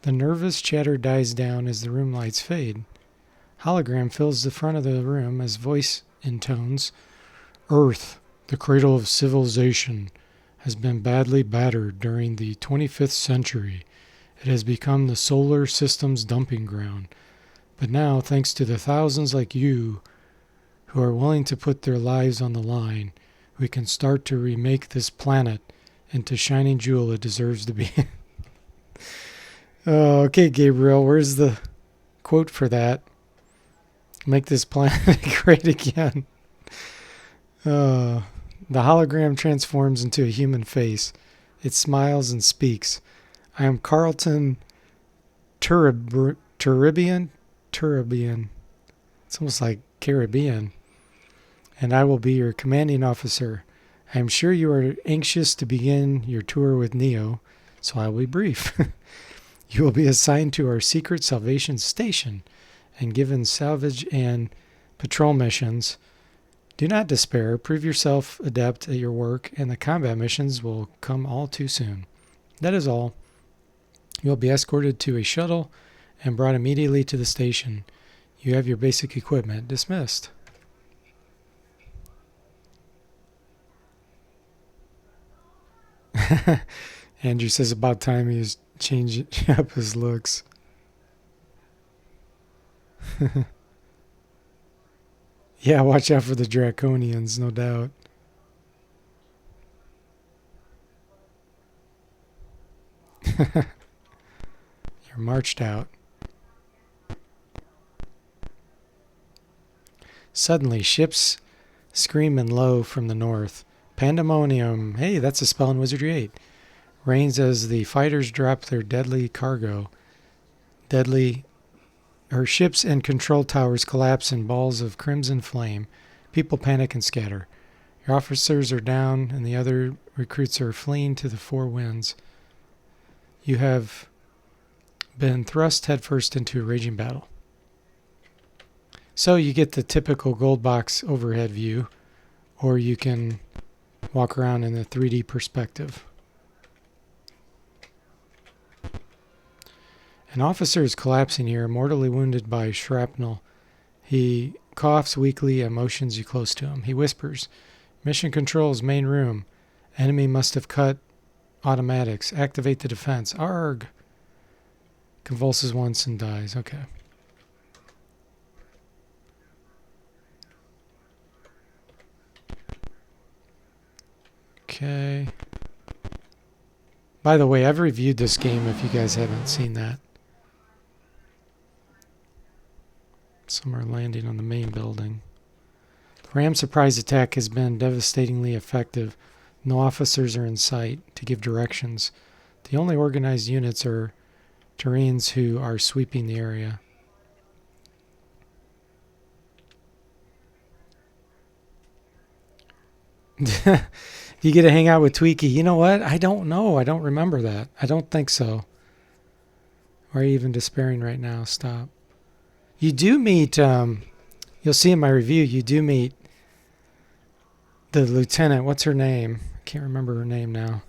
The nervous chatter dies down as the room lights fade. Hologram fills the front of the room as voice intones, Earth, the cradle of civilization, has been badly battered during the 25th century. It has become the solar system's dumping ground. But now, thanks to the thousands like you who are willing to put their lives on the line, we can start to remake this planet into shining jewel it deserves to be. Oh, okay, Gabriel, where's the quote for that? Make this planet great again. The hologram transforms into a human face. It smiles and speaks. I am Carlton Turibian. It's almost like Caribbean. And I will be your commanding officer. I am sure you are anxious to begin your tour with Neo, so I will be brief. You will be assigned to our secret salvation station and given salvage and patrol missions. Do not despair. Prove yourself adept at your work, and the combat missions will come all too soon. That is all. You will be escorted to a shuttle and brought immediately to the station. You have your basic equipment. Dismissed. Andrew says about time he's changing up his looks. Yeah, watch out for the Draconians, no doubt. You're marched out. Suddenly, ships scream and low from the north. Pandemonium, hey, that's a spell in Wizardry 8, reigns as the fighters drop their deadly cargo. Her ships and control towers collapse in balls of crimson flame. People panic and scatter. Your officers are down and the other recruits are fleeing to the four winds. You have been thrust headfirst into a raging battle. So you get the typical gold box overhead view, or you can walk around in a 3D perspective. An officer is collapsing here, mortally wounded by shrapnel. He coughs weakly and motions you close to him. He whispers, "Mission Control's main room. Enemy must have cut automatics. Activate the defense. Arg!" Convulses once and dies. Okay. Okay. By the way, I've reviewed this game if you guys haven't seen that. Some are landing on the main building. The ram surprise attack has been devastatingly effective. No officers are in sight to give directions. The only organized units are Terrains who are sweeping the area. You get to hang out with Tweaky. You know what? I don't know. I don't remember that. I don't think so. Why are you even despairing right now? Stop. You do meet, you'll see in my review, you do meet the lieutenant. What's her name? I can't remember her name now.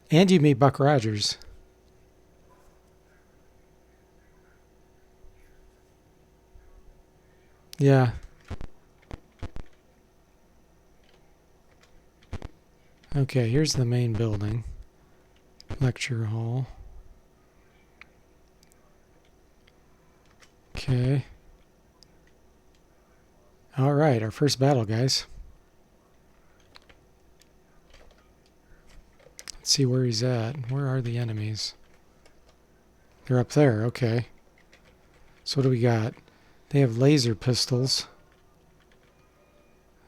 And you meet Buck Rogers. Yeah. Okay, here's the main building. Lecture hall. Okay. All right, our first battle, guys. Let's see where he's at. Where are the enemies? They're up there, okay. So what do we got? They have laser pistols.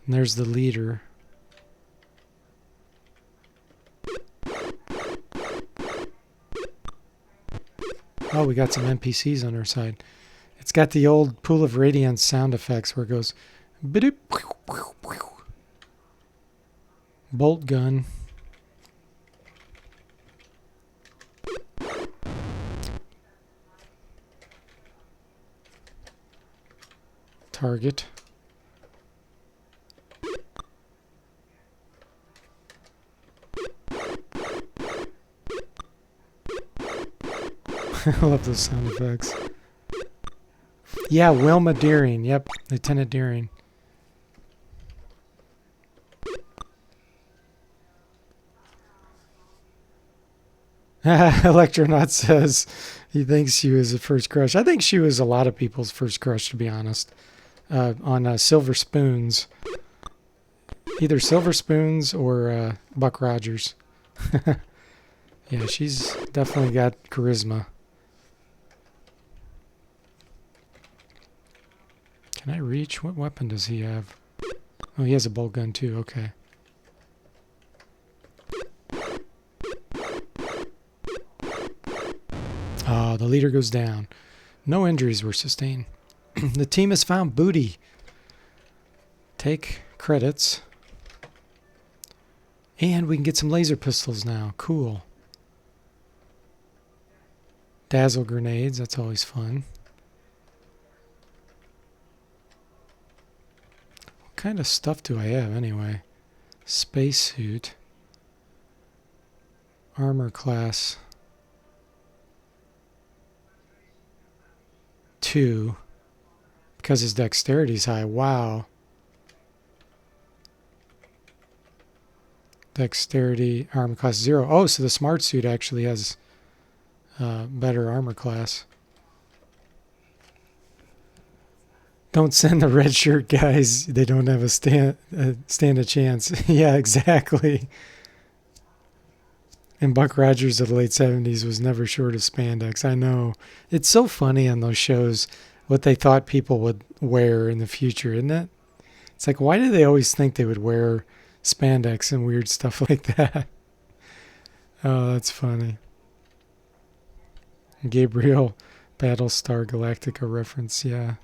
And there's the leader. Oh, we got some NPCs on our side. It's got the old Pool of Radiance sound effects where it goes... Bolt gun. Target. I love those sound effects. Yeah, Wilma Deering. Yep, Lieutenant Deering. Electronaut says he thinks she was a first crush. I think she was a lot of people's first crush, to be honest. On Silver Spoons. Either Silver Spoons or Buck Rogers. Yeah, she's definitely got charisma. Can I reach? What weapon does he have? Oh, he has a bolt gun too. Okay. Oh, the leader goes down. No injuries were sustained. The team has found booty. Take credits. And we can get some laser pistols now. Cool. Dazzle grenades. That's always fun. What kind of stuff do I have anyway? Spacesuit. Armor class 2. Because his dexterity's high. Wow. Dexterity, armor class 0. Oh, so the smart suit actually has better armor class. Don't send the red shirt guys. They don't have a stand a chance. Yeah, exactly. And Buck Rogers of the late 70s was never short of spandex. I know. It's so funny on those shows what they thought people would wear in the future, isn't it? It's like, why do they always think they would wear spandex and weird stuff like that? Oh, that's funny. Gabriel, Battlestar Galactica reference, yeah.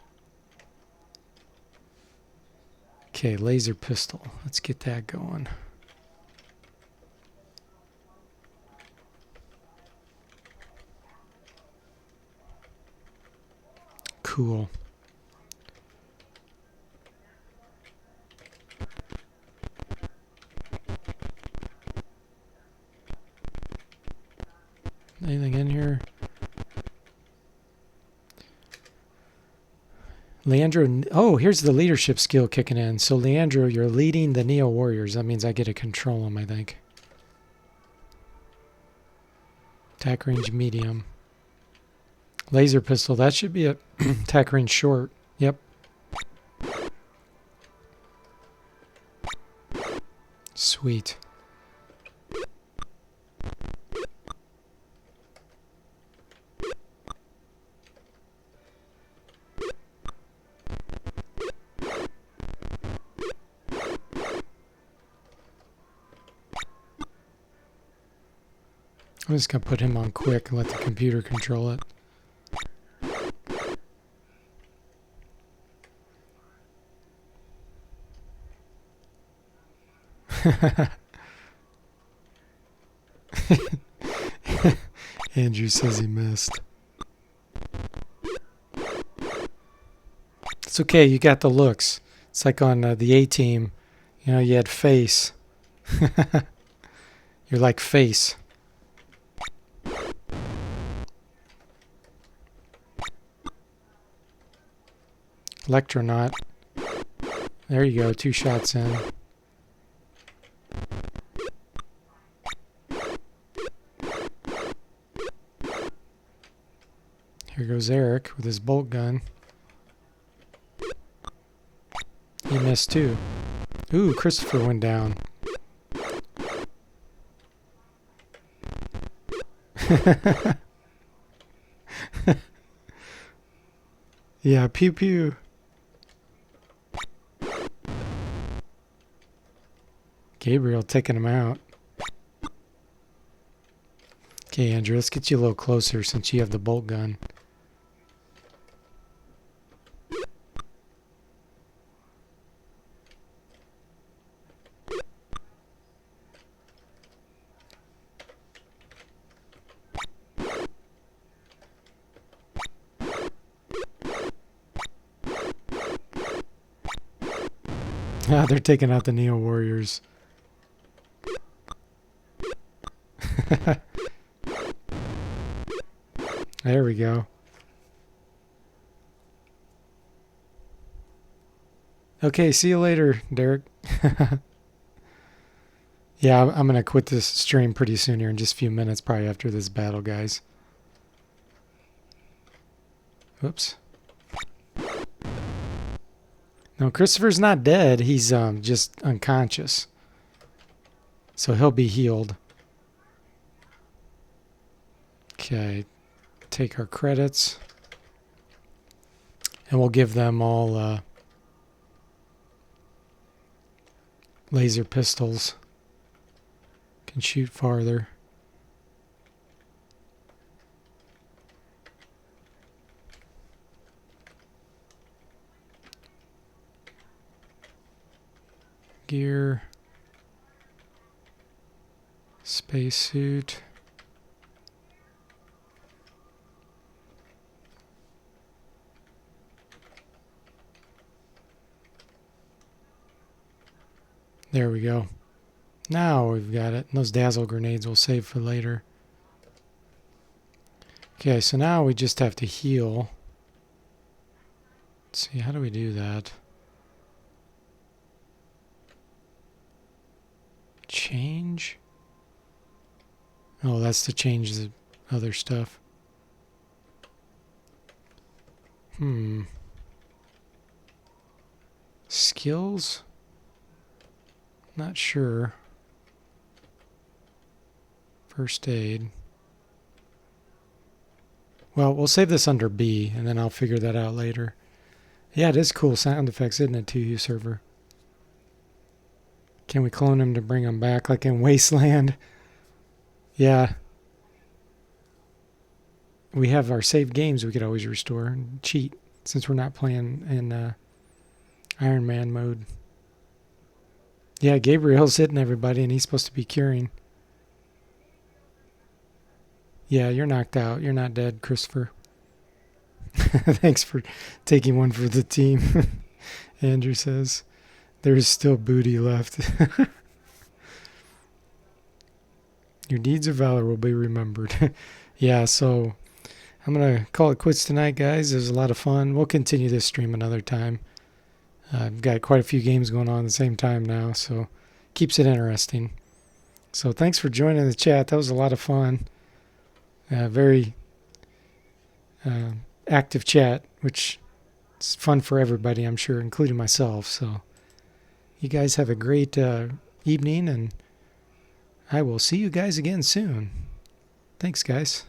Okay, laser pistol. Let's get that going. Cool. Anything in here? Leandro, oh, here's the leadership skill kicking in. So, Leandro, you're leading the Neo Warriors. That means I get to control them, I think. Attack range medium. Laser pistol, that should be a attack range short. Yep. Sweet. I'm just going to put him on quick and let the computer control it. Andrew says he missed. It's okay, you got the looks. It's like on the A-Team. You know, you had face. You're like face. Electronaut. There you go, 2 shots in. Here goes Eric with his bolt gun. He missed too. Ooh, Christopher went down. Yeah, pew pew. Gabriel taking him out. Okay, Andrew, let's get you a little closer since you have the bolt gun. Ah, they're taking out the Neo Warriors. There we go. Okay, see you later, Derek. Yeah, I'm going to quit this stream pretty soon here in just a few minutes, probably after this battle, guys. Whoops. No, Christopher's not dead. He's just unconscious. So he'll be healed. Okay, take our credits. And we'll give them all laser pistols. Can shoot farther. Gear. Spacesuit. There we go. Now we've got it. Those dazzle grenades we'll save for later. Okay, so now we just have to heal. Let's see, how do we do that? Change? Oh, that's to change the other stuff. Skills? Not sure. First aid. Well, we'll save this under B, and then I'll figure that out later. Yeah, it is cool sound effects, isn't it, 2U server? Can we clone him to bring him back like in Wasteland? Yeah. We have our saved games we could always restore and cheat since we're not playing in Iron Man mode. Yeah, Gabriel's hitting everybody, and he's supposed to be curing. Yeah, you're knocked out. You're not dead, Christopher. Thanks for taking one for the team. Andrew says, there's still booty left. Your deeds of valor will be remembered. Yeah, so I'm going to call it quits tonight, guys. It was a lot of fun. We'll continue this stream another time. I've got quite a few games going on at the same time now, so keeps it interesting. So thanks for joining the chat. That was a lot of fun. Very active chat, which is fun for everybody, I'm sure, including myself. So you guys have a great evening, and I will see you guys again soon. Thanks, guys.